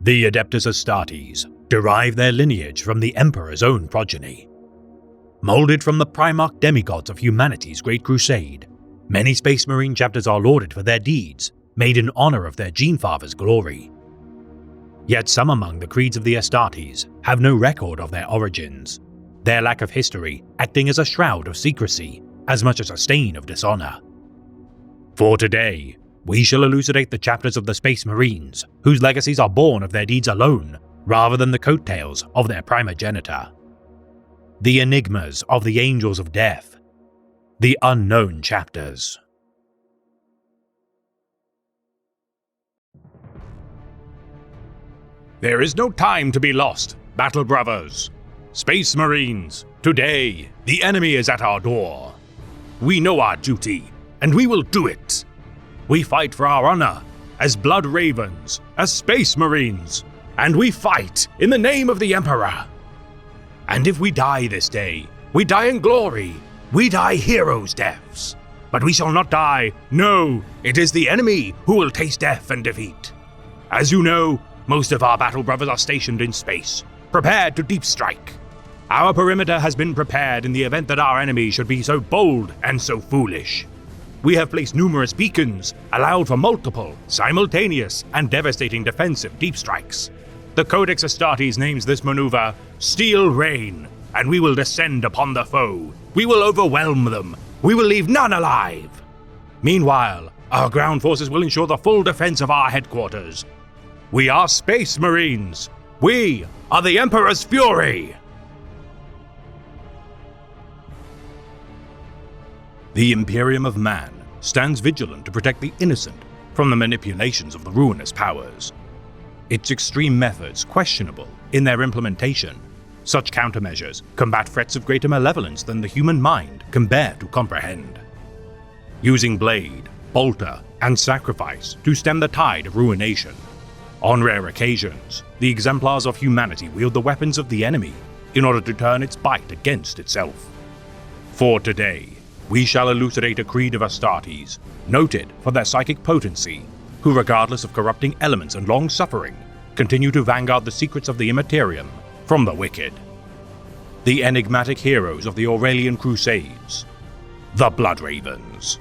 The Adeptus Astartes derive their lineage from the Emperor's own progeny. Molded from the Primarch demigods of humanity's Great Crusade, many Space Marine chapters are lauded for their deeds, made in honor of their Genefather's glory. Yet some among the creeds of the Astartes have no record of their origins, their lack of history acting as a shroud of secrecy as much as a stain of dishonor. For today, we shall elucidate the chapters of the Space Marines whose legacies are born of their deeds alone rather than the coattails of their primogenitor. The enigmas of the Angels of Death. The unknown chapters. There is no time to be lost, Battle Brothers. Space Marines, today the enemy is at our door. We know our duty, and we will do it. We fight for our honor as Blood Ravens, as Space Marines, and we fight in the name of the Emperor. And if we die this day, we die in glory. We die heroes' deaths. But we shall not die. No, it is the enemy who will taste death and defeat. As you know, most of our battle brothers are stationed in space, prepared to deep strike. Our perimeter has been prepared in the event that our enemy should be so bold and so foolish. We have placed numerous beacons, allowed for multiple, simultaneous, and devastating defensive deep strikes. The Codex Astartes names this maneuver Steel Rain, and we will descend upon the foe. We will overwhelm them. We will leave none alive. Meanwhile, our ground forces will ensure the full defense of our headquarters. We are Space Marines. We are the Emperor's Fury. The Imperium of Man stands vigilant to protect the innocent from the manipulations of the ruinous powers. Its extreme methods questionable in their implementation. Such countermeasures combat threats of greater malevolence than the human mind can bear to comprehend. Using blade, bolter, and sacrifice to stem the tide of ruination. On rare occasions, the exemplars of humanity wield the weapons of the enemy in order to turn its bite against itself. For today, we shall elucidate a creed of Astartes, noted for their psychic potency, who regardless of corrupting elements and long suffering, continue to vanguard the secrets of the Immaterium from the wicked. The enigmatic heroes of the Aurelian Crusades, the Blood Ravens.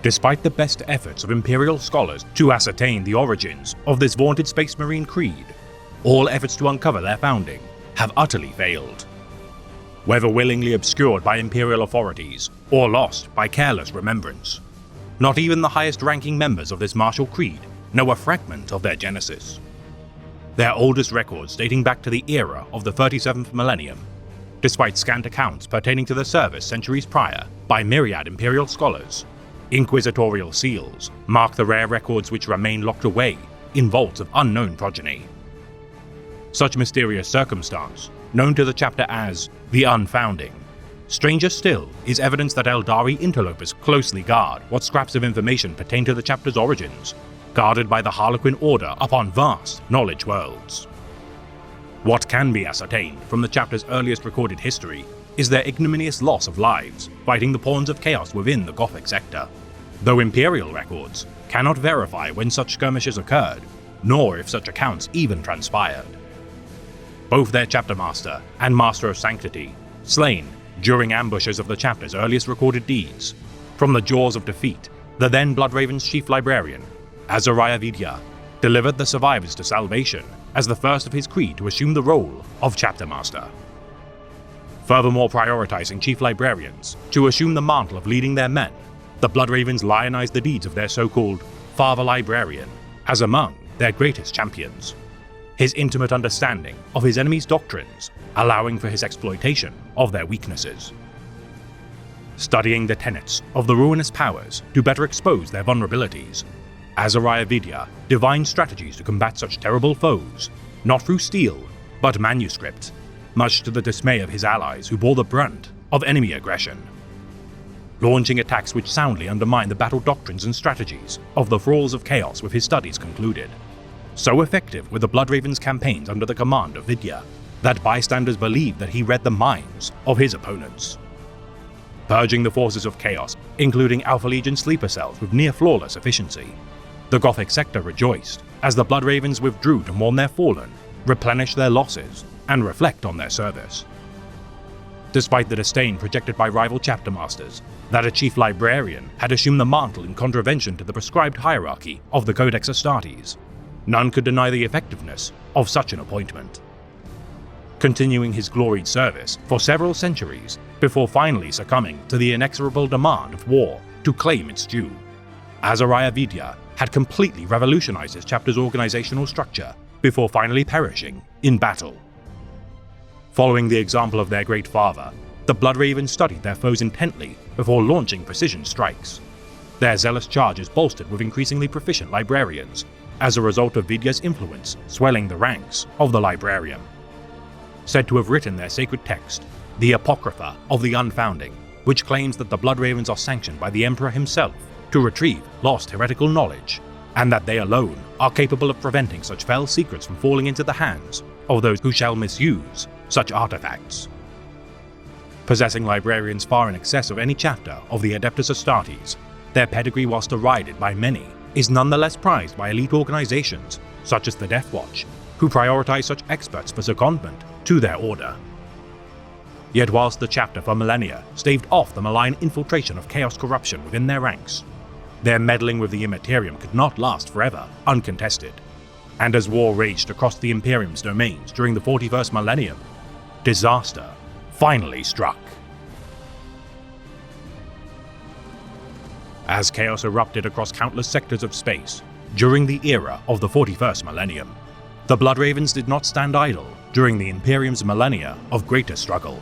Despite the best efforts of Imperial scholars to ascertain the origins of this vaunted Space Marine creed, all efforts to uncover their founding have utterly failed. Whether willingly obscured by Imperial authorities or lost by careless remembrance, not even the highest-ranking members of this martial creed know a fragment of their genesis. Their oldest records dating back to the era of the 37th millennium, despite scant accounts pertaining to the service centuries prior by myriad Imperial scholars, inquisitorial seals mark the rare records which remain locked away in vaults of unknown progeny. Such mysterious circumstance, known to the chapter as the Unfounding, stranger still is evidence that Eldari interlopers closely guard what scraps of information pertain to the chapter's origins, guarded by the Harlequin Order upon vast knowledge worlds. What can be ascertained from the chapter's earliest recorded history is their ignominious loss of lives fighting the pawns of chaos within the Gothic sector, though Imperial records cannot verify when such skirmishes occurred, nor if such accounts even transpired. Both their chapter master and master of sanctity, slain during ambushes of the chapter's earliest recorded deeds. From the jaws of defeat, the then Bloodraven's chief librarian, Azariah Vidya, delivered the survivors to salvation as the first of his creed to assume the role of chapter master. Furthermore prioritizing chief librarians to assume the mantle of leading their men, the Bloodravens lionized the deeds of their so-called Father Librarian as among their greatest champions. His intimate understanding of his enemy's doctrines, allowing for his exploitation of their weaknesses. Studying the tenets of the ruinous powers to better expose their vulnerabilities, Azariah Vidya divined strategies to combat such terrible foes, not through steel, but manuscript, much to the dismay of his allies who bore the brunt of enemy aggression. Launching attacks which soundly undermine the battle doctrines and strategies of the thralls of chaos with his studies concluded. So effective were the Bloodraven's campaigns under the command of Vidya, that bystanders believed that he read the minds of his opponents. purging the forces of chaos, including Alpha Legion sleeper cells with near-flawless efficiency. The Gothic sector rejoiced as the Bloodravens withdrew to mourn their fallen, replenish their losses, and reflect on their service. Despite the disdain projected by rival chapter masters that a chief librarian had assumed the mantle in contravention to the prescribed hierarchy of the Codex Astartes, none could deny the effectiveness of such an appointment. Continuing his gloried service for several centuries before finally succumbing to the inexorable demand of war to claim its due, Azariah Vidya had completely revolutionized his chapter's organizational structure before finally perishing in battle. Following the example of their great father, the Bloodravens studied their foes intently before launching precision strikes. Their zealous charges bolstered with increasingly proficient librarians, as a result of Vidya's influence swelling the ranks of the librarian. Said to have written their sacred text, the Apocrypha of the Unfounding, which claims that the Bloodravens are sanctioned by the Emperor himself to retrieve lost heretical knowledge, and that they alone are capable of preventing such fell secrets from falling into the hands of those who shall misuse such artifacts. Possessing librarians far in excess of any chapter of the Adeptus Astartes, their pedigree, whilst derided by many, is nonetheless prized by elite organizations such as the Death Watch, who prioritize such experts for secondment to their order. Yet whilst the chapter for millennia staved off the malign infiltration of chaos corruption within their ranks, their meddling with the Immaterium could not last forever uncontested, and as war raged across the Imperium's domains during the 41st millennium, disaster finally struck. As chaos erupted across countless sectors of space during the era of the 41st millennium, the Bloodravens did not stand idle during the Imperium's millennia of greater struggle.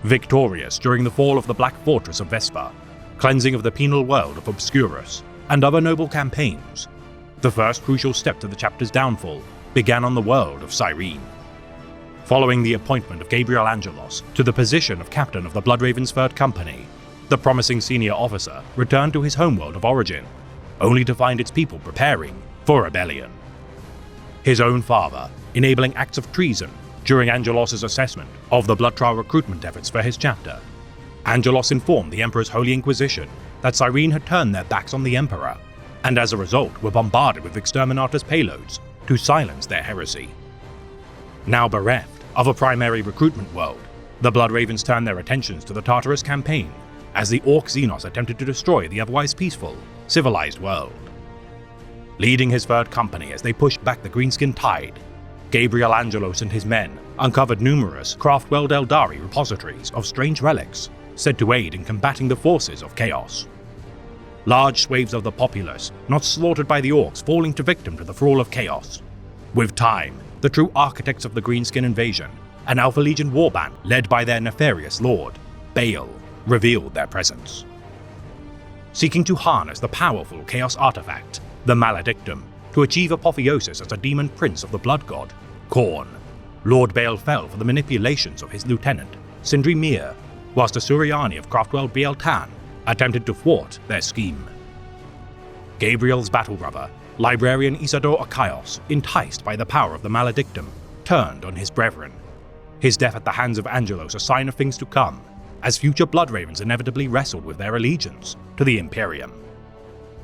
Victorious during the fall of the Black Fortress of Vespa, cleansing of the penal world of Obscurus, and other noble campaigns, the first crucial step to the chapter's downfall began on the world of Cyrene. Following the appointment of Gabriel Angelos to the position of captain of the Bloodravens' Third Company, the promising senior officer returned to his homeworld of origin, only to find its people preparing for rebellion. His own father enabling acts of treason during Angelos' assessment of the blood trial recruitment efforts for his chapter. Angelos informed the Emperor's Holy Inquisition that Cyrene had turned their backs on the Emperor, and as a result were bombarded with exterminatus payloads to silence their heresy. Now bereft of a primary recruitment world, the Bloodravens turned their attentions to the Tartarus campaign as the Orc Xenos attempted to destroy the otherwise peaceful, civilized world. Leading his Third Company as they pushed back the Greenskin tide, Gabriel Angelos and his men uncovered numerous Craftworld Eldari repositories of strange relics said to aid in combating the forces of chaos. Large swathes of the populace not slaughtered by the Orcs falling to victim to the thrall of chaos. With time, the true architects of the Greenskin invasion, an Alpha Legion warband led by their nefarious lord, Baal, revealed their presence. Seeking to harness the powerful chaos artifact, the Maledictum, to achieve apotheosis as a demon prince of the blood god, Khorne, Lord Baal fell for the manipulations of his lieutenant, Sindri Mir, whilst the Suriani of Craftworld Biel-Tan attempted to thwart their scheme. Gabriel's battle brother, librarian Isidore Akaios, enticed by the power of the Maledictum, turned on his brethren. His death at the hands of Angelos a sign of things to come, as future Bloodravens inevitably wrestled with their allegiance to the Imperium.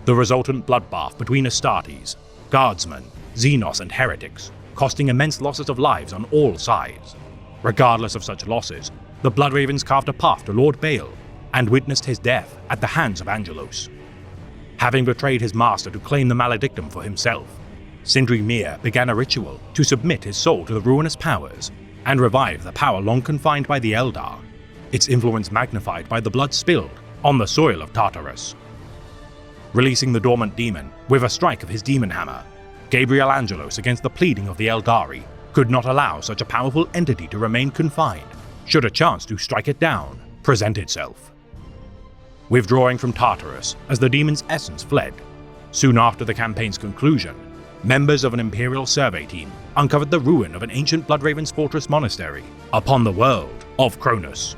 The resultant bloodbath between Astartes, Guardsmen, Xenos and heretics, costing immense losses of lives on all sides. Regardless of such losses, the Bloodravens carved a path to Lord Baal and witnessed his death at the hands of Angelos. Having betrayed his master to claim the Maledictum for himself, Sindri Mir began a ritual to submit his soul to the ruinous powers and revive the power long confined by the Eldar, its influence magnified by the blood spilled on the soil of Tartarus. Releasing the dormant demon with a strike of his demon hammer, Gabriel Angelos, against the pleading of the Eldari, could not allow such a powerful entity to remain confined should a chance to strike it down present itself. Withdrawing from Tartarus as the demon's essence fled, soon after the campaign's conclusion, members of an Imperial survey team uncovered the ruin of an ancient Bloodravens fortress monastery upon the world of Cronus.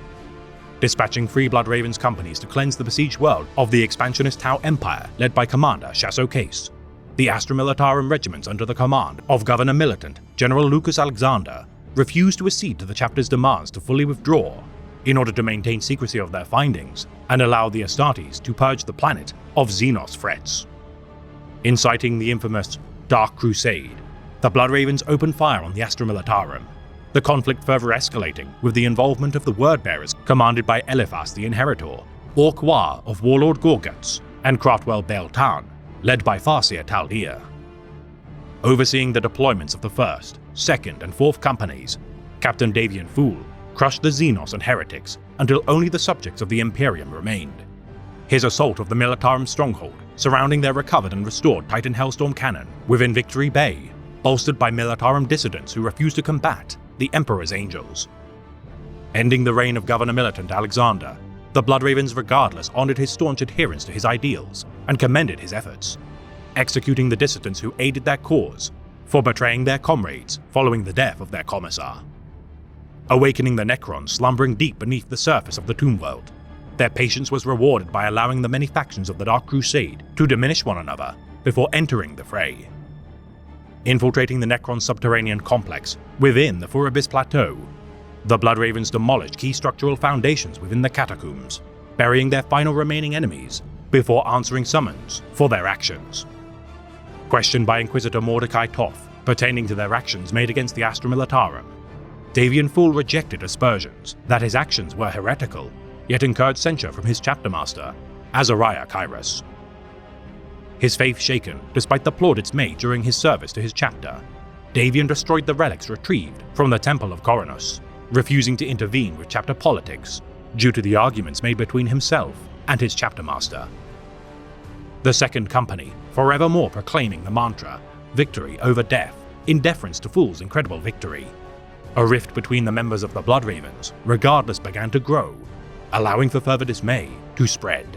Dispatching 3 Bloodravens companies to cleanse the besieged world of the expansionist Tau Empire led by Commander Shasso Case, the Astra Militarum regiments under the command of Governor Militant General Lucas Alexander refused to accede to the chapter's demands to fully withdraw, in order to maintain secrecy of their findings and allow the Astartes to purge the planet of Xenos threats. Inciting the infamous Dark Crusade, the Bloodravens opened fire on the Astra Militarum, the conflict further escalating with the involvement of the Wordbearers commanded by Eliphas the Inheritor, Orc-Wa of Warlord Gorguts, and Craftwell Baal-Tan, led by Farseer Taldir. Overseeing the deployments of the 1st, 2nd, and 4th Companies, Captain Davian Fool crushed the Xenos and Heretics until only the subjects of the Imperium remained. His assault of the Militarum stronghold, surrounding their recovered and restored Titan Hellstorm cannon within Victory Bay, bolstered by Militarum dissidents who refused to combat the Emperor's Angels. Ending the reign of Governor Militant Alexander, the Bloodravens regardless honored his staunch adherence to his ideals and commended his efforts, executing the dissidents who aided their cause for betraying their comrades following the death of their commissar. Awakening the Necrons slumbering deep beneath the surface of the Tomb World, their patience was rewarded by allowing the many factions of the Dark Crusade to diminish one another before entering the fray. Infiltrating the Necron subterranean complex within the Furibis Plateau, the Bloodravens demolished key structural foundations within the catacombs, burying their final remaining enemies before answering summons for their actions. Questioned by Inquisitor Mordecai Toth pertaining to their actions made against the Astra Militarum, Davian Fool rejected aspersions that his actions were heretical, yet incurred censure from his chapter master, Azariah Kairos. His faith shaken despite the plaudits made during his service to his chapter, Davian destroyed the relics retrieved from the Temple of Koronus, refusing to intervene with chapter politics due to the arguments made between himself and his chapter master. The Second Company, forevermore proclaiming the mantra, victory over death, in deference to Fool's incredible victory. A rift between the members of the Bloodravens, regardless, began to grow, allowing for further dismay to spread.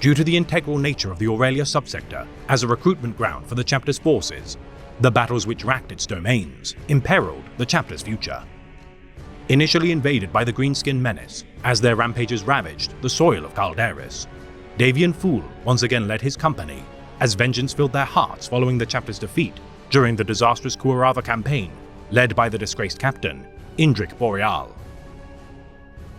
Due to the integral nature of the Aurelia subsector as a recruitment ground for the chapter's forces, the battles which racked its domains imperiled the chapter's future. Initially invaded by the Greenskin Menace as their rampages ravaged the soil of Calderis, Davian Fool once again led his company as vengeance filled their hearts following the chapter's defeat during the disastrous Kuarava campaign led by the disgraced captain, Indrik Boreal.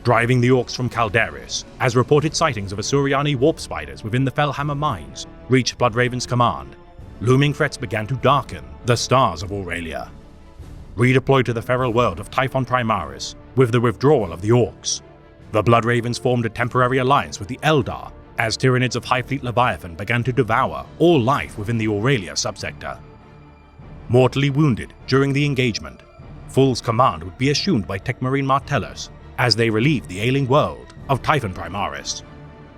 Driving the Orcs from Calderis, as reported sightings of Asuriani warp spiders within the Fellhammer mines reached Bloodraven's command, looming threats began to darken the stars of Aurelia. Redeployed to the feral world of Typhon Primaris with the withdrawal of the Orcs, the Bloodravens formed a temporary alliance with the Eldar as Tyranids of Highfleet Leviathan began to devour all life within the Aurelia subsector. Mortally wounded during the engagement, Fool's command would be assumed by Techmarine Martellus as they relieved the ailing world of Typhon Primaris,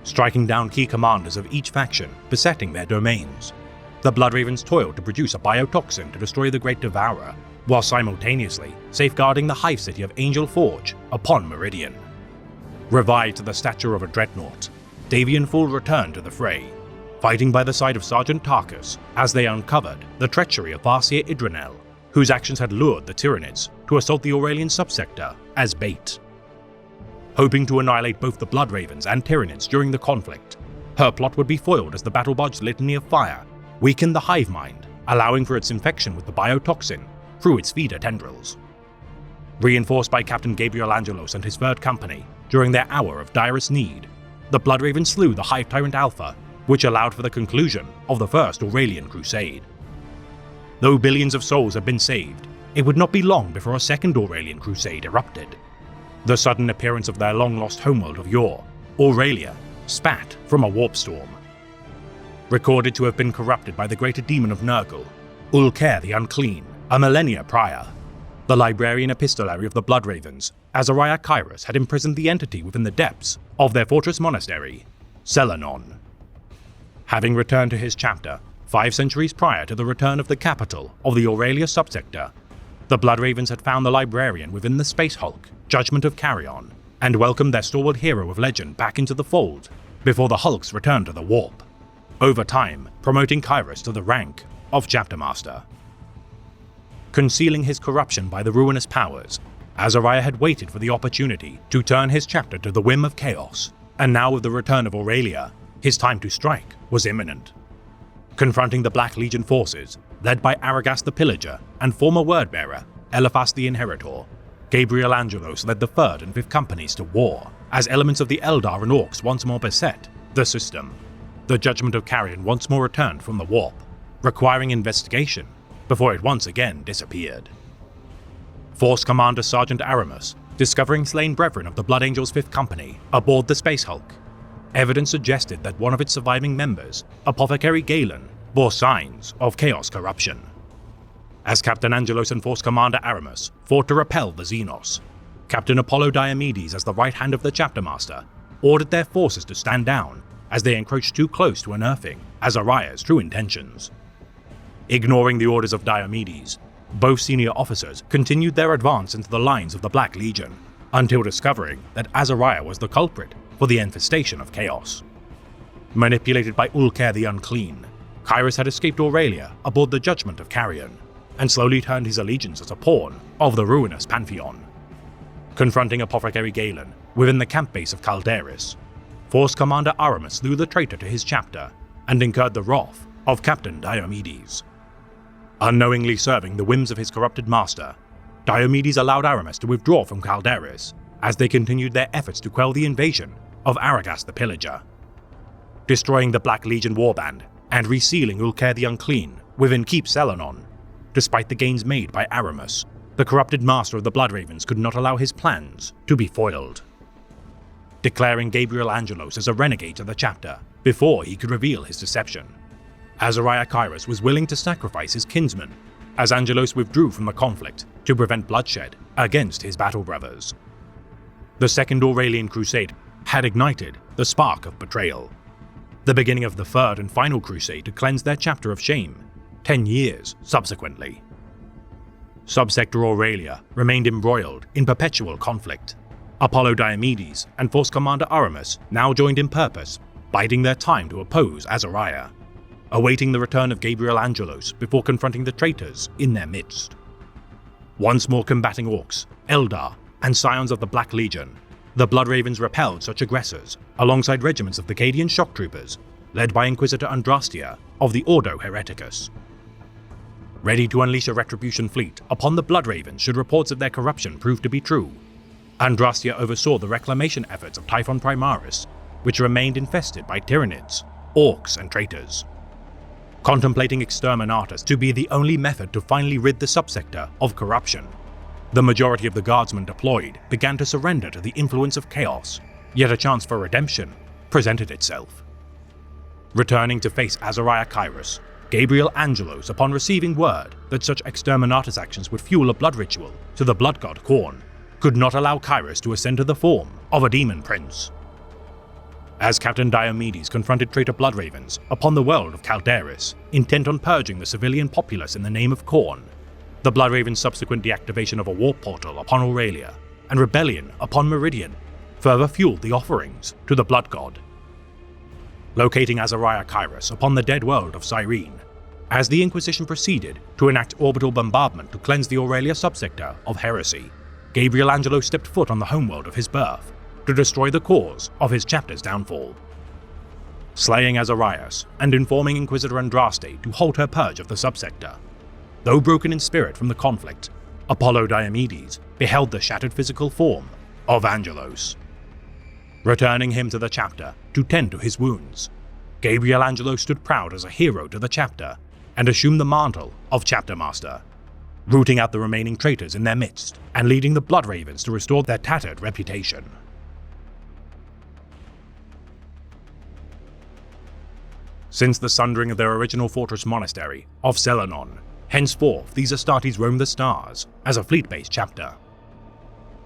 striking down key commanders of each faction besetting their domains. The Bloodravens toiled to produce a biotoxin to destroy the Great Devourer, while simultaneously safeguarding the hive city of Angel Forge upon Meridian. Revived to the stature of a dreadnought, Davian Fool returned to the fray, fighting by the side of Sergeant Tarkus as they uncovered the treachery of Farseer Idranel, whose actions had lured the Tyranids to assault the Aurelian subsector as bait. Hoping to annihilate both the Bloodravens and Tyranids during the conflict, her plot would be foiled as the battle barge's litany of fire weakened the hive mind, allowing for its infection with the biotoxin through its feeder tendrils. Reinforced by Captain Gabriel Angelos and his third company during their hour of direst need, the Bloodravens slew the Hive Tyrant Alpha, which allowed for the conclusion of the First Aurelian Crusade. Though billions of souls had been saved, it would not be long before a second Aurelian Crusade erupted. The sudden appearance of their long-lost homeworld of yore, Aurelia, spat from a warp storm. Recorded to have been corrupted by the greater demon of Nurgle, Ulker the Unclean, a millennia prior, the librarian epistolary of the Bloodravens, Azariah Kairos, had imprisoned the entity within the depths of their fortress monastery, Selenon. Having returned to his chapter 5 centuries prior to the return of the capital of the Aurelia subsector, the Bloodravens had found the librarian within the Space Hulk, Judgment of Carrion, and welcomed their stalwart hero of legend back into the fold before the Hulks returned to the warp, over time promoting Kairos to the rank of Chapter Master. Concealing his corruption by the ruinous powers, Azariah had waited for the opportunity to turn his chapter to the whim of chaos, and now with the return of Aurelia, his time to strike was imminent. Confronting the Black Legion forces, led by Aragast the Pillager and former Wordbearer, Eliphas the Inheritor, Gabriel Angelos led the 3rd and 5th Companies to war, as elements of the Eldar and Orcs once more beset the system. The judgment of Carrion once more returned from the warp, requiring investigation before it once again disappeared. Force Commander Sergeant Aramis, discovering slain brethren of the Blood Angels 5th Company aboard the Space Hulk. Evidence suggested that one of its surviving members, Apothecary Galen, bore signs of Chaos corruption. As Captain Angelos and Force Commander Aramis fought to repel the Xenos, Captain Apollo Diomedes, as the right hand of the Chapter Master, ordered their forces to stand down as they encroached too close to unearthing Azariah's true intentions. Ignoring the orders of Diomedes, both senior officers continued their advance into the lines of the Black Legion, until discovering that Azariah was the culprit for the infestation of chaos. Manipulated by Ulker the Unclean, Kyrus had escaped Aurelia aboard the Judgment of Carrion, and slowly turned his allegiance as a pawn of the ruinous Pantheon. Confronting Apothecary Galen within the camp base of Calderis, Force Commander Aramis slew the traitor to his chapter and incurred the wrath of Captain Diomedes. Unknowingly serving the whims of his corrupted master, Diomedes allowed Aramis to withdraw from Calderis as they continued their efforts to quell the invasion of Aragas the Pillager. Destroying the Black Legion warband and resealing Ulker the Unclean within Keep Selenon, despite the gains made by Aramis, the corrupted master of the Bloodravens could not allow his plans to be foiled. Declaring Gabriel Angelos as a renegade to the chapter before he could reveal his deception, Azariah Kyrus was willing to sacrifice his kinsman as Angelos withdrew from the conflict to prevent bloodshed against his battle brothers. The Second Aurelian Crusade had ignited the spark of betrayal, the beginning of the 3rd and final crusade to cleanse their chapter of shame 10 years subsequently. Subsector Aurelia remained embroiled in perpetual conflict. Apollo Diomedes and Force Commander Aramis now joined in purpose, biding their time to oppose Azariah, awaiting the return of Gabriel Angelos before confronting the traitors in their midst. Once more combating Orcs, Eldar, and Scions of the Black Legion, the Bloodravens repelled such aggressors alongside regiments of Thecadian shock troopers, led by Inquisitor Andrastia of the Ordo Hereticus. Ready to unleash a retribution fleet upon the Bloodravens should reports of their corruption prove to be true, Andrastia oversaw the reclamation efforts of Typhon Primaris, which remained infested by Tyranids, Orcs, and traitors. Contemplating Exterminatus to be the only method to finally rid the subsector of corruption, the majority of the guardsmen deployed began to surrender to the influence of chaos, yet a chance for redemption presented itself. Returning to face Azariah Kyrus, Gabriel Angelos, upon receiving word that such Exterminatus actions would fuel a blood ritual to the blood god Khorne, could not allow Kyrus to ascend to the form of a demon prince. As Captain Diomedes confronted traitor Bloodravens upon the world of Calderis, intent on purging the civilian populace in the name of Khorne, the Bloodravens' subsequent deactivation of a warp portal upon Aurelia and rebellion upon Meridian further fueled the offerings to the blood god. Locating Azariah Kyrus upon the dead world of Cyrene, as the Inquisition proceeded to enact orbital bombardment to cleanse the Aurelia subsector of heresy, Gabriel Angelos stepped foot on the homeworld of his birth to destroy the cause of his chapter's downfall. Slaying Azarias and informing Inquisitor Andraste to halt her purge of the subsector. Though broken in spirit from the conflict, Apollo Diomedes beheld the shattered physical form of Angelos. Returning him to the chapter to tend to his wounds, Gabriel Angelos stood proud as a hero to the chapter and assumed the mantle of Chapter Master, rooting out the remaining traitors in their midst and leading the Bloodravens to restore their tattered reputation. Since the sundering of their original fortress monastery of Selenon, henceforth these Astartes roam the stars as a fleet-based chapter.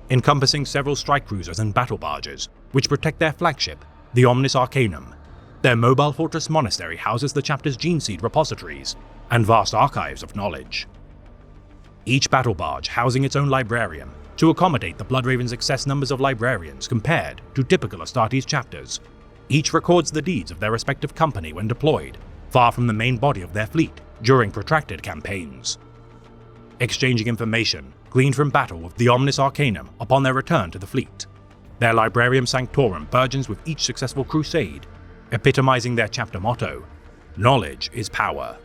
Encompassing several strike cruisers and battle barges, which protect their flagship, the Omnis Arcanum, their mobile fortress monastery houses the chapter's gene seed repositories and vast archives of knowledge. Each battle barge housing its own librarium to accommodate the Bloodravens' excess numbers of librarians compared to typical Astartes chapters. Each records the deeds of their respective company when deployed, far from the main body of their fleet during protracted campaigns. Exchanging information gleaned from battle with the Omnis Arcanum upon their return to the fleet. Their Librarium Sanctorum burgeons with each successful crusade, epitomizing their chapter motto, "Knowledge is power."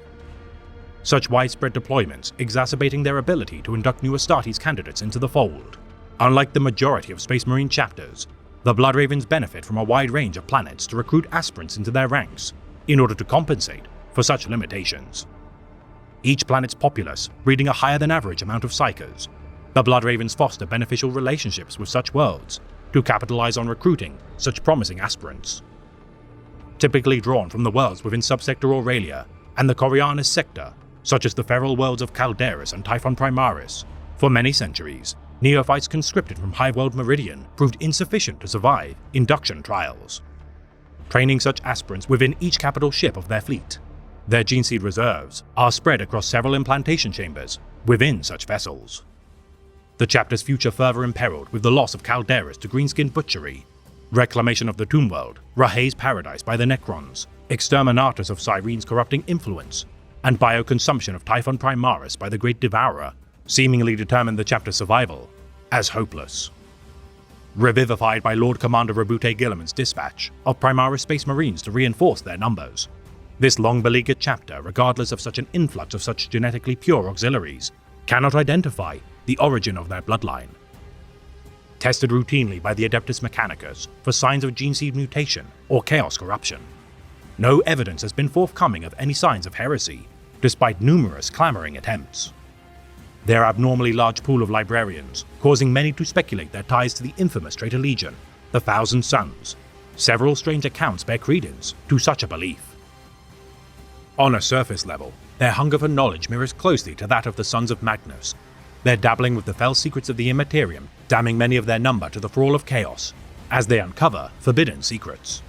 such widespread deployments exacerbating their ability to induct new Astartes candidates into the fold. Unlike the majority of Space Marine chapters, the Bloodravens benefit from a wide range of planets to recruit aspirants into their ranks in order to compensate for such limitations. Each planet's populace breeding a higher than average amount of Psykers, the Bloodravens foster beneficial relationships with such worlds to capitalize on recruiting such promising aspirants. Typically drawn from the worlds within Subsector Aurelia and the Coriolis sector, such as the feral worlds of Calderis and Typhon Primaris, for many centuries, neophytes conscripted from Hiveworld Meridian proved insufficient to survive induction trials. Training such aspirants within each capital ship of their fleet, their gene seed reserves are spread across several implantation chambers within such vessels. The chapter's future further imperiled with the loss of Calderis to Greenskin Butchery, reclamation of the Tomb World, Rahe's Paradise by the Necrons, exterminatus of Cyrene's corrupting influence, and bioconsumption of Typhon Primaris by the Great Devourer seemingly determined the chapter's survival as hopeless. Revivified by Lord Commander Rabute Guilliman's dispatch of Primaris Space Marines to reinforce their numbers, this long-beleaguered chapter, regardless of such an influx of such genetically pure auxiliaries, cannot identify the origin of their bloodline. Tested routinely by the Adeptus Mechanicus for signs of gene seed mutation or chaos corruption, no evidence has been forthcoming of any signs of heresy, despite numerous clamoring attempts. Their abnormally large pool of librarians causing many to speculate their ties to the infamous Traitor Legion, the Thousand Sons. Several strange accounts bear credence to such a belief. On a surface level, their hunger for knowledge mirrors closely to that of the Sons of Magnus, their dabbling with the fell secrets of the Immaterium damning many of their number to the thrall of chaos as they uncover forbidden secrets.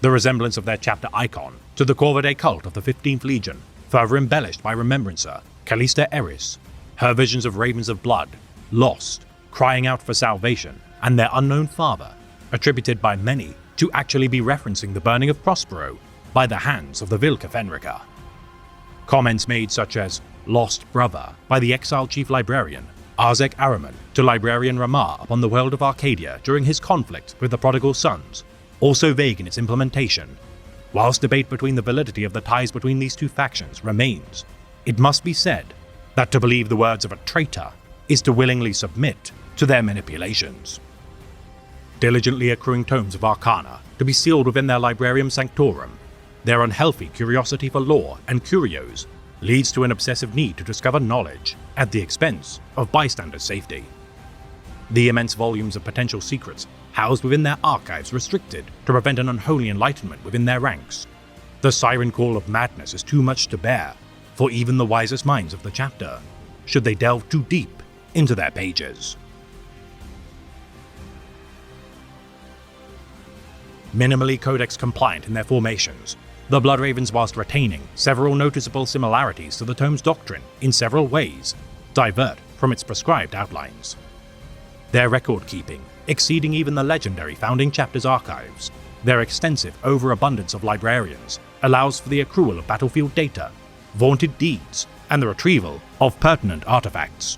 The resemblance of their chapter icon to the Corvidae cult of the 15th Legion, further embellished by Remembrancer Callista Eris, her visions of ravens of blood, lost, crying out for salvation, and their unknown father, attributed by many to actually be referencing the burning of Prospero by the hands of the Vilca Fenrica. Comments made such as Lost Brother by the exiled chief librarian Arzek Araman to librarian Ramar upon the world of Arcadia during his conflict with the Prodigal Sons, also vague in its implementation. Whilst debate between the validity of the ties between these two factions remains, it must be said that to believe the words of a traitor is to willingly submit to their manipulations. Diligently accruing tomes of Arcana to be sealed within their Librarium Sanctorum, their unhealthy curiosity for lore and curios leads to an obsessive need to discover knowledge at the expense of bystanders' safety. The immense volumes of potential secrets housed within their archives restricted to prevent an unholy enlightenment within their ranks. The siren call of madness is too much to bear for even the wisest minds of the chapter, should they delve too deep into their pages. Minimally Codex compliant in their formations, the Bloodravens, whilst retaining several noticeable similarities to the tome's doctrine in several ways, divert from its prescribed outlines. Their record-keeping, exceeding even the legendary founding chapter's archives, their extensive overabundance of librarians allows for the accrual of battlefield data, vaunted deeds, and the retrieval of pertinent artifacts.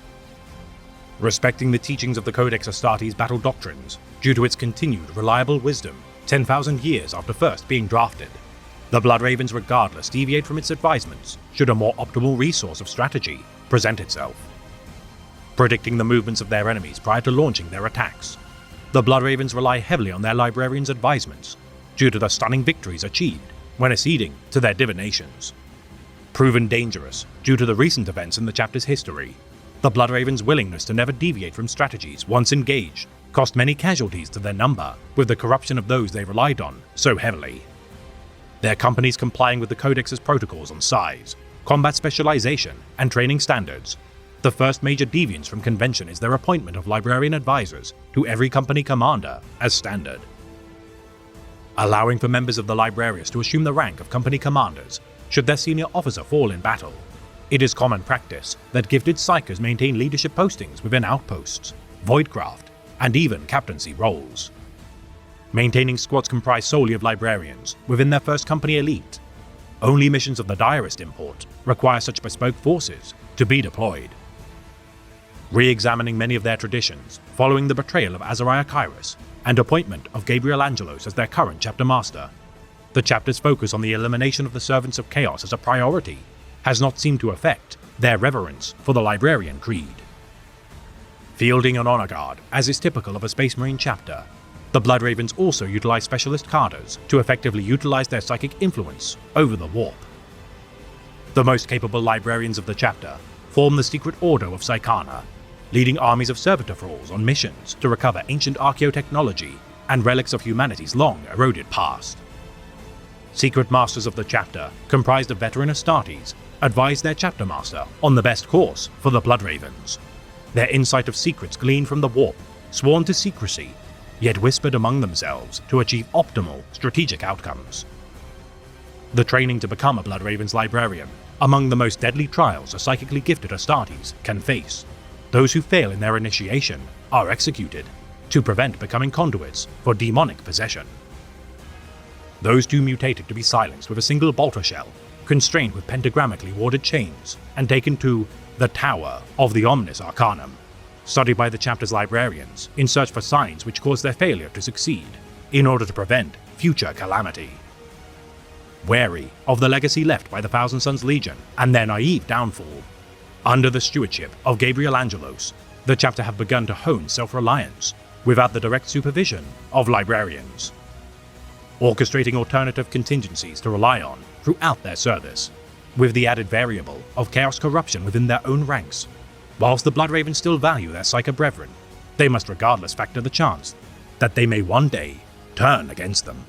Respecting the teachings of the Codex Astartes battle doctrines, due to its continued reliable wisdom 10,000 years after first being drafted, the Bloodravens regardless deviate from its advisements should a more optimal resource of strategy present itself. Predicting the movements of their enemies prior to launching their attacks, the Bloodravens rely heavily on their librarians' advisements due to the stunning victories achieved when acceding to their divinations. Proven dangerous due to the recent events in the chapter's history, the Bloodravens' willingness to never deviate from strategies once engaged cost many casualties to their number with the corruption of those they relied on so heavily. Their companies complying with the Codex's protocols on size, combat specialization, and training standards, the first major deviance from convention is their appointment of librarian advisors to every company commander as standard. Allowing for members of the Librarius to assume the rank of company commanders should their senior officer fall in battle, it is common practice that gifted psychers maintain leadership postings within outposts, voidcraft, and even captaincy roles. Maintaining squads comprised solely of librarians within their first company elite, only missions of the direst import require such bespoke forces to be deployed. Re-examining many of their traditions following the betrayal of Azariah Kairos and appointment of Gabriel Angelos as their current chapter master, the chapter's focus on the elimination of the servants of chaos as a priority has not seemed to affect their reverence for the Librarian Creed. Fielding an honor guard, as is typical of a Space Marine chapter, the Blood Ravens also utilize specialist carders to effectively utilize their psychic influence over the warp. The most capable librarians of the chapter form the Secret Ordo of Psykana, leading armies of servitor thralls on missions to recover ancient archaeotechnology and relics of humanity's long eroded past. Secret Masters of the chapter, comprised of veteran Astartes, advise their chapter master on the best course for the Blood Ravens. Their insight of secrets gleaned from the warp, sworn to secrecy, yet whispered among themselves to achieve optimal strategic outcomes. The training to become a Blood Raven's librarian, among the most deadly trials a psychically gifted Astartes can face. Those who fail in their initiation are executed, to prevent becoming conduits for demonic possession. Those two mutated to be silenced with a single bolter shell, constrained with pentagrammically warded chains, and taken to the Tower of the Omnis Arcanum, studied by the chapter's librarians in search for signs which cause their failure to succeed, in order to prevent future calamity. Wary of the legacy left by the Thousand Sons Legion and their naive downfall, under the stewardship of Gabriel Angelos, the chapter have begun to hone self-reliance without the direct supervision of librarians, orchestrating alternative contingencies to rely on throughout their service, with the added variable of chaos corruption within their own ranks. Whilst the Blood Ravens still value their Psyker brethren, they must regardless factor the chance that they may one day turn against them.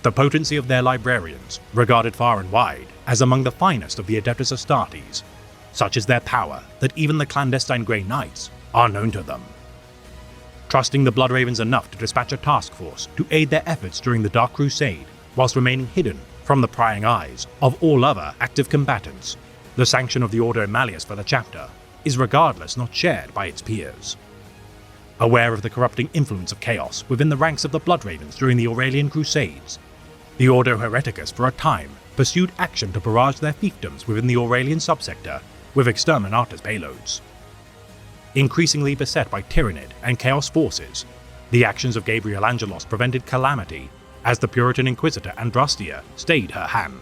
The potency of their librarians, regarded far and wide as among the finest of the Adeptus Astartes, such is their power that even the clandestine Grey Knights are known to them. Trusting the Blood Ravens enough to dispatch a task force to aid their efforts during the Dark Crusade, whilst remaining hidden from the prying eyes of all other active combatants, the sanction of the Ordo Malleus for the chapter is regardless not shared by its peers. Aware of the corrupting influence of chaos within the ranks of the Blood Ravens during the Aurelian Crusades, the Ordo Hereticus for a time pursued action to barrage their fiefdoms within the Aurelian subsector with Exterminatus payloads. Increasingly beset by Tyrannid and Chaos forces, the actions of Gabriel Angelos prevented calamity as the Puritan Inquisitor Andrastia stayed her hand,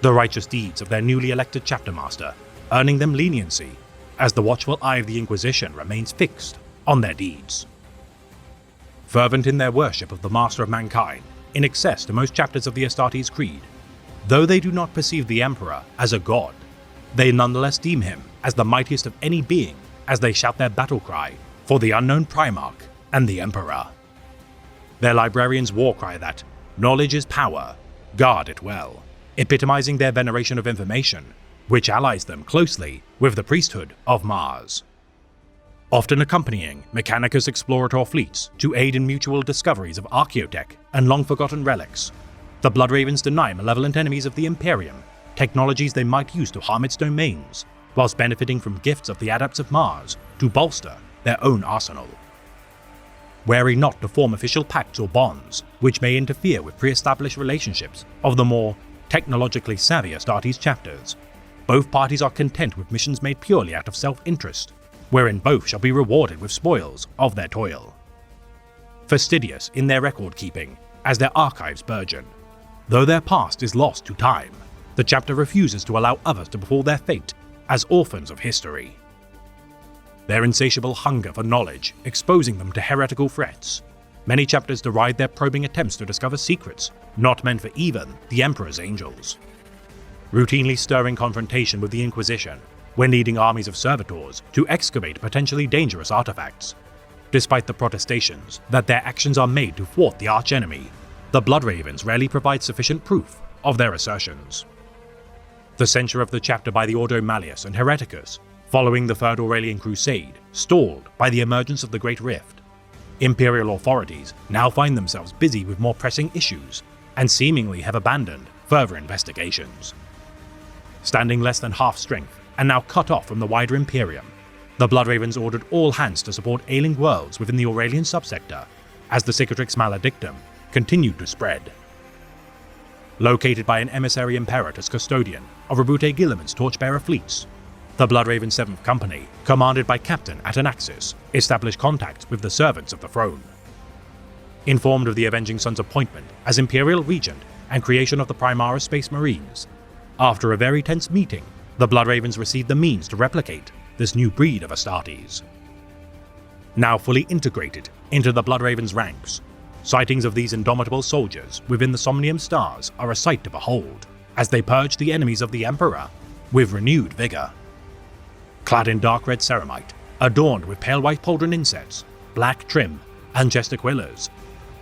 the righteous deeds of their newly elected chapter master earning them leniency as the watchful eye of the Inquisition remains fixed on their deeds. Fervent in their worship of the Master of Mankind, in excess to most chapters of the Astartes Creed, though they do not perceive the Emperor as a god, they nonetheless deem him as the mightiest of any being as they shout their battle cry for the unknown Primarch and the Emperor. Their librarians' war cry that knowledge is power, guard it well, epitomizing their veneration of information, which allies them closely with the priesthood of Mars. Often accompanying Mechanicus explorator fleets to aid in mutual discoveries of archaeotech and long-forgotten relics, the Blood Ravens deny malevolent enemies of the Imperium technologies they might use to harm its domains, whilst benefiting from gifts of the Adepts of Mars to bolster their own arsenal. Wary not to form official pacts or bonds which may interfere with pre-established relationships of the more technologically savvy Astartes chapters, both parties are content with missions made purely out of self-interest, wherein both shall be rewarded with spoils of their toil. Fastidious in their record-keeping as their archives burgeon, though their past is lost to time, the chapter refuses to allow others to befall their fate as orphans of history. Their insatiable hunger for knowledge exposing them to heretical threats, many chapters deride their probing attempts to discover secrets not meant for even the Emperor's angels. Routinely stirring confrontation with the Inquisition when leading armies of servitors to excavate potentially dangerous artifacts. Despite the protestations that their actions are made to thwart the archenemy, the Blood Ravens rarely provide sufficient proof of their assertions. The censure of the chapter by the Ordo Malleus and Hereticus, following the Third Aurelian Crusade, stalled by the emergence of the Great Rift. Imperial authorities now find themselves busy with more pressing issues and seemingly have abandoned further investigations. Standing less than half strength and now cut off from the wider Imperium, the Blood Ravens ordered all hands to support ailing worlds within the Aurelian subsector as the Cicatrix Maledictum continued to spread. Located by an emissary imperator's custodian of Rabute Guilliman's torchbearer fleets, the Blood Raven 7th Company, commanded by Captain Atanaxis, established contact with the servants of the throne. Informed of the Avenging Sun's appointment as Imperial Regent and creation of the Primara Space Marines. After a very tense meeting, the Bloodravens received the means to replicate this new breed of Astartes. Now fully integrated into the Bloodravens' ranks, sightings of these indomitable soldiers within the Somnium Stars are a sight to behold, as they purge the enemies of the Emperor with renewed vigor. Clad in dark red ceramite, adorned with pale white pauldron insets, black trim, and gesticulars,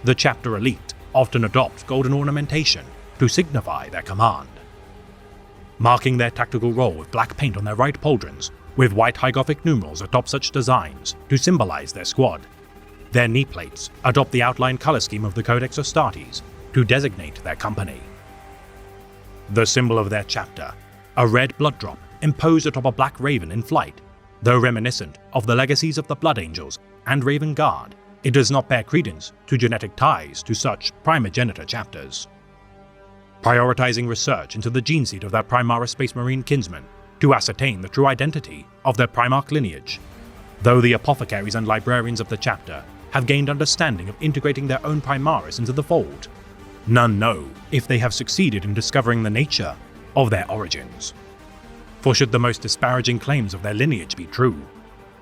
the chapter elite often adopt golden ornamentation to signify their command. Marking their tactical role with black paint on their right pauldrons, with white high Gothic numerals atop such designs to symbolize their squad. Their knee plates adopt the outline color scheme of the Codex Astartes to designate their company. The symbol of their chapter, a red blood drop imposed atop a black raven in flight, though reminiscent of the legacies of the Blood Angels and Raven Guard, it does not bear credence to genetic ties to such primogenitor chapters. Prioritizing research into the gene seed of their Primara Space Marine kinsmen to ascertain the true identity of their Primarch lineage, though the apothecaries and librarians of the chapter have gained understanding of integrating their own Primaris into the fold, none know if they have succeeded in discovering the nature of their origins. For should the most disparaging claims of their lineage be true,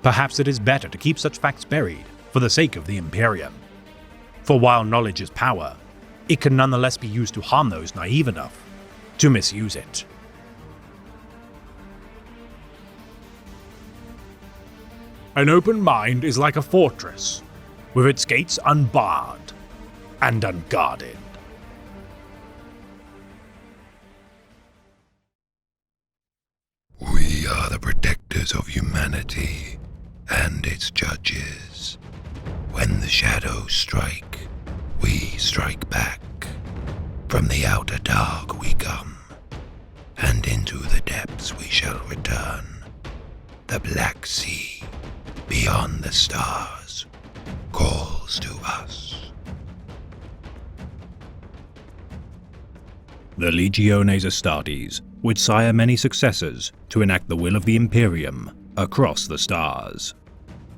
perhaps it is better to keep such facts buried for the sake of the Imperium. For while knowledge is power, it can nonetheless be used to harm those naive enough to misuse it. An open mind is like a fortress, with its gates unbarred and unguarded. We are the protectors of humanity and its judges. When the shadows strike, we strike back. From the outer dark we come, and into the depths we shall return. The Black Sea, beyond the stars, calls to us. The Legiones Astartes would sire many successors to enact the will of the Imperium across the stars.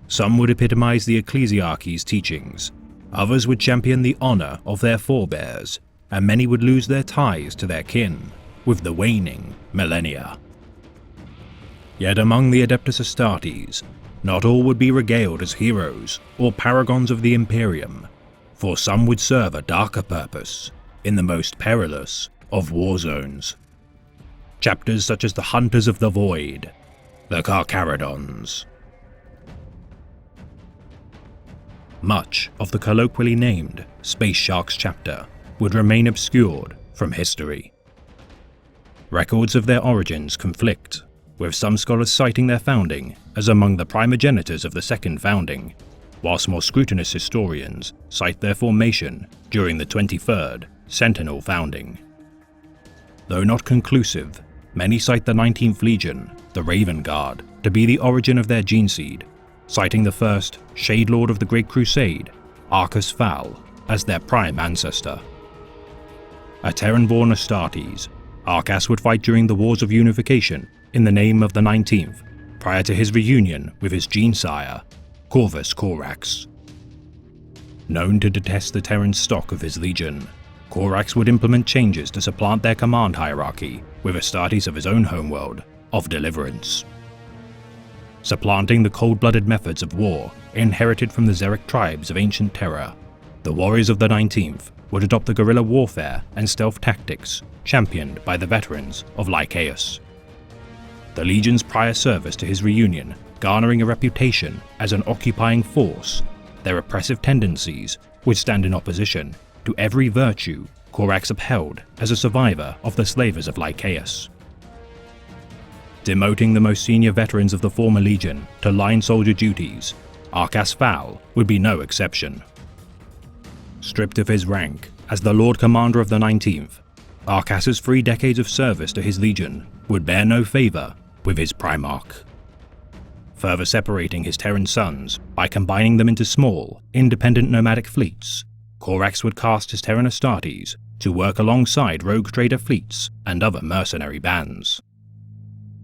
Some would epitomize the Ecclesiarchy's teachings, others would champion the honor of their forebears, and many would lose their ties to their kin with the waning millennia. Yet among the Adeptus Astartes, not all would be regaled as heroes or paragons of the Imperium, for some would serve a darker purpose in the most perilous of war zones. Chapters such as the Hunters of the Void, the Carcharodons. Much of the colloquially named Space Sharks chapter would remain obscured from history. Records of their origins conflict, with some scholars citing their founding as among the primogenitors of the Second Founding, whilst more scrutinous historians cite their formation during the 23rd Sentinel Founding. Though not conclusive, many cite the 19th Legion, the Raven Guard, to be the origin of their gene seed, citing the first Shade Lord of the Great Crusade, Arcus Phaal, as their prime ancestor. A Terran-born Astartes, Arcas would fight during the Wars of Unification in the name of the 19th, prior to his reunion with his gene sire, Corvus Corax. Known to detest the Terran stock of his legion, Corax would implement changes to supplant their command hierarchy with Astartes of his own homeworld of Deliverance. Supplanting the cold-blooded methods of war inherited from the Xeric tribes of ancient Terra, the warriors of the 19th would adopt the guerrilla warfare and stealth tactics championed by the veterans of Lycaeus. The Legion's prior service to his reunion garnering a reputation as an occupying force, their oppressive tendencies would stand in opposition to every virtue Corax upheld as a survivor of the slavers of Lycaeus. Demoting the most senior veterans of the former Legion to line soldier duties, Arcas Phaal would be no exception. Stripped of his rank as the Lord Commander of the 19th, Arcas's 3 decades of service to his Legion would bear no favor with his Primarch. Further separating his Terran sons by combining them into small, independent nomadic fleets, Corax would cast his Terran Astartes to work alongside rogue trader fleets and other mercenary bands.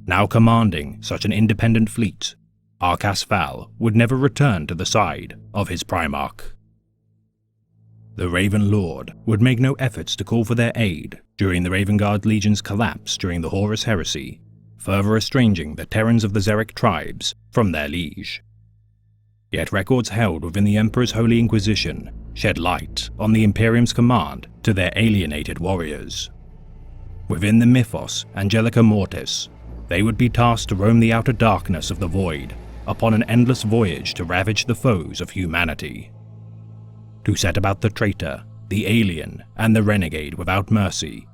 Now commanding such an independent fleet, Arcas Phaal would never return to the side of his Primarch. The Raven Lord would make no efforts to call for their aid during the Raven Guard Legion's collapse during the Horus Heresy, further estranging the Terrans of the Xeric tribes from their liege. Yet records held within the Emperor's Holy Inquisition shed light on the Imperium's command to their alienated warriors. Within the mythos Angelica Mortis, they would be tasked to roam the outer darkness of the void upon an endless voyage to ravage the foes of humanity. To set about the traitor, the alien, and the renegade without mercy,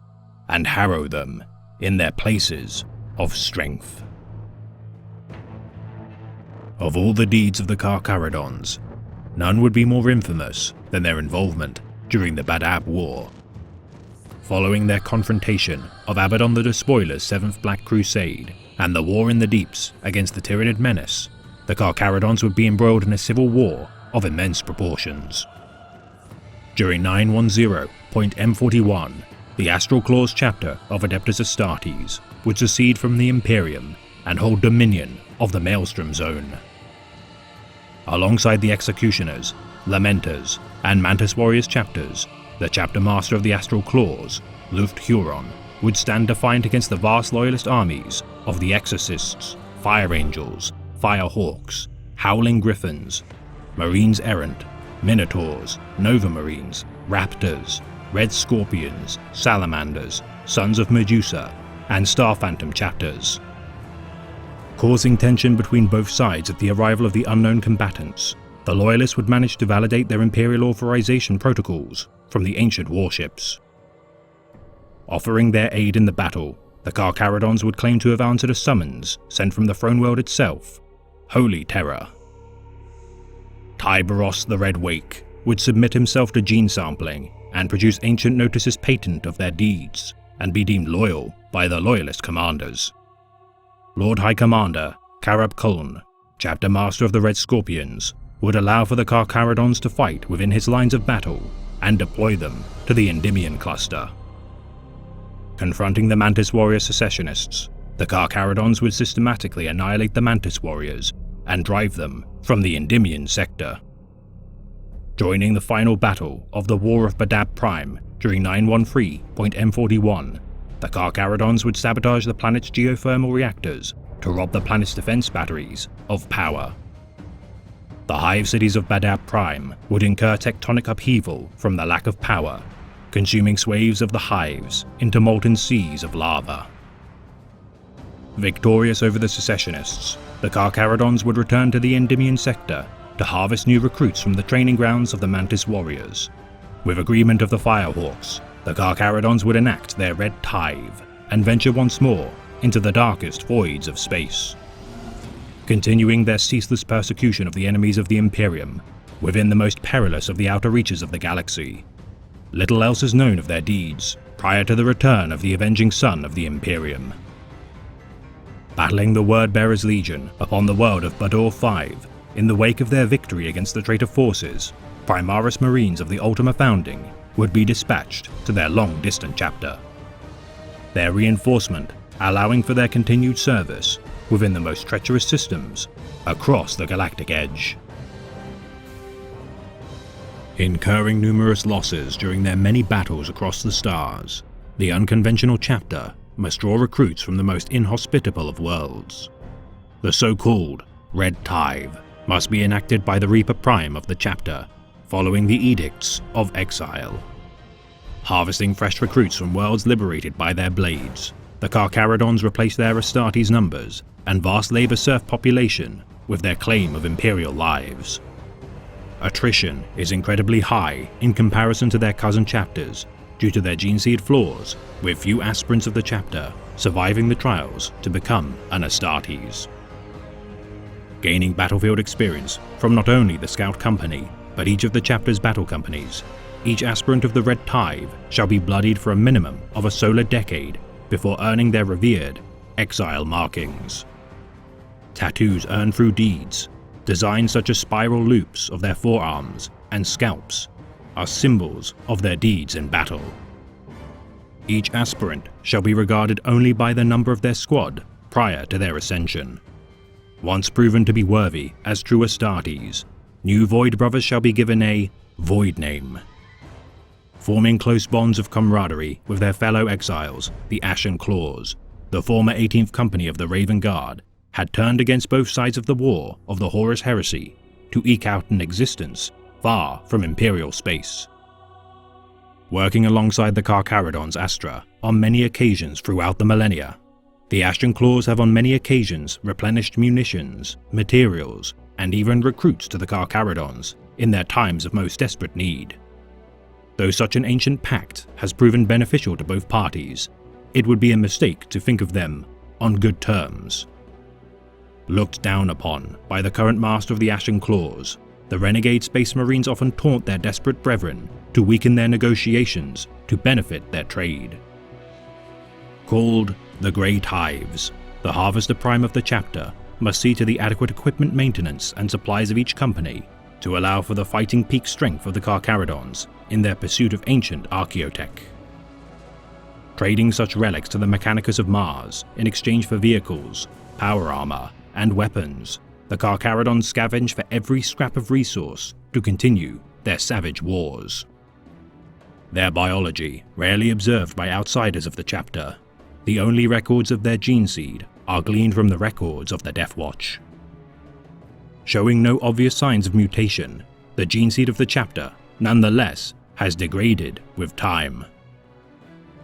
and harrow them in their places of strength. Of all the deeds of the Carcharodons, none would be more infamous than their involvement during the Badab War. Following their confrontation of Abaddon the Despoiler's 7th Black Crusade and the War in the Deeps against the Tyranid Menace, the Carcharodons would be embroiled in a civil war of immense proportions. During 910.M41, the Astral Claws chapter of Adeptus Astartes would secede from the Imperium and hold dominion of the Maelstrom Zone. Alongside the Executioners, Lamenters, and Mantis Warriors chapters, the chapter master of the Astral Claws, Luft Huron, would stand defiant against the vast loyalist armies of the Exorcists, Fire Angels, Fire Hawks, Howling Griffins, Marines Errant, Minotaurs, Nova Marines, Raptors, Red Scorpions, Salamanders, Sons of Medusa, and Star Phantom chapters. Causing tension between both sides at the arrival of the unknown combatants, the Loyalists would manage to validate their Imperial authorization protocols from the ancient warships. Offering their aid in the battle, the Carcharodons would claim to have answered a summons sent from the throne world itself, Holy Terror. Tyberos the Red Wake would submit himself to gene sampling and produce Ancient Notice's patent of their deeds, and be deemed loyal by the Loyalist commanders. Lord High Commander Karab Kuln, Chapter Master of the Red Scorpions, would allow for the Carcharodons to fight within his lines of battle and deploy them to the Endymion Cluster. Confronting the Mantis Warrior secessionists, the Carcharodons would systematically annihilate the Mantis Warriors and drive them from the Endymion sector. Joining the final battle of the War of Badab Prime during 913.M41, the Carcharodons would sabotage the planet's geothermal reactors to rob the planet's defense batteries of power. The hive cities of Badab Prime would incur tectonic upheaval from the lack of power, consuming swathes of the hives into molten seas of lava. Victorious over the secessionists, the Carcharodons would return to the Endymion sector to harvest new recruits from the training grounds of the Mantis Warriors. With agreement of the Firehawks, the Carcharodons would enact their Red Tithe and venture once more into the darkest voids of space. Continuing their ceaseless persecution of the enemies of the Imperium within the most perilous of the outer reaches of the galaxy. Little else is known of their deeds prior to the return of the avenging son of the Imperium. Battling the Wordbearers Legion upon the world of Bador V, in the wake of their victory against the traitor forces, Primaris Marines of the Ultima Founding would be dispatched to their long-distant chapter. Their reinforcement allowing for their continued service within the most treacherous systems across the galactic edge. Incurring numerous losses during their many battles across the stars, the unconventional chapter must draw recruits from the most inhospitable of worlds. The so-called Red Tithe must be enacted by the Reaper Prime of the chapter, following the Edicts of Exile. Harvesting fresh recruits from worlds liberated by their blades, the Carcharodons replace their Astartes numbers and vast labor serf population with their claim of Imperial lives. Attrition is incredibly high in comparison to their cousin chapters due to their gene seed flaws, with few aspirants of the chapter surviving the trials to become an Astartes. Gaining battlefield experience from not only the Scout Company, but each of the chapter's battle companies, each aspirant of the Red Tithe shall be bloodied for a minimum of a solar decade before earning their revered Exile markings. Tattoos earned through deeds, designs such as spiral loops of their forearms and scalps, are symbols of their deeds in battle. Each aspirant shall be regarded only by the number of their squad prior to their ascension. Once proven to be worthy as true Astartes, new Void Brothers shall be given a Void name. forming close bonds of camaraderie with their fellow exiles, the Ashen Claws. The former 18th Company of the Raven Guard had turned against both sides of the war of the Horus Heresy to eke out an existence far from Imperial space. Working alongside the Carcharodon's Astra on many occasions throughout the millennia, the Ashen Claws have on many occasions replenished munitions, materials, and even recruits to the Carcharodons in their times of most desperate need. Though such an ancient pact has proven beneficial to both parties, it would be a mistake to think of them on good terms. Looked down upon by the current master of the Ashen Claws, the renegade Space Marines often taunt their desperate brethren to weaken their negotiations to benefit their trade. Called the Great Hives, the Harvester Prime of the chapter must see to the adequate equipment maintenance and supplies of each company to allow for the fighting peak strength of the Carcharodons in their pursuit of ancient archaeotech. Trading such relics to the Mechanicus of Mars in exchange for vehicles, power armor, and weapons, the Carcharodons scavenge for every scrap of resource to continue their savage wars. Their biology, rarely observed by outsiders of the chapter, the only records of their gene seed are gleaned from the records of the Death Watch. Showing no obvious signs of mutation, the gene seed of the chapter, nonetheless, has degraded with time.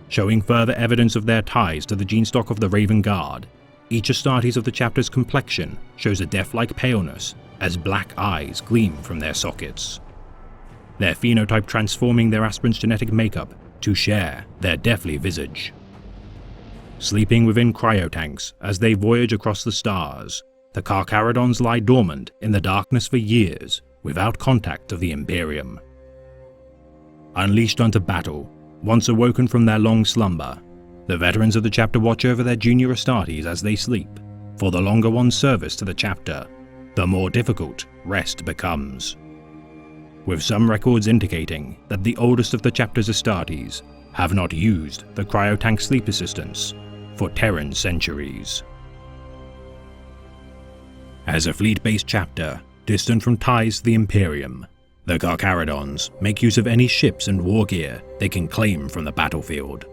Showing further evidence of their ties to the gene stock of the Raven Guard, each Astartes of the chapter's complexion shows a death-like paleness as black eyes gleam from their sockets. Their phenotype transforming their aspirants' genetic makeup to share their deathly visage. Sleeping within cryotanks as they voyage across the stars, the Carcharodons lie dormant in the darkness for years without contact of the Imperium. Unleashed onto battle, once awoken from their long slumber, the veterans of the chapter watch over their junior Astartes as they sleep, for the longer one's service to the chapter, the more difficult rest becomes. With some records indicating that the oldest of the chapter's Astartes have not used the cryotank sleep assistance for Terran centuries. As a fleet-based chapter, distant from ties to the Imperium, the Carcharodons make use of any ships and war gear they can claim from the battlefield.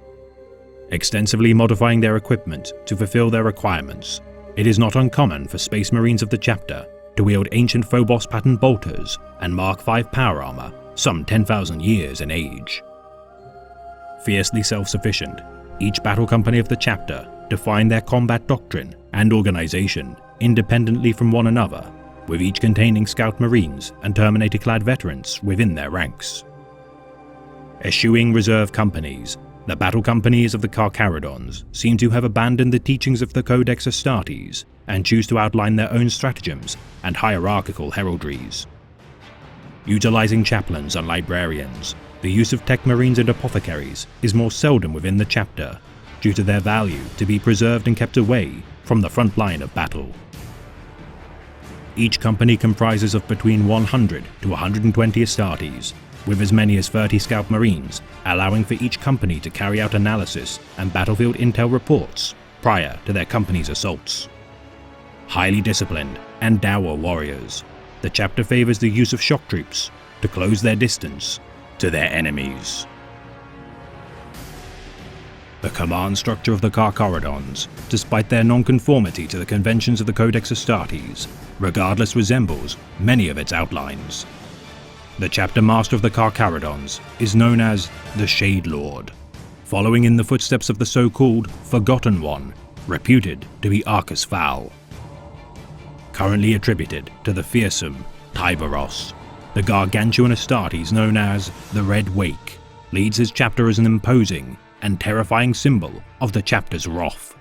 Extensively modifying their equipment to fulfill their requirements, it is not uncommon for Space Marines of the chapter to wield ancient Phobos pattern bolters and Mark V power armor some 10,000 years in age. Fiercely self-sufficient, each battle company of the chapter define their combat doctrine and organization independently from one another, with each containing Scout Marines and Terminator-clad veterans within their ranks. Eschewing reserve companies, the battle companies of the Carcharodons seem to have abandoned the teachings of the Codex Astartes and choose to outline their own stratagems and hierarchical heraldries. Utilizing chaplains and librarians, the use of tech marines and apothecaries is more seldom within the chapter, due to their value to be preserved and kept away from the front line of battle. Each company comprises of between 100 to 120 Astartes, with as many as 30 Scout Marines, allowing for each company to carry out analysis and battlefield intel reports prior to their company's assaults. Highly disciplined and dour warriors, the chapter favors the use of shock troops to close their distance to their enemies. The command structure of the Carcharodons, despite their non-conformity to the conventions of the Codex Astartes, regardless resembles many of its outlines. The chapter master of the Carcharodons is known as the Shade Lord, following in the footsteps of the so-called Forgotten One, reputed to be Arcus Fowl. Currently attributed to the fearsome Tyberos, the gargantuan Astartes known as the Red Wake leads his chapter as an imposing and terrifying symbol of the chapter's wrath.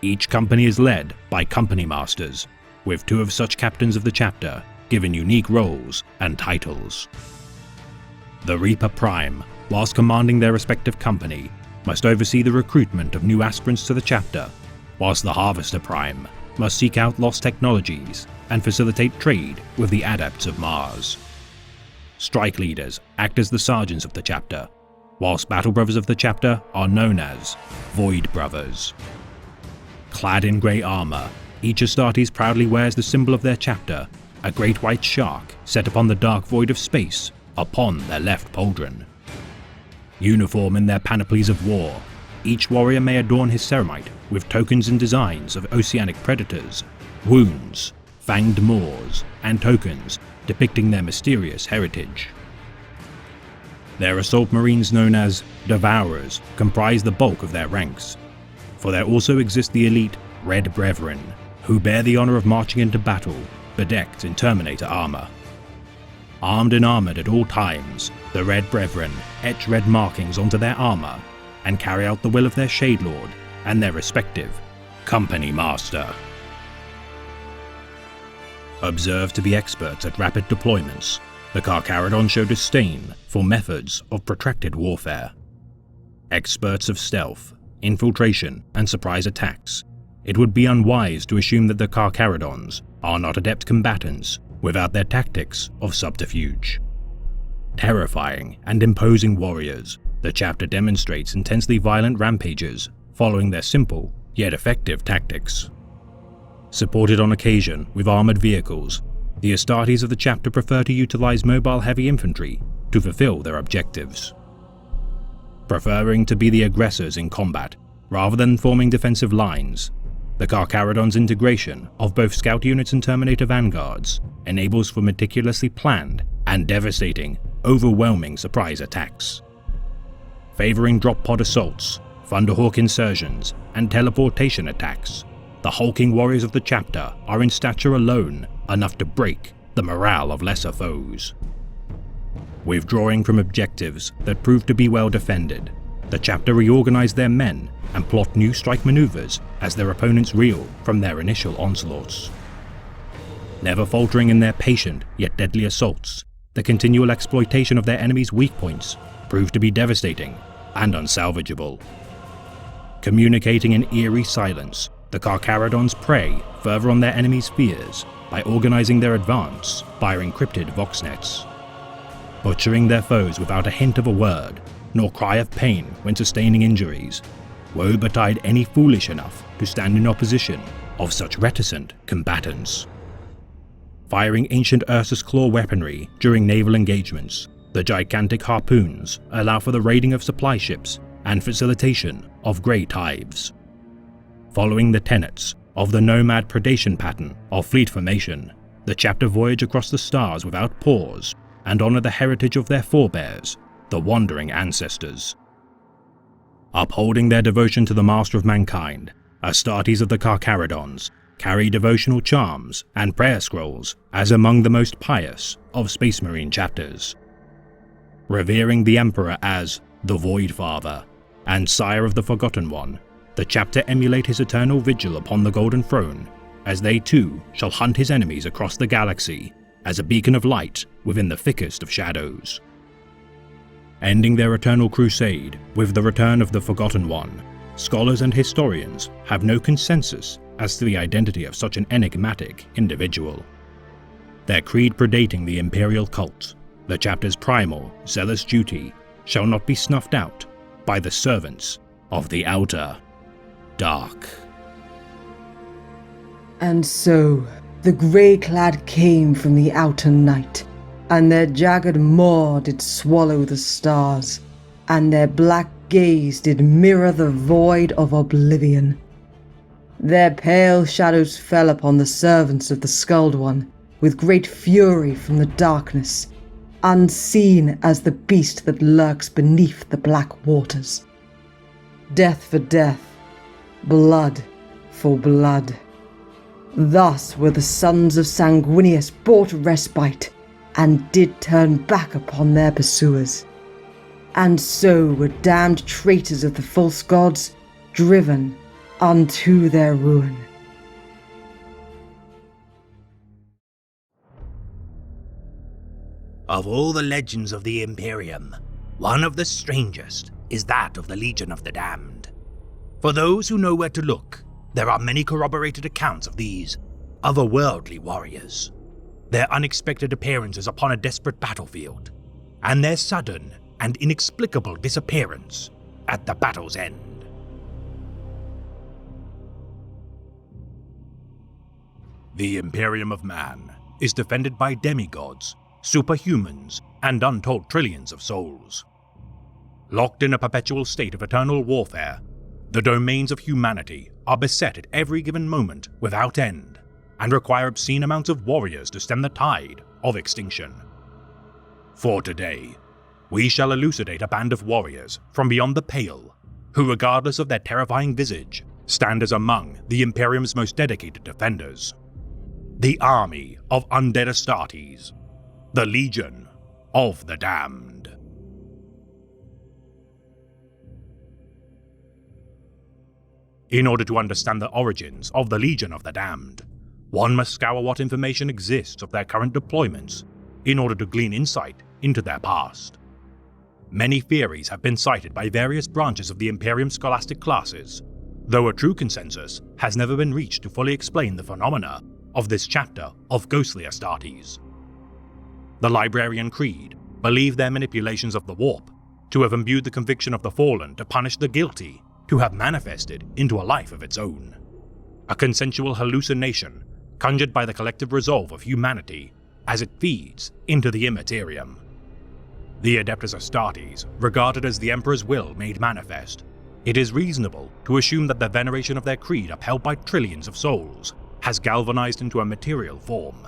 Each company is led by company masters, with two of such captains of the chapter given unique roles and titles. The Reaper Prime, whilst commanding their respective company, must oversee the recruitment of new aspirants to the chapter, whilst the Harvester Prime must seek out lost technologies and facilitate trade with the Adepts of Mars. Strike Leaders act as the sergeants of the chapter, whilst Battle Brothers of the chapter are known as Void Brothers. Clad in grey armor, each Astartes proudly wears the symbol of their chapter, a great white shark set upon the dark void of space upon their left pauldron. Uniform in their panoplies of war, each warrior may adorn his ceramite with tokens and designs of oceanic predators, wounds, fanged maws, and tokens depicting their mysterious heritage. Their assault marines known as Devourers comprise the bulk of their ranks, for there also exist the elite Red Brethren, who bear the honor of marching into battle bedecked in Terminator armor. Armed and armored at all times, the Red Brethren etch red markings onto their armor and carry out the will of their Shade Lord and their respective Company Master. Observed to be experts at rapid deployments, the Carcharodon show disdain for methods of protracted warfare. Experts of stealth, infiltration, and surprise attacks, it would be unwise to assume that the Carcharodons are not adept combatants without their tactics of subterfuge. Terrifying and imposing warriors, the chapter demonstrates intensely violent rampages following their simple yet effective tactics. Supported on occasion with armored vehicles, the Astartes of the chapter prefer to utilize mobile heavy infantry to fulfill their objectives. Preferring to be the aggressors in combat rather than forming defensive lines, the Carcharodon's integration of both scout units and Terminator vanguards enables for meticulously planned and devastating, overwhelming surprise attacks. Favoring drop pod assaults, Thunderhawk insertions, and teleportation attacks, the hulking warriors of the chapter are in stature alone enough to break the morale of lesser foes. Withdrawing from objectives that proved to be well defended, the chapter reorganize their men and plot new strike maneuvers as their opponents reel from their initial onslaughts. Never faltering in their patient yet deadly assaults, the continual exploitation of their enemies' weak points proved to be devastating and unsalvageable. Communicating in eerie silence, the Carcharodons prey further on their enemies' fears by organizing their advance via encrypted voxnets. Butchering their foes without a hint of a word, nor cry of pain when sustaining injuries, woe betide any foolish enough to stand in opposition of such reticent combatants. Firing ancient Ursus claw weaponry during naval engagements, the gigantic harpoons allow for the raiding of supply ships and facilitation of great hives. Following the tenets of the nomad predation pattern of fleet formation, the chapter voyage across the stars without pause and honor the heritage of their forebears, the wandering ancestors. Upholding their devotion to the master of mankind, Astartes of the Carcharodons carry devotional charms and prayer scrolls as among the most pious of Space Marine chapters. Revering the Emperor as the Void Father and Sire of the Forgotten One, the chapter emulate his eternal vigil upon the Golden Throne, as they too shall hunt his enemies across the galaxy as a beacon of light within the thickest of shadows. Ending their eternal crusade with the return of the Forgotten One, scholars and historians have no consensus as to the identity of such an enigmatic individual. Their creed predating the Imperial cult, the chapter's primal, zealous duty shall not be snuffed out by the servants of the Outer Dark. And so, the grey-clad came from the outer night, and their jagged maw did swallow the stars, and their black gaze did mirror the void of oblivion. Their pale shadows fell upon the servants of the Skulled One with great fury from the darkness, unseen as the beast that lurks beneath the black waters. Death for death, blood for blood. Thus were the sons of Sanguinius bought respite, and did turn back upon their pursuers. And so were damned traitors of the false gods driven unto their ruin. Of all the legends of the Imperium, one of the strangest is that of the Legion of the Damned. For those who know where to look, there are many corroborated accounts of these otherworldly warriors, their unexpected appearances upon a desperate battlefield, and their sudden and inexplicable disappearance at the battle's end. The Imperium of Man is defended by demigods, superhumans, and untold trillions of souls. locked in a perpetual state of eternal warfare, the domains of humanity are beset at every given moment without end, and require obscene amounts of warriors to stem the tide of extinction. For today, we shall elucidate a band of warriors from beyond the Pale, who, regardless of their terrifying visage, stand as among the Imperium's most dedicated defenders. The army of undead Astartes, the Legion of the Damned. In order to understand the origins of the Legion of the Damned, one must scour what information exists of their current deployments in order to glean insight into their past. Many theories have been cited by various branches of the Imperium's scholastic classes, though a true consensus has never been reached to fully explain the phenomena of this chapter of ghostly Astartes. The Librarian Creed believe their manipulations of the warp to have imbued the conviction of the fallen to punish the guilty to have manifested into a life of its own. A consensual hallucination conjured by the collective resolve of humanity as it feeds into the Immaterium. The Adeptus Astartes, regarded as the Emperor's will made manifest, it is reasonable to assume that the veneration of their creed upheld by trillions of souls has galvanized into a material form.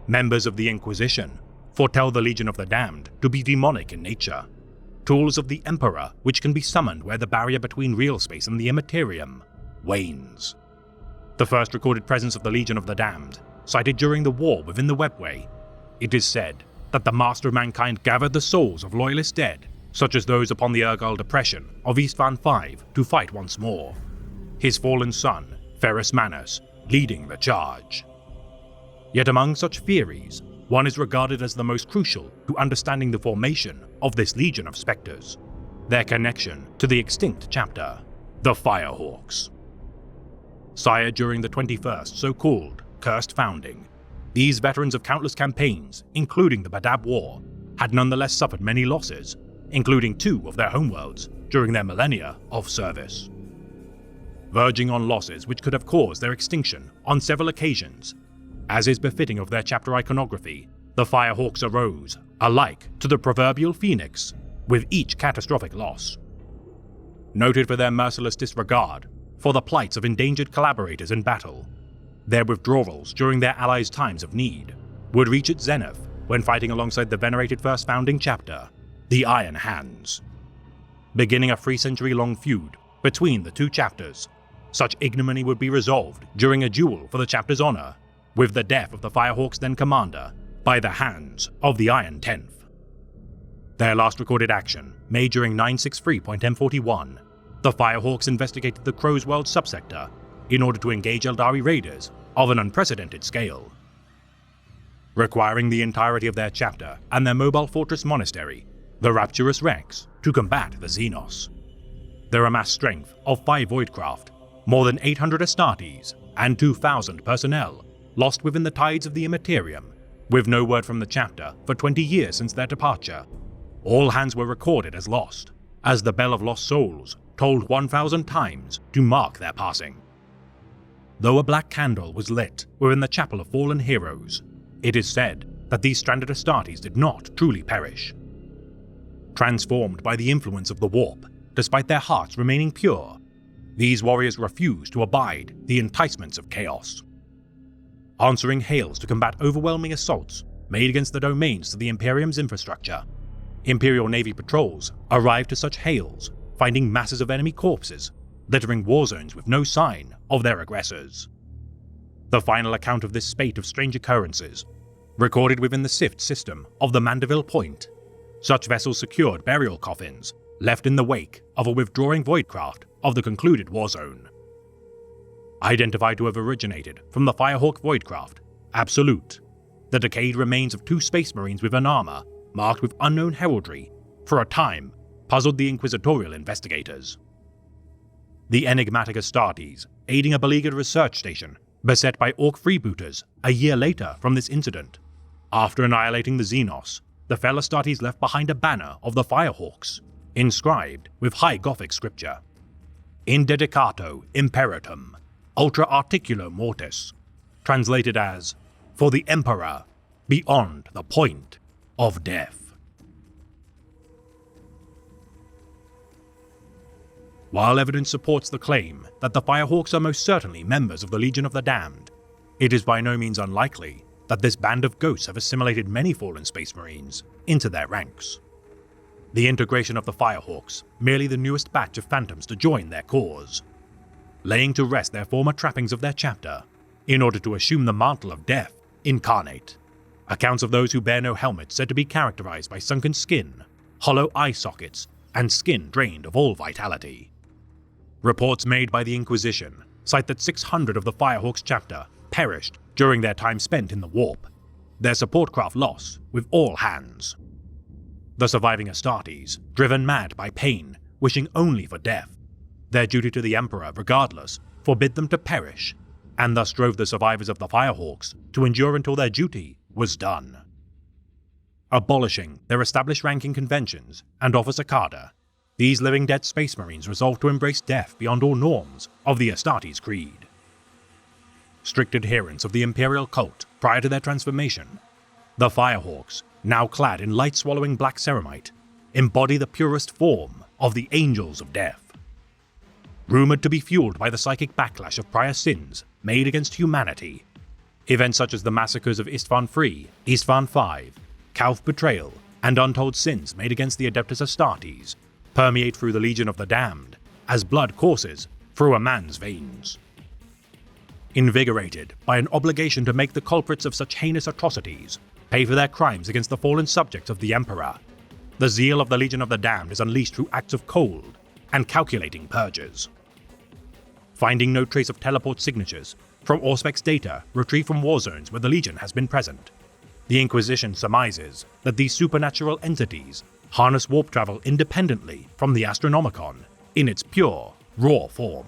Members of the Inquisition foretell the Legion of the Damned to be demonic in nature, tools of the Emperor which can be summoned where the barrier between real space and the Immaterium wanes. The first recorded presence of the Legion of the Damned, cited during the war within the Webway, it is said that the Master of Mankind gathered the souls of loyalist dead, such as those upon the Urgal Depression of Istvan V, to fight once more, his fallen son, Ferrus Manus, leading the charge. Yet among such theories, one is regarded as the most crucial to understanding the formation of this legion of spectres, their connection to the extinct chapter, the Firehawks. Sired during the 21st so-called Cursed Founding, these veterans of countless campaigns, including the Badab War, had nonetheless suffered many losses, including 2 of their homeworlds during their millennia of service. Verging on losses which could have caused their extinction on several occasions, as is befitting of their chapter iconography, the Firehawks arose, alike to the proverbial phoenix, with each catastrophic loss. Noted for their merciless disregard for the plights of endangered collaborators in battle, their withdrawals during their allies' times of need would reach its zenith when fighting alongside the venerated first founding chapter, the Iron Hands. Beginning a 3-century-long feud between the two chapters, such ignominy would be resolved during a duel for the chapter's honor, with the death of the Firehawks' then commander by the hands of the Iron Tenth. Their last recorded action, made during 963.M41, the Firehawks investigated the Crow's World subsector in order to engage Eldari raiders of an unprecedented scale. Requiring the entirety of their chapter and their mobile fortress monastery, the Rapturous Rex, to combat the Xenos. Their amassed strength of 5 Voidcraft, more than 800 Astartes, and 2,000 personnel lost within the tides of the Immaterium, with no word from the chapter for 20 years since their departure. All hands were recorded as lost, as the Bell of Lost Souls tolled 1,000 times to mark their passing. Though a black candle was lit within the Chapel of Fallen Heroes, it is said that these stranded Astartes did not truly perish. Transformed by the influence of the warp, despite their hearts remaining pure, these warriors refused to abide the enticements of chaos. Answering hails to combat overwhelming assaults made against the domains to the Imperium's infrastructure, Imperial Navy patrols arrived to such hails, finding masses of enemy corpses, littering war zones with no sign of their aggressors. The final account of this spate of strange occurrences, recorded within the SIFT system of the Mandeville Point, such vessels secured burial coffins left in the wake of a withdrawing voidcraft of the concluded war zone. Identified to have originated from the Firehawk voidcraft, Absolute, the decayed remains of 2 space marines with an armor marked with unknown heraldry, for a time puzzled the inquisitorial investigators. The enigmatic Astartes, aiding a beleaguered research station beset by Orc freebooters a year later from this incident. After annihilating the Xenos, the fellow Astartes left behind a banner of the Firehawks, inscribed with High Gothic scripture, In dedicato imperatum, ultra articulo mortis, translated as, For the Emperor, beyond the point of death. While evidence supports the claim that the Firehawks are most certainly members of the Legion of the Damned, it is by no means unlikely that this band of ghosts have assimilated many fallen Space Marines into their ranks. The integration of the Firehawks, merely the newest batch of Phantoms to join their cause, laying to rest their former trappings of their chapter, in order to assume the mantle of death incarnate. Accounts of those who bear no helmet said to be characterized by sunken skin, hollow eye sockets, and skin drained of all vitality. Reports made by the Inquisition cite that 600 of the Firehawks chapter perished during their time spent in the warp, their support craft lost with all hands. The surviving Astartes, driven mad by pain, wishing only for death, their duty to the Emperor regardless forbid them to perish, and thus drove the survivors of the Firehawks to endure until their duty was done. Abolishing their established ranking conventions and officer cadre, these living dead Space Marines resolved to embrace death beyond all norms of the Astartes Creed. Strict adherents of the Imperial cult prior to their transformation, the Firehawks, now clad in light-swallowing black ceramite, embody the purest form of the Angels of Death. Rumored to be fueled by the psychic backlash of prior sins made against humanity, events such as the massacres of Istvan III, Istvan V, Calth betrayal, and untold sins made against the Adeptus Astartes permeate through the Legion of the Damned as blood courses through a man's veins. Invigorated by an obligation to make the culprits of such heinous atrocities pay for their crimes against the fallen subjects of the Emperor, the zeal of the Legion of the Damned is unleashed through acts of cold and calculating purges. Finding no trace of teleport signatures from Auspex data retrieved from war zones where the Legion has been present, the Inquisition surmises that these supernatural entities harness warp travel independently from the Astronomicon in its pure, raw form.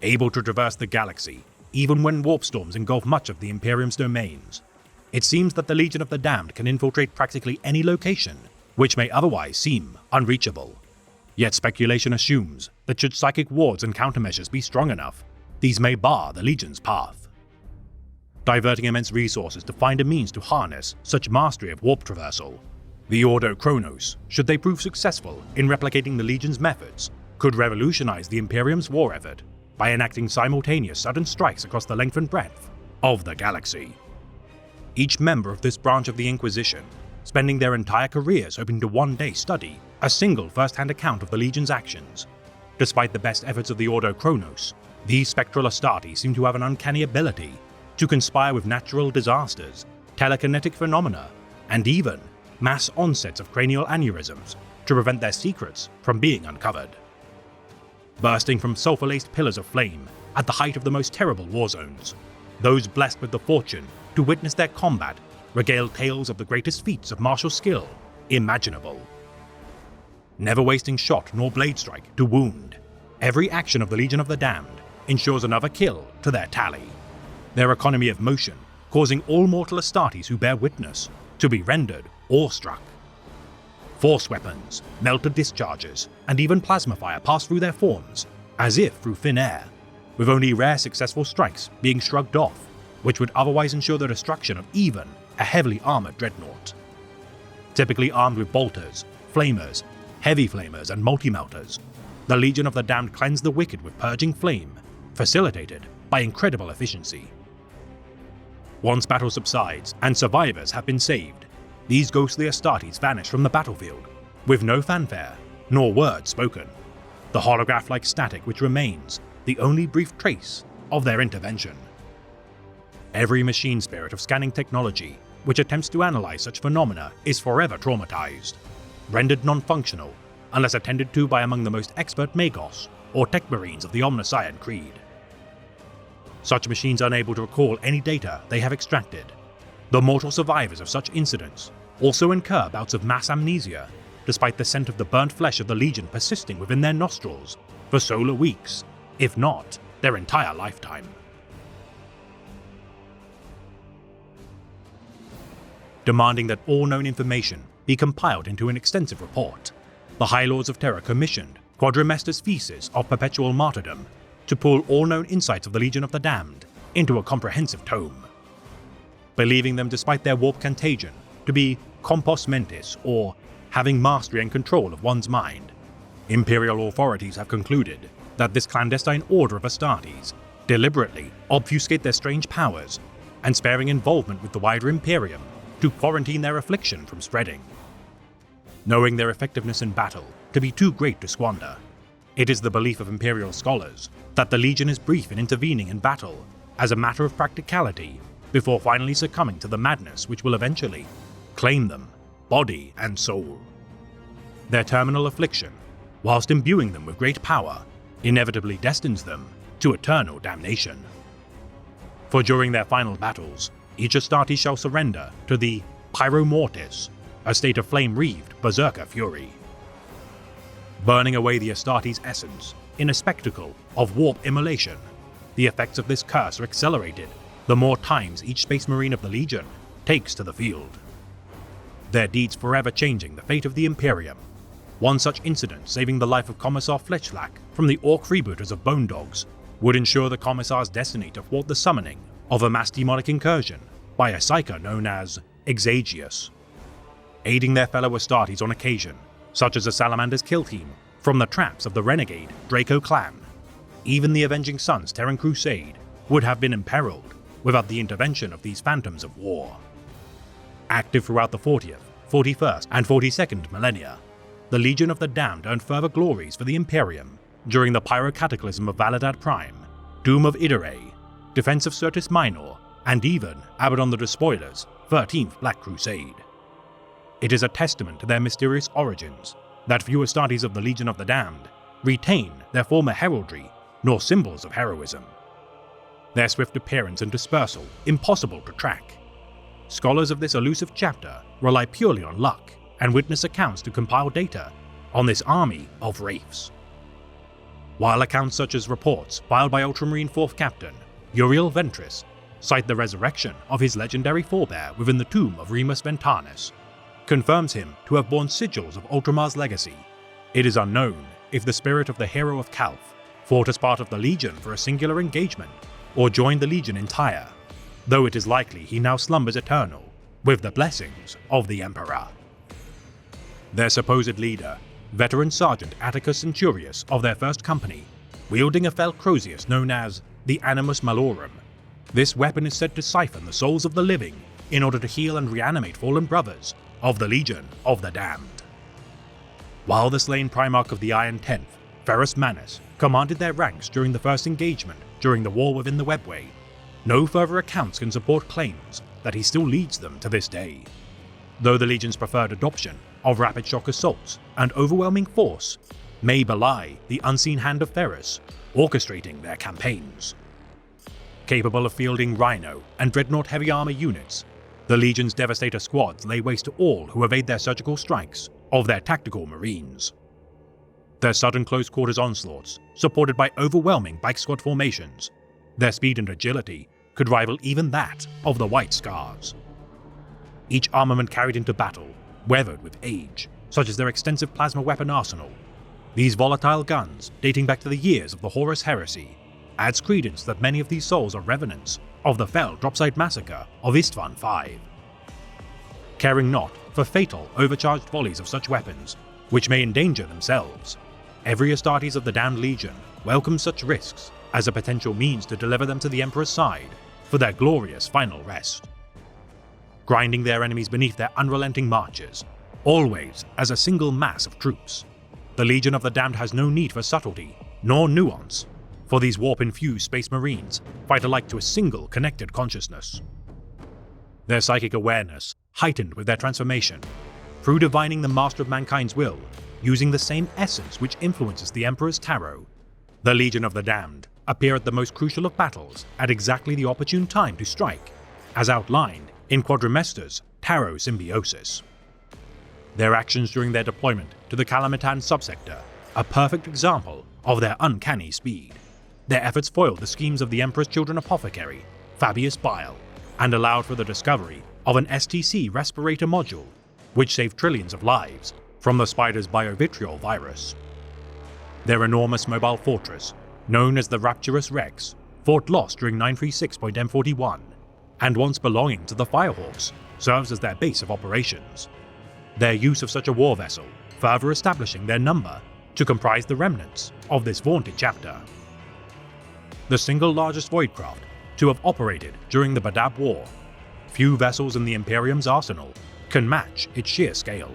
Able to traverse the galaxy, even when warp storms engulf much of the Imperium's domains, it seems that the Legion of the Damned can infiltrate practically any location which may otherwise seem unreachable. Yet speculation assumes that should psychic wards and countermeasures be strong enough, these may bar the Legion's path. Diverting immense resources to find a means to harness such mastery of warp traversal, the Ordo Chronos, should they prove successful in replicating the Legion's methods, could revolutionize the Imperium's war effort by enacting simultaneous sudden strikes across the length and breadth of the galaxy. Each member of this branch of the Inquisition spending their entire careers hoping to one day study a single first-hand account of the Legion's actions. Despite the best efforts of the Ordo Chronos, these spectral Astartes seem to have an uncanny ability to conspire with natural disasters, telekinetic phenomena, and even mass onsets of cranial aneurysms to prevent their secrets from being uncovered. Bursting from sulfur-laced pillars of flame at the height of the most terrible war zones, those blessed with the fortune to witness their combat regale tales of the greatest feats of martial skill imaginable. Never wasting shot nor blade strike to wound, every action of the Legion of the Damned ensures another kill to their tally, their economy of motion causing all mortal Astartes who bear witness to be rendered awestruck. Force weapons, melted discharges, and even plasma fire pass through their forms, as if through thin air, with only rare successful strikes being shrugged off, which would otherwise ensure the destruction of even a heavily armored dreadnought. Typically armed with bolters, flamers, heavy flamers, and multi-melters, the Legion of the Damned cleanse the wicked with purging flame, facilitated by incredible efficiency. Once battle subsides and survivors have been saved, these ghostly Astartes vanish from the battlefield, with no fanfare, nor word spoken, the holograph-like static which remains the only brief trace of their intervention. Every machine spirit of scanning technology which attempts to analyze such phenomena is forever traumatized, rendered non-functional unless attended to by among the most expert Magos or Tech Marines of the Omnissiah Creed. Such machines unable to recall any data they have extracted, the mortal survivors of such incidents also incur bouts of mass amnesia, despite the scent of the burnt flesh of the Legion persisting within their nostrils for solar weeks, if not their entire lifetime. Demanding that all known information be compiled into an extensive report, the High Lords of Terror commissioned Quadrimestor's Thesis of Perpetual Martyrdom to pull all known insights of the Legion of the Damned into a comprehensive tome. Believing them, despite their warp contagion, to be compos mentis, or having mastery and control of one's mind, Imperial authorities have concluded that this clandestine order of Astartes deliberately obfuscate their strange powers and sparing involvement with the wider Imperium to quarantine their affliction from spreading. Knowing their effectiveness in battle to be too great to squander, it is the belief of Imperial scholars that the Legion is brief in intervening in battle as a matter of practicality before finally succumbing to the madness which will eventually claim them, body and soul. Their terminal affliction, whilst imbuing them with great power, inevitably destines them to eternal damnation. For during their final battles, each Astartes shall surrender to the Pyro Mortis, a state of flame-wreathed berserker fury. Burning away the Astartes' essence in a spectacle of warp immolation, the effects of this curse are accelerated the more times each Space Marine of the Legion takes to the field. Their deeds forever changing the fate of the Imperium. One such incident saving the life of Commissar Fletchlack from the orc freebooters of Bone Dogs would ensure the Commissar's destiny to thwart the summoning of a mass demonic incursion by a psyker known as Exagius. Aiding their fellow Astartes on occasion, such as the Salamander's kill team from the traps of the renegade Draco clan, even the Avenging Sons' Terran Crusade would have been imperiled without the intervention of these phantoms of war. Active throughout the 40th, 41st, and 42nd millennia, the Legion of the Damned earned further glories for the Imperium during the Pyrocataclysm of Validad Prime, Doom of Idere, Defense of Syrtis Minor, and even Abaddon the Despoiler's 13th Black Crusade. It is a testament to their mysterious origins that few Astartes of the Legion of the Damned retain their former heraldry nor symbols of heroism. Their swift appearance and dispersal impossible to track. Scholars of this elusive chapter rely purely on luck and witness accounts to compile data on this army of wraiths. While accounts such as reports filed by Ultramarine 4th Captain Uriel Ventris cite the resurrection of his legendary forebear within the tomb of Remus Ventanus, confirms him to have borne sigils of Ultramar's legacy, it is unknown if the spirit of the hero of Calth fought as part of the Legion for a singular engagement or joined the Legion entire, though it is likely he now slumbers eternal with the blessings of the Emperor. Their supposed leader, veteran Sergeant Atticus Centurius of their first company, wielding a fell Crozius known as the Animus Malorum. This weapon is said to siphon the souls of the living in order to heal and reanimate fallen brothers of the Legion of the Damned. While the slain Primarch of the Iron Tenth, Ferrus Manus, commanded their ranks during the first engagement during the war within the Webway, no further accounts can support claims that he still leads them to this day, though the Legion's preferred adoption of rapid shock assaults and overwhelming force may belie the unseen hand of Ferrus orchestrating their campaigns. Capable of fielding Rhino and Dreadnought heavy armor units, the Legion's Devastator squads lay waste to all who evade their surgical strikes of their tactical marines. Their sudden close quarters onslaughts, supported by overwhelming bike squad formations, their speed and agility could rival even that of the White Scars. Each armament carried into battle, weathered with age, such as their extensive plasma weapon arsenal. These volatile guns, dating back to the years of the Horus Heresy, adds credence that many of these souls are revenants of the fell Dropside Massacre of Istvan V. Caring not for fatal, overcharged volleys of such weapons, which may endanger themselves, every Astartes of the Damned Legion welcomes such risks as a potential means to deliver them to the Emperor's side for their glorious final rest. Grinding their enemies beneath their unrelenting marches, always as a single mass of troops, the Legion of the Damned has no need for subtlety nor nuance, for these warp-infused Space Marines fight alike to a single connected consciousness. Their psychic awareness heightened with their transformation, through divining the master of mankind's will, using the same essence which influences the Emperor's tarot, the Legion of the Damned appear at the most crucial of battles at exactly the opportune time to strike, as outlined in Quadrimester's Tarot Symbiosis. Their actions during their deployment to the Kalamitan subsector, a perfect example of their uncanny speed. Their efforts foiled the schemes of the Emperor's children apothecary, Fabius Bile, and allowed for the discovery of an STC respirator module, which saved trillions of lives from the spider's biovitriol virus. Their enormous mobile fortress, known as the Rapturous Rex, fought lost during 936.M41, and once belonging to the Firehawks, serves as their base of operations. Their use of such a war vessel further establishing their number to comprise the remnants of this vaunted chapter. The single largest voidcraft to have operated during the Badab War, few vessels in the Imperium's arsenal can match its sheer scale.